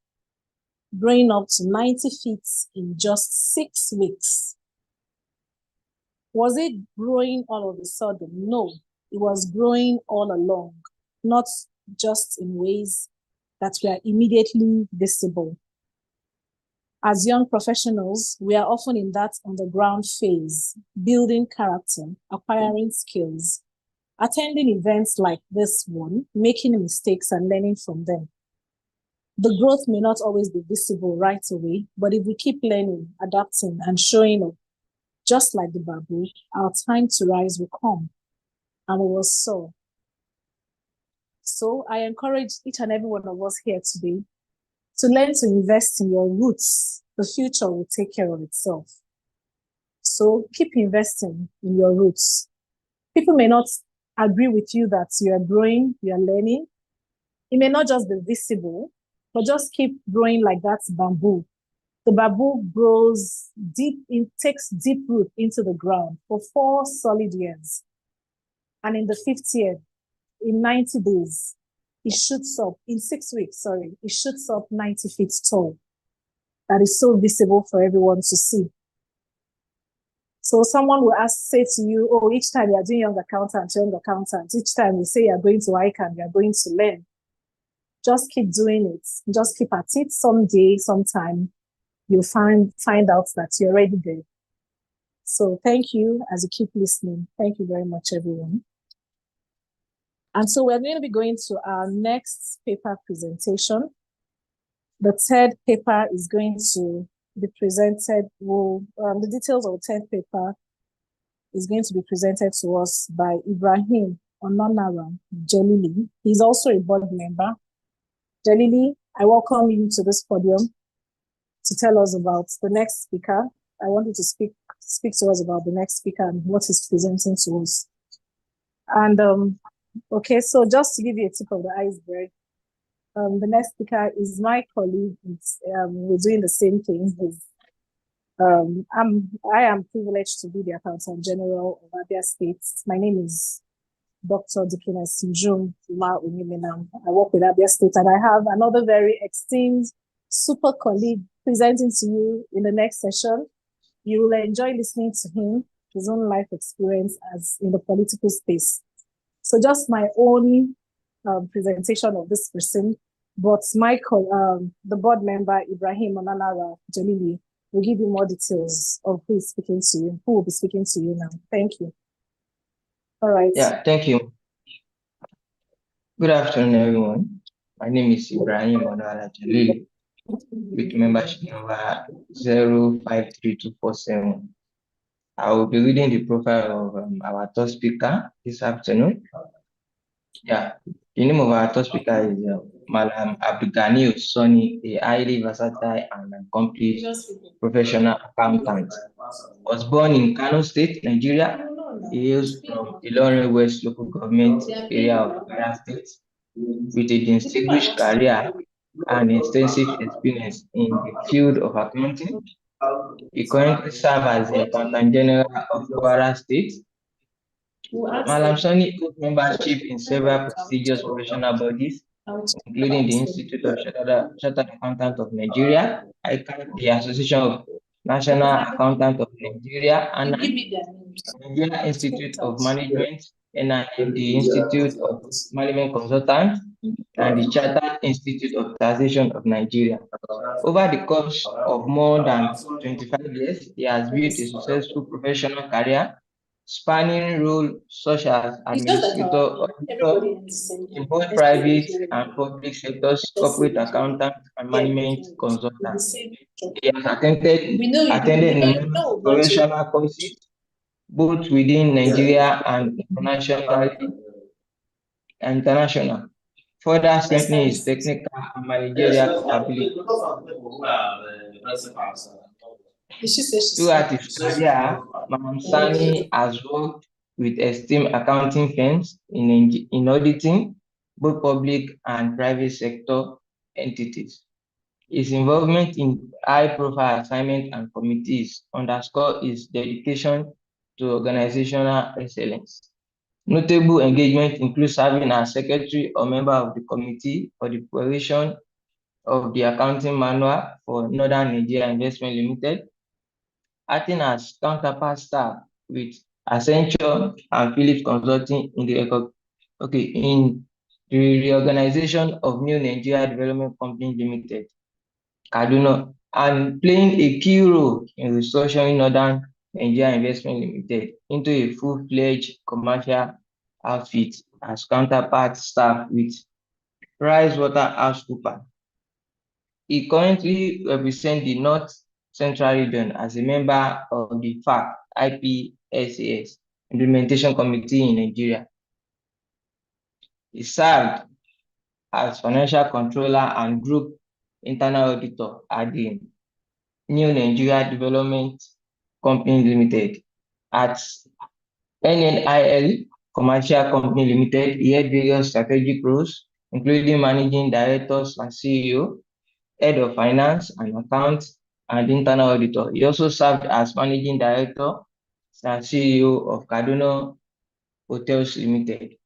growing up to 90 feet in just 6 weeks. Was it growing all of a sudden? No, it was growing all along, not just in ways that were immediately visible. As young professionals, we are often in that underground phase, building character, acquiring skills, attending events like this one, making mistakes and learning from them. The growth may not always be visible right away, but if we keep learning, adapting, and showing up, just like the baboon, our time to rise will come. and we will soar. So I encourage each and every one of us here today to learn to invest in your roots. The future will take care of itself. So keep investing in your roots. People may not agree with you that you are growing, you are learning. It may not just be visible, but just keep growing like that bamboo. The bamboo grows deep, it takes deep root into the ground for 4 solid years. And in the 5th year, in 90 days, it shoots up, in 6 weeks, it shoots up 90 feet tall. That is so visible for everyone to see. So someone will say to you, oh, each time you are doing young accountant, each time you say you're going to ICAN, you're going to learn. Just keep doing it. Just keep at it. Someday, sometime, you'll find out that you're already there. So thank you as you keep listening. Thank you very much, everyone. And so we're going to be going to our next paper presentation. The 3rd paper is going to be presented. The details of the 10th paper is going to be presented to us by Ibrahim Ononara Jelili. He's also a board member. Jelili, I welcome you to this podium to tell us about the next speaker. I want you to speak to us about the next speaker and what he's presenting to us. And okay, so just to give you a tip of the iceberg, the next speaker is my colleague. We're doing the same thing. I am privileged to be the Accountant General of Abia State. My name is Dr. Dikines Njum Uma Onyemenam. I work with Abia State, and I have another very esteemed super colleague presenting to you in the next session. You will enjoy listening to him, his own life experience as in the political space. So just my own presentation of this person, but the board member, Ibrahim Ononara Jelili, will give you more details of who is speaking to you, who will be speaking to you now. Thank you. All right. Yeah, thank you. Good afternoon, everyone. My name is Ibrahim Ononara Jelili, with membership number 053247. I will be reading the profile of our third speaker this afternoon. Yeah, the name of our third speaker is Madam Abdulgani Soni, a highly versatile and accomplished professional accountant. Was born in Kano State, Nigeria. He hails from Ilorin West local government area of Kwara State, with a distinguished career and extensive experience in the field of accounting. He currently serves as the Accountant General of Kwara State. Madam Soni holds membership in several prestigious professional bodies, including the Institute of Chartered Accountants of Nigeria, ICAN, the Association of National Accountants of Nigeria, and Nigeria Institute of Management, NIM, the Institute of Management Consultants, and the Chartered Institute of Taxation of Nigeria. Over the course of more than 25 years, he has built a successful professional career, spanning roles such as administrator, auditor in both private and public sectors, corporate accountant, and management consultant. He has attended numerous professional courses, both within Nigeria and international, further strengthening his technical and managerial capability. Throughout his career, Madam Sani has worked with esteemed accounting firms in auditing both public and private sector entities. His involvement in high-profile assignments and committees underscore his dedication to organizational excellence. Notable engagement includes serving as secretary or member of the committee for the preparation of the accounting manual for Northern Nigeria Investment Limited, acting as counterpart staff with Accenture and Philips Consulting in the reorganization of New Nigeria Development Company Limited, Kaduna, and playing a key role in restructuring Northern Nigeria Investment Limited into a full-fledged commercial outfit as counterpart staff with PricewaterhouseCoopers. He currently represents the North Central region as a member of the FAC IPSAS Implementation Committee in Nigeria. He served as financial controller and group internal auditor at the New Nigeria Development Company Limited. At NNIL Commercial Company Limited, he had various strategic roles, including managing directors and CEO, head of finance and accounts, and internal auditor. He also served as managing director and CEO of Kaduna Hotels Limited.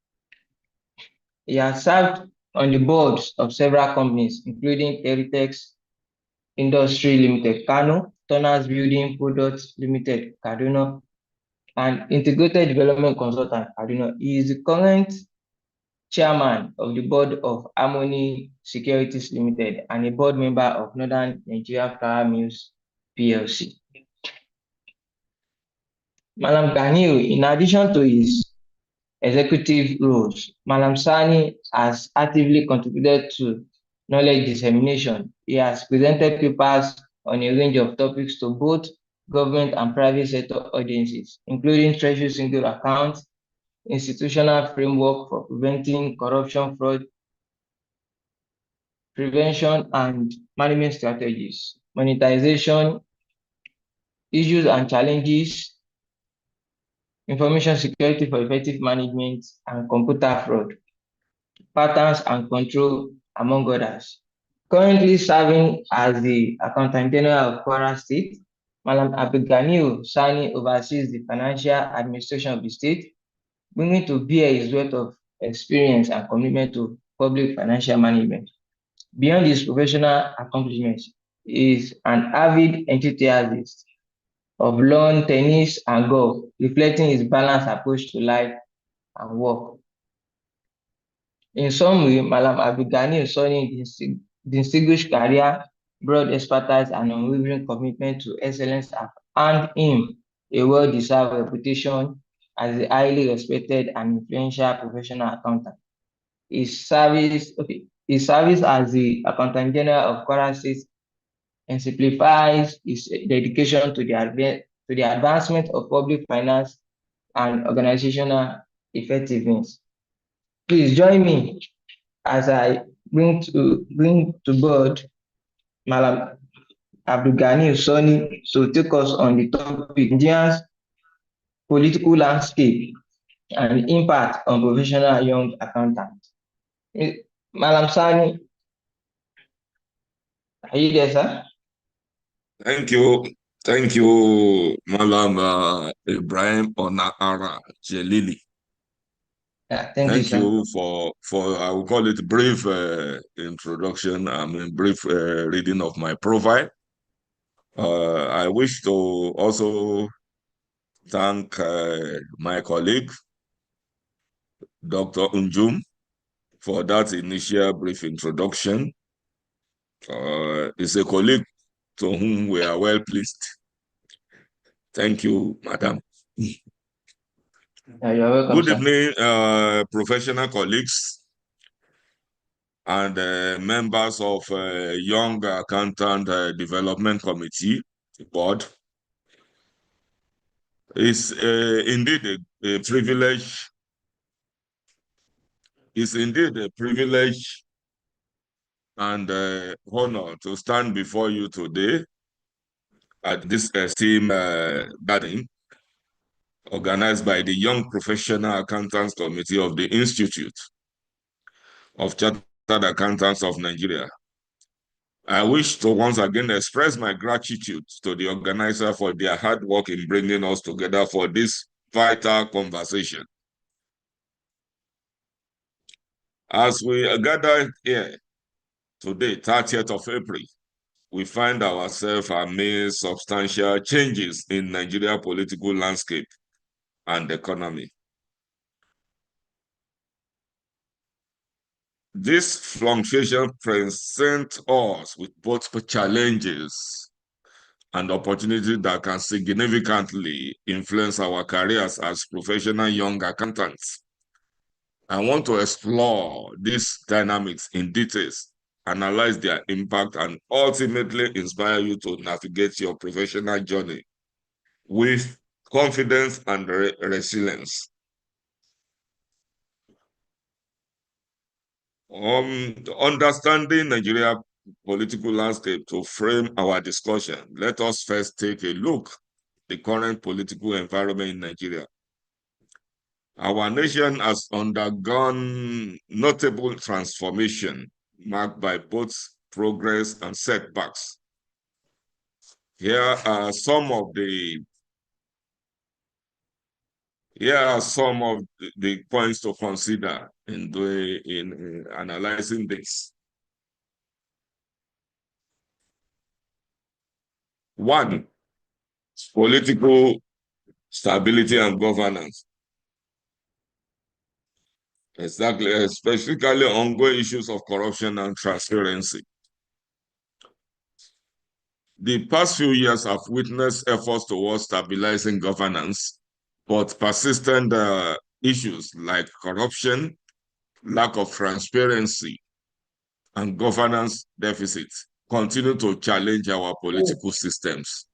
He has served on the boards of several companies, including Teritex Industry Limited, Kano, Turners Building Products Limited, Kaduna, and Integrated Development Consultant, Kaduna. He is the current chairman of the board of Harmony Securities Limited and a board member of Northern Nigeria Flour Mills PLC. Malam Ganiu, in addition to his executive roles, Malam Sani has actively contributed to knowledge dissemination. He has presented papers on a range of topics to both government and private sector audiences, including Treasury Single Account, institutional framework for preventing corruption, fraud, prevention and management strategies, monetization, issues and challenges, information security for effective management, and computer fraud, patterns and control, among others. Currently serving as the Accountant General of Kwara State, Malam Abdulganiu Sani oversees the financial administration of the state, bringing to bear his wealth of experience and commitment to public financial management. Beyond his professional accomplishments, he is an avid enthusiast of lawn, tennis, and golf, reflecting his balanced approach to life and work. In summary, Malam Abdulganiu Sani's distinguished career, broad expertise, and unwavering commitment to excellence have earned him a well-deserved reputation as a highly respected and influential professional accountant. His service as the Accountant General of Kwara State exemplifies his dedication to the advancement of public finance and organizational effectiveness. Please join me as I bring to board Malam Abdulganiu Sani to take us on the topic Nigeria's political landscape and impact on professional young accountants. Malam Sani, are you there, sir? Thank you, Malam Ibrahim Onahara Jelili. Yeah, thank you for I will call it brief introduction. Brief reading of my profile. I wish to also thank my colleague, Dr. Unjum, for that initial brief introduction. It's a colleague to whom we are well pleased. Thank you, Madam. You're welcome, Good sir. evening, professional colleagues and members of Young Accountant Development Committee board. It's indeed a privilege. It's indeed a privilege and honor to stand before you today at this esteemed gathering organized by the Young Professional Accountants Committee of the Institute of Chartered Accountants of Nigeria. I wish to once again express my gratitude to the organizer for their hard work in bringing us together for this vital conversation. As we gather here today, 30th of April, we find ourselves amid substantial changes in Nigeria's political landscape and economy. This fluctuation presents us with both challenges and opportunities that can significantly influence our careers as professional young accountants. I want to explore these dynamics in details, analyze their impact, and ultimately inspire you to navigate your professional journey with confidence and resilience. Understanding Nigeria political landscape to frame our discussion, let us first take a look at the current political environment in Nigeria. Our nation has undergone notable transformation marked by both progress and setbacks. Here are some of the points to consider in analyzing this. One, political stability and governance. Exactly, specifically ongoing issues of corruption and transparency. The past few years have witnessed efforts towards stabilizing governance, but persistent issues like corruption, lack of transparency, and governance deficits continue to challenge our political systems.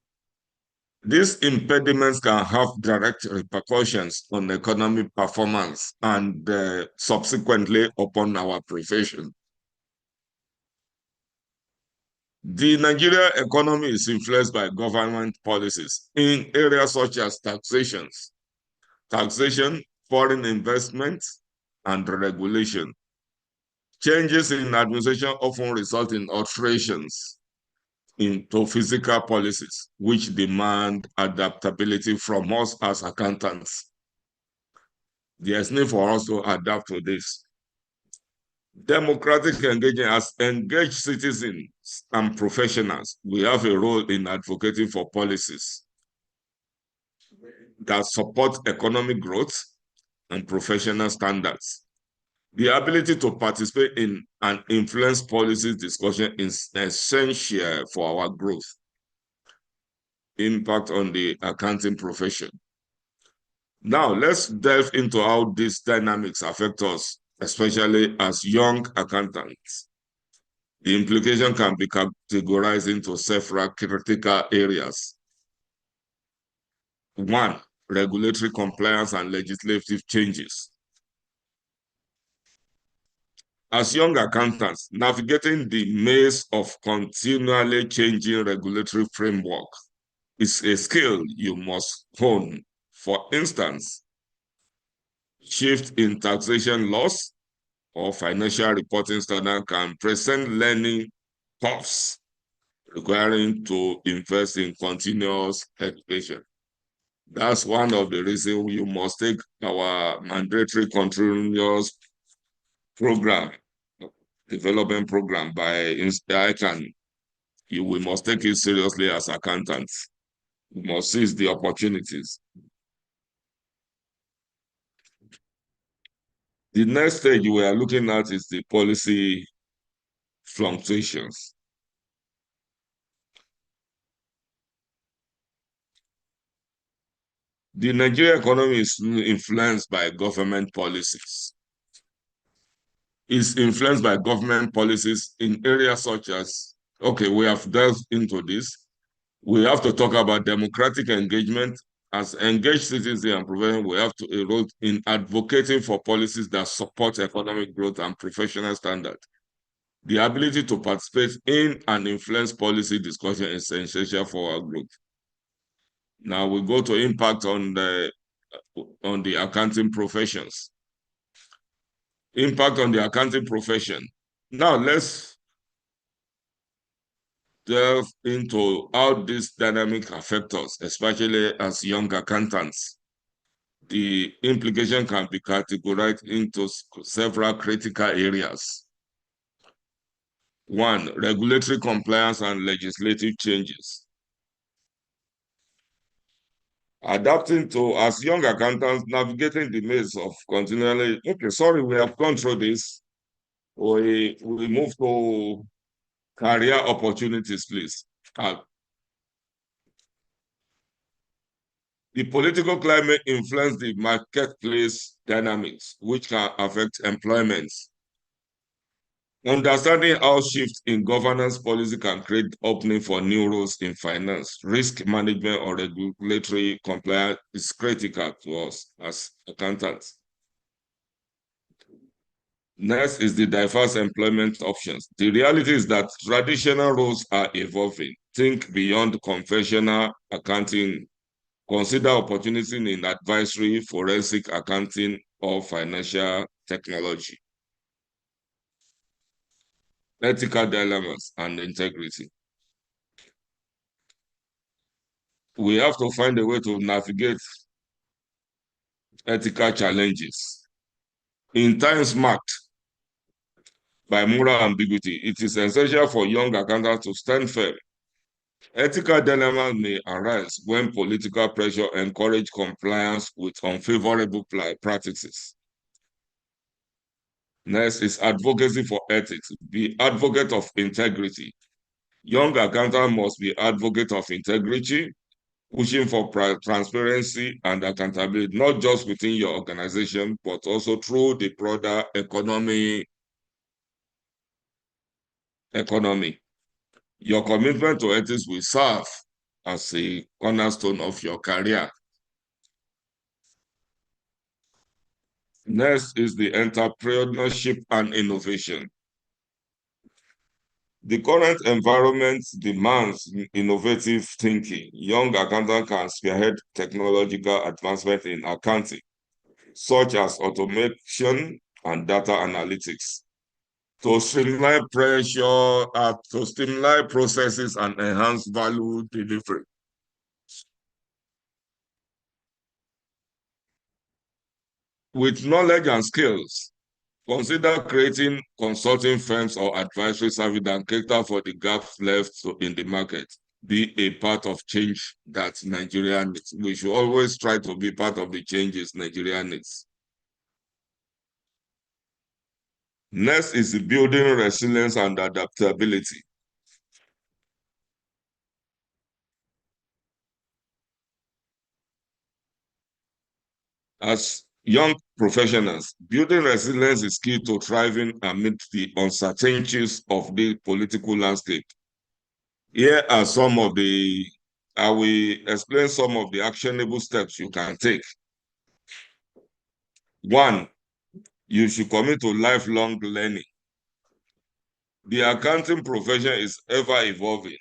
These impediments can have direct repercussions on economic performance and subsequently upon our profession. The Nigeria economy is influenced by government policies in areas such as taxation, foreign investment, and regulation. Changes in administration often result in alterations into fiscal policies, which demand adaptability from us as accountants. There's need for us to adapt to this. Democratic engagement as engaged citizens and professionals, we have a role in advocating for policies that support economic growth and professional standards. The ability to participate in and influence policy discussion is essential for our growth. Impact on the accounting profession. Now, let's delve into how these dynamics affect us, especially as young accountants. The implication can be categorized into several critical areas. One, regulatory compliance and legislative changes. As young accountants, navigating the maze of continually changing regulatory framework is a skill you must hone. For instance, shift in taxation laws or financial reporting standard can present learning curves requiring to invest in continuous education. That's one of the reasons you must take our mandatory continuous program, development program by ICAN. We must take it seriously as accountants. We must seize the opportunities. The next stage we are looking at is the policy fluctuations. The Nigerian economy is influenced by government policies. It's influenced by government policies in areas such as, okay, we have delved into this. We have to talk about democratic engagement. As engaged citizens and professionals, we have to enroll in advocating for policies that support economic growth and professional standards. The ability to participate in and influence policy discussion is essential for our growth. Now we go to impact on the accounting professions. Impact on the accounting profession. Now let's delve into how this dynamic affects us, especially as young accountants. The implication can be categorized into several critical areas. One, regulatory compliance and legislative changes. Adapting to, as young accountants, navigating the maze of continually, okay, sorry, we have gone through this. We move to career opportunities, please. The political climate influences the marketplace dynamics, which can affect employment. Understanding how shifts in governance policy can create opening for new roles in finance, risk management, or regulatory compliance is critical to us as accountants. Next is the diverse employment options. The reality is that traditional roles are evolving. Think beyond conventional accounting. Consider opportunities in advisory, forensic accounting, or financial technology. Ethical dilemmas and integrity. We have to find a way to navigate ethical challenges. In times marked by moral ambiguity, it is essential for young accountants to stand firm. Ethical dilemmas may arise when political pressure encourages compliance with unfavorable practices. Next is advocacy for ethics. Be advocate of integrity. Young accountants must be advocate of integrity, pushing for transparency and accountability, not just within your organization, but also through the broader economy. Your commitment to ethics will serve as a cornerstone of your career. Next is the entrepreneurship and innovation. The current environment demands innovative thinking. Young accountants can spearhead technological advancement in accounting, such as automation and data analytics, to streamline processes and enhance value delivery. With knowledge and skills, consider creating consulting firms or advisory services that cater for the gaps left in the market. Be a part of change that Nigeria needs. We should always try to be part of the changes Nigeria needs. Next is building resilience and adaptability. As young professionals, building resilience is key to thriving amid the uncertainties of the political landscape. Here are I will explain some of the actionable steps you can take. 1, you should commit to lifelong learning. The accounting profession is ever evolving.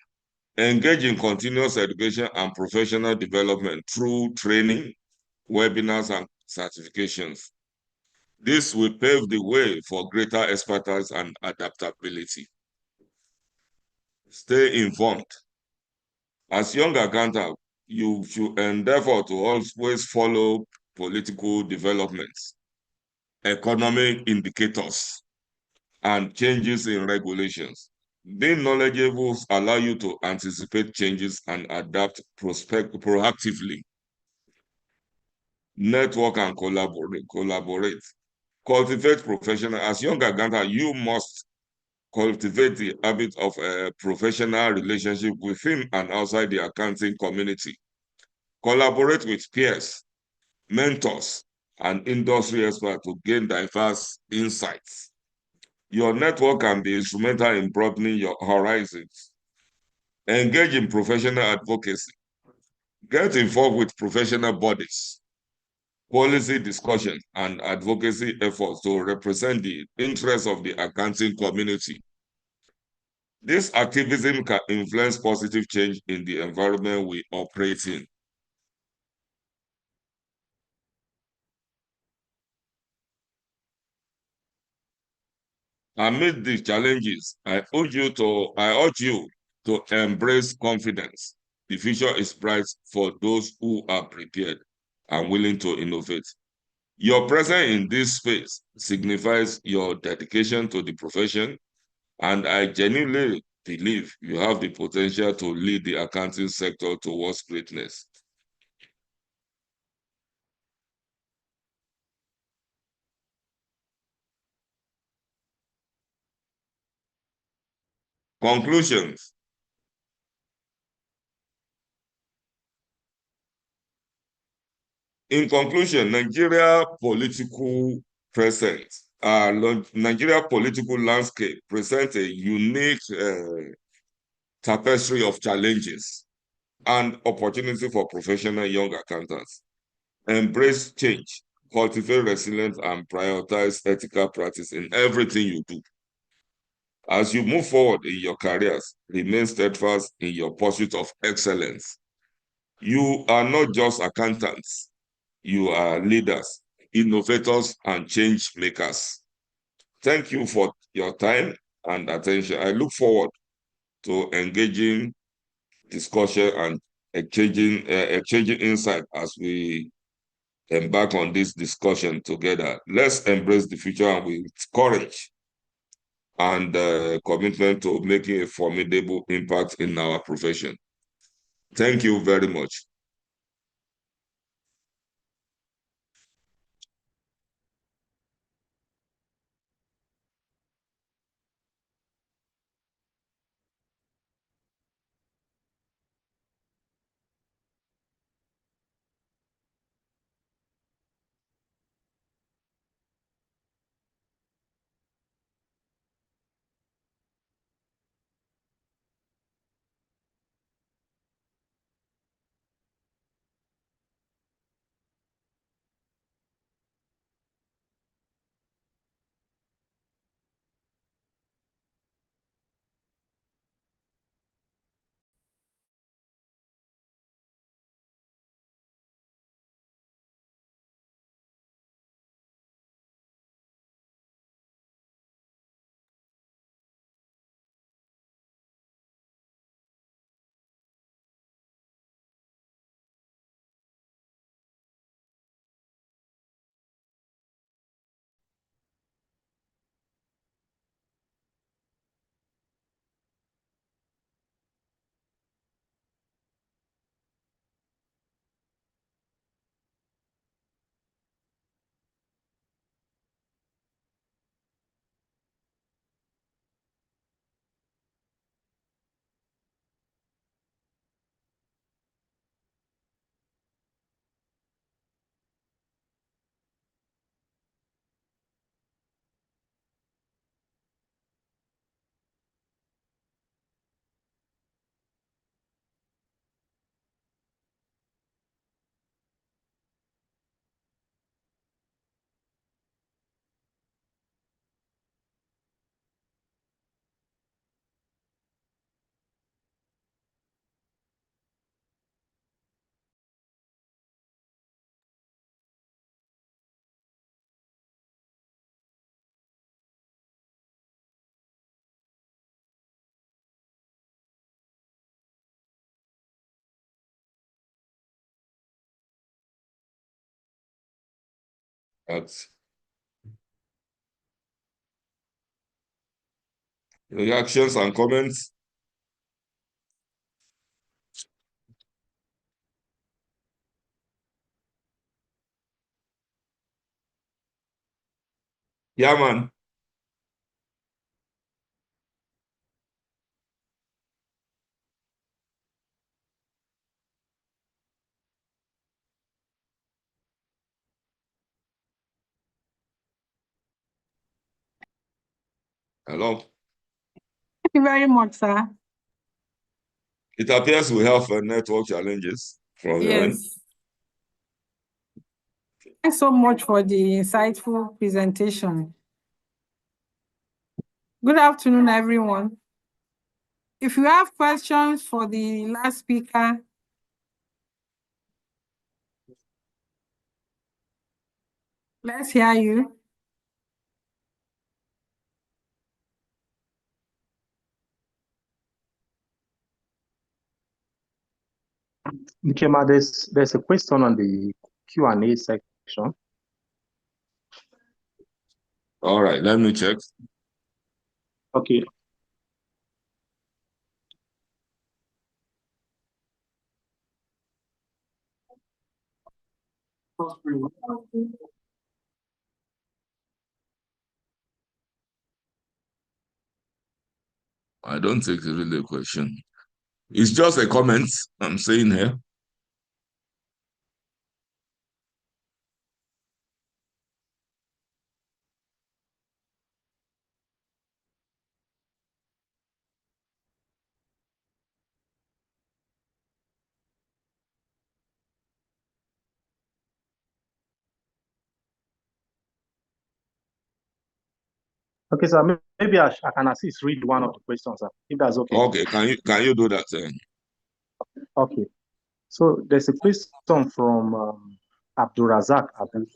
Engage in continuous education and professional development through training, webinars, and certifications. This will pave the way for greater expertise and adaptability. Stay informed. As young accountants, you should endeavor to always follow political developments, economic indicators, and changes in regulations. Being knowledgeable allows you to anticipate changes and adapt proactively. Network and collaborate. Cultivate professional. As young accountants, you must cultivate the habit of a professional relationship within and outside the accounting community. Collaborate with peers, mentors, and industry experts to gain diverse insights. Your network can be instrumental in broadening your horizons. Engage in professional advocacy. Get involved with professional bodies, policy discussions, and advocacy efforts to represent the interests of the accounting community. This activism can influence positive change in the environment we operate in. Amid these challenges, I urge you to embrace confidence. The future is bright for those who are prepared and willing to innovate. Your presence in this space signifies your dedication to the profession, and I genuinely believe you have the potential to lead the accounting sector towards greatness. Conclusions. In conclusion, Nigeria political landscape presents a unique tapestry of challenges and opportunity for professional young accountants. Embrace change, cultivate resilience and prioritize ethical practice in everything you do. As you move forward in your careers, remain steadfast in your pursuit of excellence. You are not just accountants, you are leaders, innovators, and change makers. Thank you for your time and attention. I look forward to engaging discussion and exchanging insight as we embark on this discussion together. Let's embrace the future and with courage and commitment to making a formidable impact in our profession. Thank you very much. That's reactions and comments. Yeah, man. Hello. Thank you very much, sir. It appears we have network challenges from your end. Yes. Thanks so much for the insightful presentation. Good afternoon, everyone. If you have questions for the last speaker, let's hear you. Nkema, there's a question on the Q&A section. All right, let me check. Okay. I don't think it's really a question. It's just a comment I'm saying here. Okay, sir. Maybe I can assist read one of the questions, sir, if that's okay. Okay, can you do that then? Okay. So there's a question from Abdurazak Abu.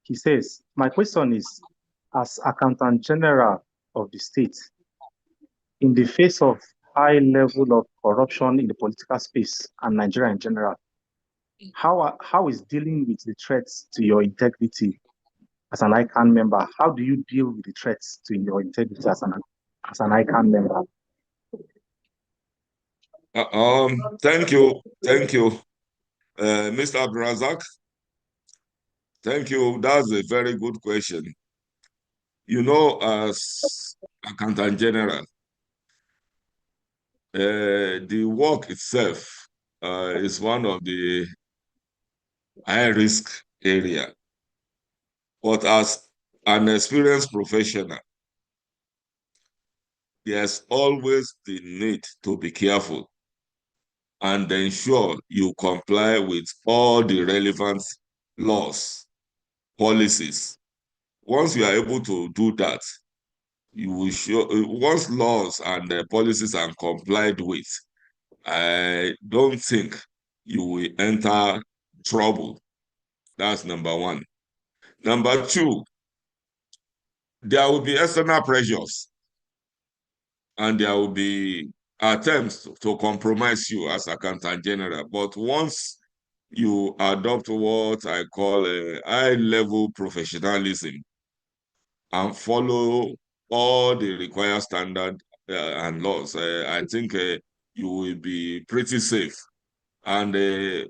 He says, my question is, as Accountant General of the state, in the face of high level of corruption in the political space and Nigeria in general, how is dealing with the threats to your integrity as an ICAN member? How do you deal with the threats to your integrity as an ICAN member? Thank you, Mr. Abrazak. Thank you. That's a very good question. You know, as Accountant General, the work itself is one of the high-risk area. But as an experienced professional, there's always the need to be careful and ensure you comply with all the relevant laws, policies. Once you are able to do that, you will show, once laws and policies are complied with, I don't think you will enter trouble. That's number one. Number two, there will be external pressures and there will be attempts to compromise you as Accountant General. But once you adopt what I call a high-level professionalism and follow all the required standards and laws, I think you will be pretty safe. And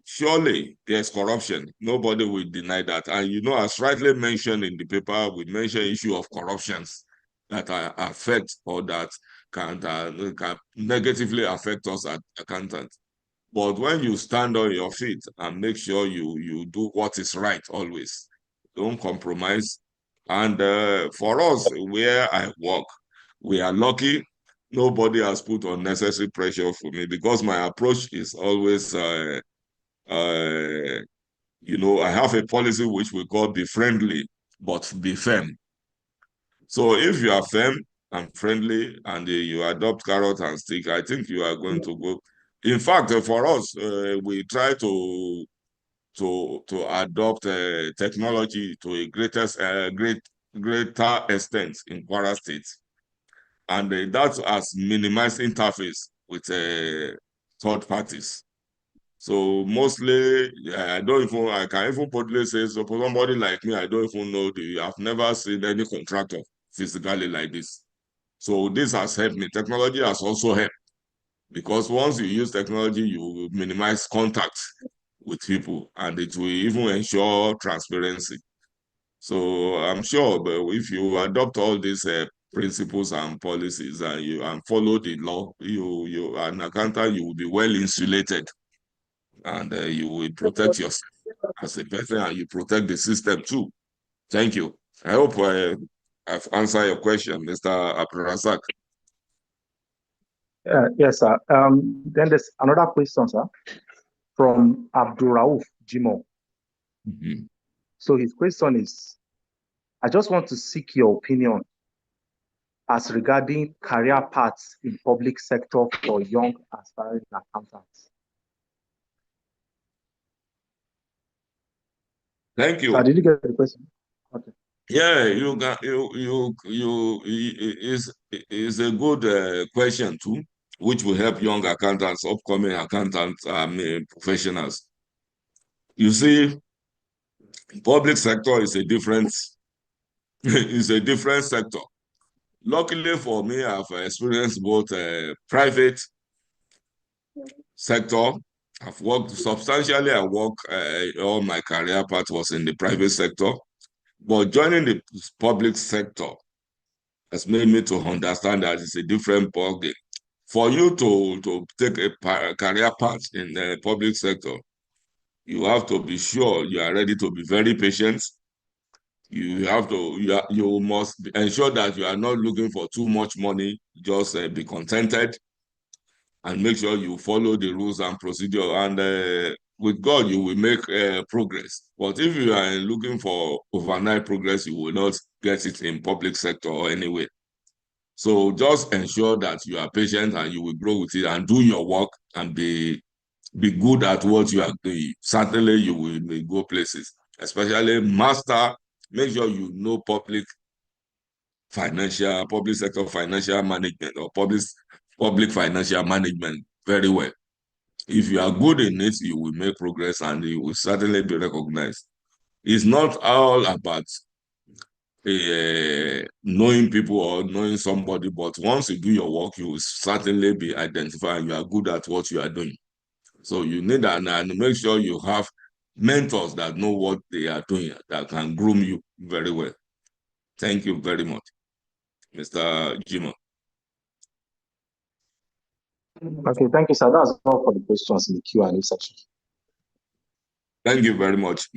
surely there's corruption. Nobody will deny that. And you know, as rightly mentioned in the paper, we mentioned issue of corruptions that affect or that can negatively affect us as accountants. But when you stand on your feet and make sure you do what is right always, don't compromise. And for us, where I work, we are lucky. Nobody has put unnecessary pressure for me because my approach is always, you know, I have a policy which we call be friendly, but be firm. So if you are firm and friendly and you adopt carrot and stick, I think you are going to go. In fact, for us, we try to adopt technology to a greater extent in Kwara State, and that has minimized interface with third parties. So mostly, I can even boldly say, so for somebody like me, I don't even know I've never seen any contractor physically like this. So this has helped me. Technology has also helped because once you use technology, you minimize contact with people and it will even ensure transparency. So I'm sure, but if you adopt all these principles and policies and follow the law, you an accountant, you will be well insulated and you will protect yourself as a person and you protect the system too. Thank you. I hope I've answered your question, Mr. Abdulrazak. Yes, sir. Then there's another question, sir, from Abdurrauf Jimo. Mm-hmm. So his question is, I just want to seek your opinion as regarding career paths in public sector for young aspiring accountants. Thank you. So did you get the question? Okay. Yeah, is a good question too, which will help young accountants, upcoming accountants, professionals. You see, public sector is a different sector. Luckily for me, I've experienced both private sector. I've worked substantially. All my career path was in the private sector, but joining the public sector has made me to understand that it's a different ballgame. For you to take a career path in the public sector, you have to be sure you are ready to be very patient. You must ensure that you are not looking for too much money. Just be contented and make sure you follow the rules and procedure. And with God, you will make progress. But if you are looking for overnight progress, you will not get it in public sector or anywhere. So just ensure that you are patient and you will grow with it and do your work and be good at what you are doing. Certainly, you will go places, especially master. Make sure you know public sector financial management or public financial management very well. If you are good in it, you will make progress and you will certainly be recognized. It's not all about knowing people or knowing somebody, but once you do your work, you will certainly be identified. You are good at what you are doing. So you need and make sure you have mentors that know what they are doing, that can groom you very well. Thank you very much, Mr. Jimo. Okay, thank you, sir. That's all for the questions in the Q&A section. Thank you very much,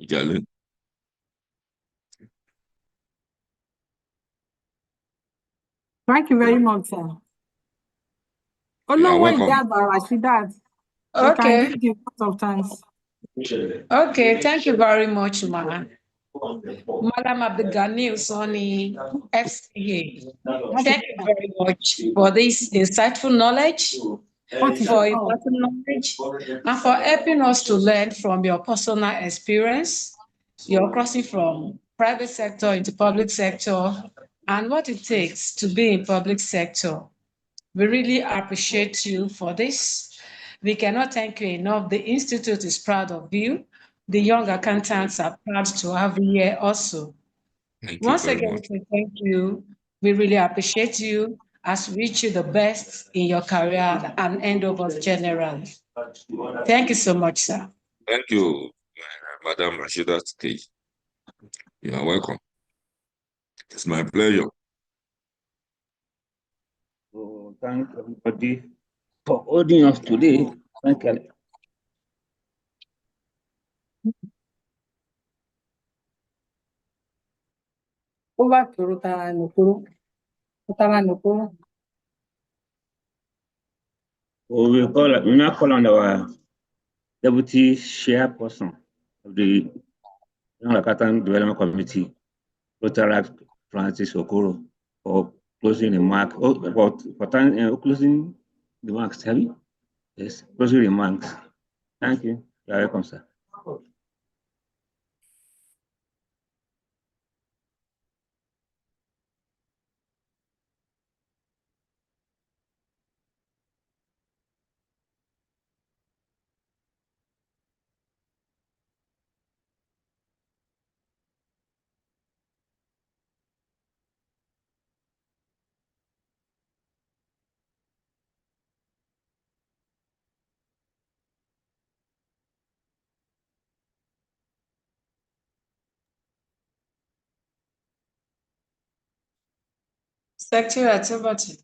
Jalen. Thank you very much, sir. You are welcome. You can give the vote of thanks. Okay, thank you very much, Madam Abdulgani Usoni, FCA. Thank you very much for this insightful knowledge, for important knowledge, and for helping us to learn from your personal experience, your crossing from private sector into public sector, and what it takes to be in public sector. We really appreciate you for this. We cannot thank you enough. The Institute is proud of you. The young accountants are proud to have you here also. Once again, thank you. We really appreciate you as we wish you the best in your career and endeavors generally. Thank you so much, sir. Thank you, Madam Rashida K. You are welcome. It's my pleasure. So thank everybody for holding us today. Thank you. Over to Rutara Nukuru. We now call on our deputy chairperson of the Young Accountant Development Committee, Rotaract Francis Okoro, for closing remarks. Closing remarks, have you? Yes, closing remarks. Thank you. You are welcome, sir. Secretary activity.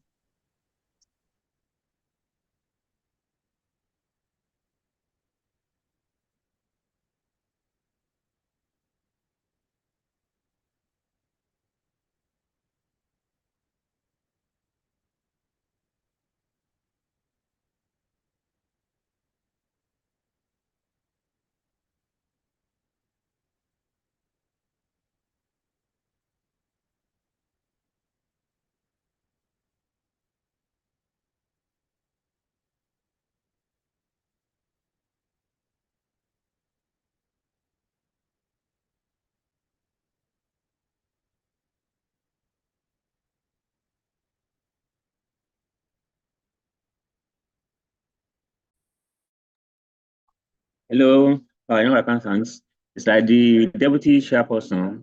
Hello, young accountants. It's like the deputy chairperson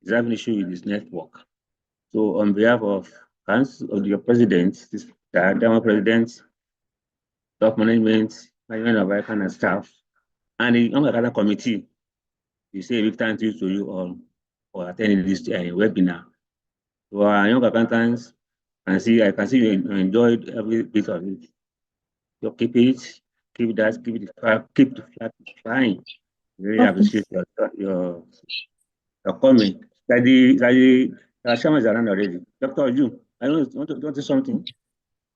is having an issue with his network. So on behalf of your president, the president, top management of ICAN and staff, and the Young Accountant Committee, we say a big thank you to you all for attending this webinar. So our young accountants, I can see you enjoyed every bit of it. So keep it, keep the flag flying. Really appreciate your comment. The chairman is around already. Dr. Oju, I don't want to say something.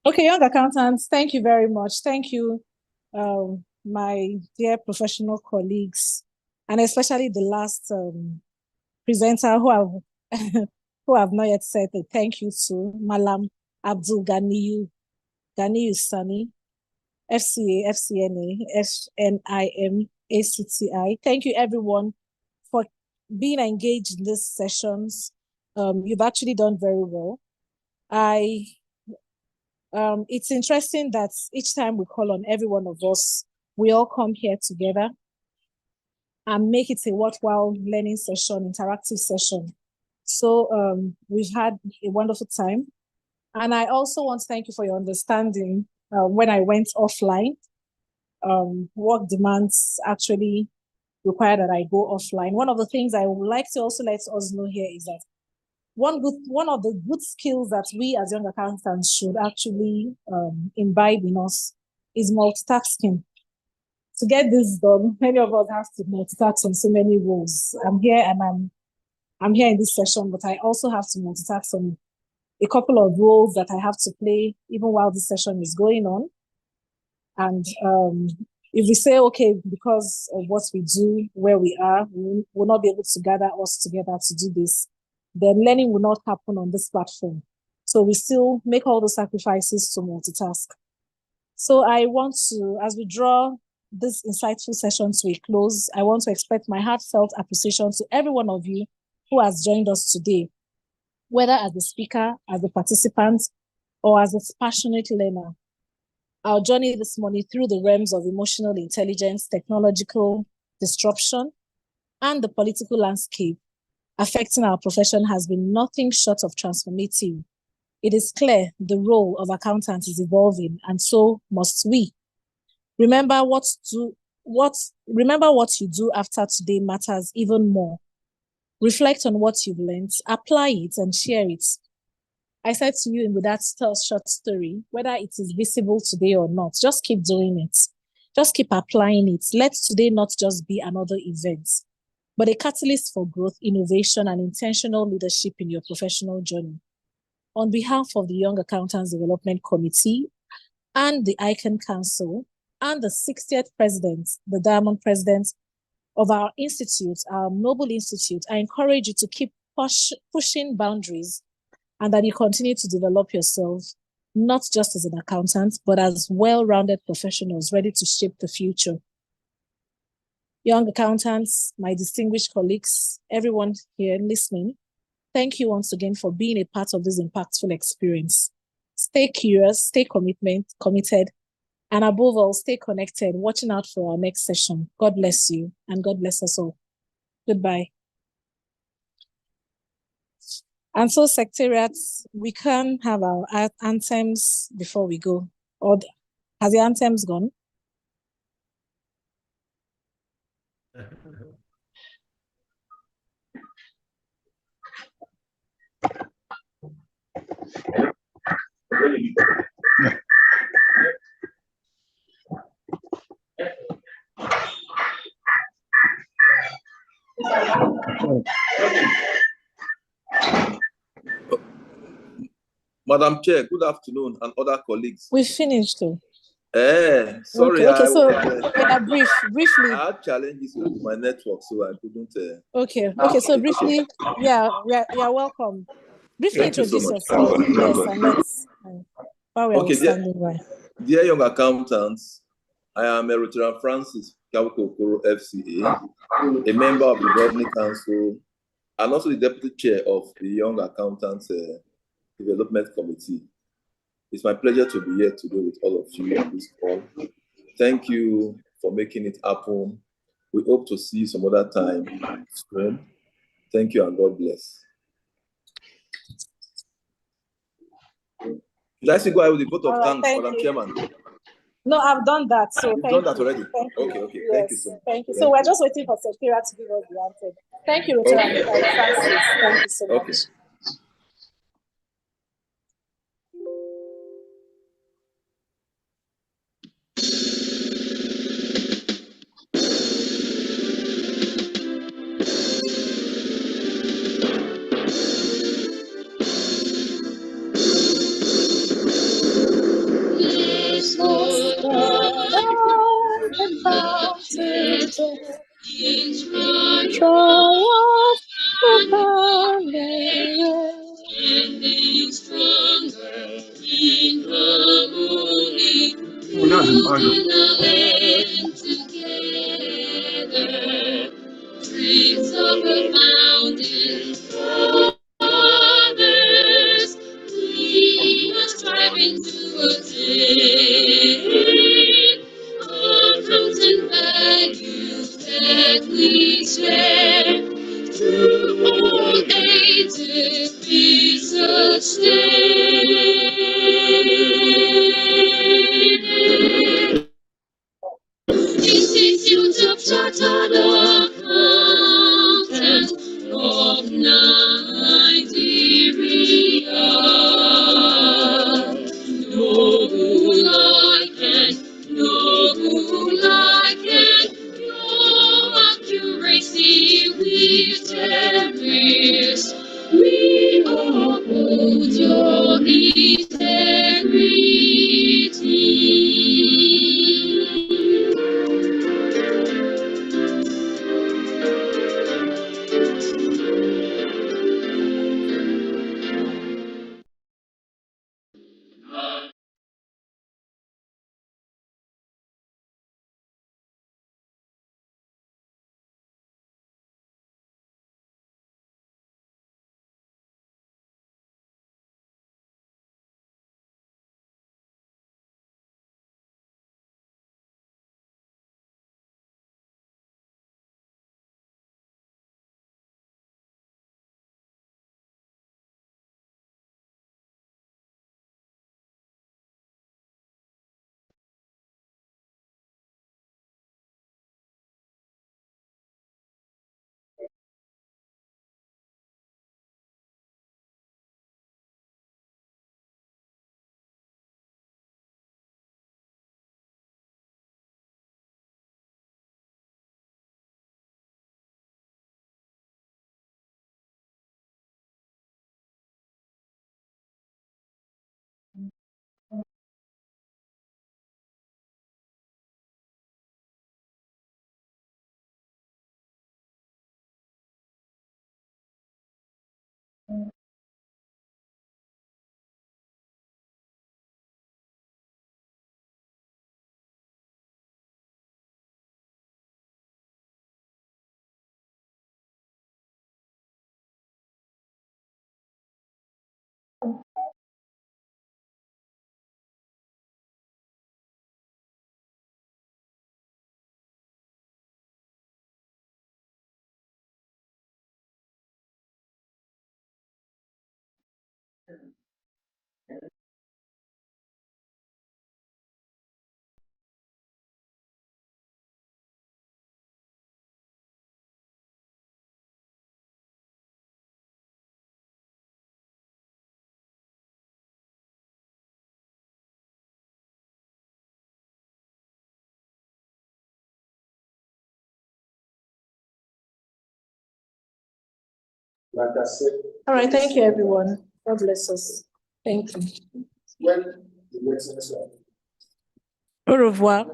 Okay, young accountants, thank you very much. Thank you my dear professional colleagues, and especially the last presenter who have not yet said a thank you to, Malam Abdul Ganiyu Sani, FCA, FCNA, FNIM, ACTI. Thank you everyone for being engaged in these sessions. You've actually done very well. It's interesting that each time we call on every one of us, we all come here together and make it a worthwhile learning session, interactive session. So we've had a wonderful time. And I also want to thank you for your understanding when I went offline. Work demands actually require that I go offline. One of the things I would like to also let us know here is that one of the good skills that we as young accountants should actually imbibe in us is multitasking. To get this done, many of us have to multitask on so many roles. I'm here and I'm here in this session, but I also have to multitask on a couple of roles that I have to play even while this session is going on. And if we say, okay, because of what we do, where we are, we will not be able to gather us together to do this, then learning will not happen on this platform. So we still make all the sacrifices to multitask. So I want to, as we draw this insightful session to a close, I want to express my heartfelt appreciation to every one of you who has joined us today, whether as a speaker, as a participant, or as a passionate learner. Our journey this morning through the realms of emotional intelligence, technological disruption, and the political landscape affecting our profession has been nothing short of transformative. It is clear the role of accountants is evolving, and so must we. Remember what you do after today matters even more. Reflect on what you've learned, apply it, and share it. I said to you with that short story, whether it is visible today or not, just keep doing it. Just keep applying it. Let today not just be another event, but a catalyst for growth, innovation, and intentional leadership in your professional journey. On behalf of the Young Accountants Development Committee and the ICAN Council and the 60th President, the Diamond President of our institute, our Noble Institute, I encourage you to keep pushing boundaries and that you continue to develop yourself, not just as an accountant, but as well-rounded professionals ready to shape the future. Young accountants, my distinguished colleagues, everyone here listening, thank you once again for being a part of this impactful experience. Stay curious, stay committed, and above all, stay connected, watching out for our next session. God bless you, and God bless us all. Goodbye. And so, secretariats, we can have our anthems before we go. Or has the anthems gone? Madam Chair, good afternoon, and other colleagues. We finished too. Sorry. Okay, so briefly. I had challenges with my network, so I couldn't. Okay, so briefly, yeah, you're welcome. Briefly introduce yourself, yes, and let's. While we're standing by. Dear young accountants, I am Eritrea Francis Kawukokoro FCA, a member of the Governing Council, and also the Deputy Chair of the Young Accountants Development Committee. It's my pleasure to be here today with all of you on this call. Thank you for making it happen. We hope to see you some other time soon. Thank you and God bless. Should I still go ahead with the vote of thanks, Madam Chairman? No, I've done that. So You've done that already? Thank you. Okay. Yes, Thank you so much. Thank you. So we're just waiting for Secretariat to give us the answer. Thank you, Francis. Thank you so much. Dreams of a founding fathers, we are striving to attain our fruits and values that we share through all ages be sustained. Institute of Chartered Accountants of Nigeria. Noble ICAN, your accuracy we cherish. We uphold your integrity. All right, thank you, everyone. God bless us. Thank you. Au revoir.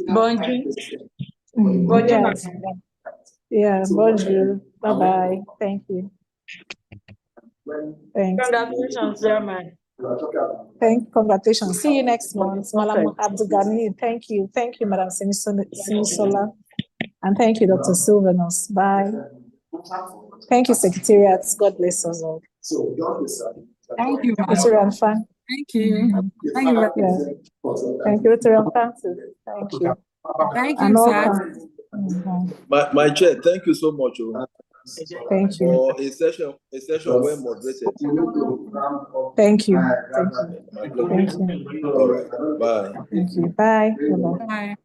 Bonjour. Yeah. Yeah, bonjour. Bye-bye. Thank you. Thanks. Congratulations, Chairman. Congratulations. See you next month. Malam Abdugani, thank you. Thank you, Madam Simisola. And thank you, Dr. Silvanus. Bye. Thank you, Secretariat. God bless us all. Thank you. Rotarian Fan. Thank you. Thank you. Yeah. Thank you, Rotarian Francis. Thank you. Thank And you, sir. welcome. My chair, thank you so much. Thank you. For a session well moderated. Thank you. My pleasure. Thank you. All right. Bye. Thank you. Bye. Bye-bye. Bye.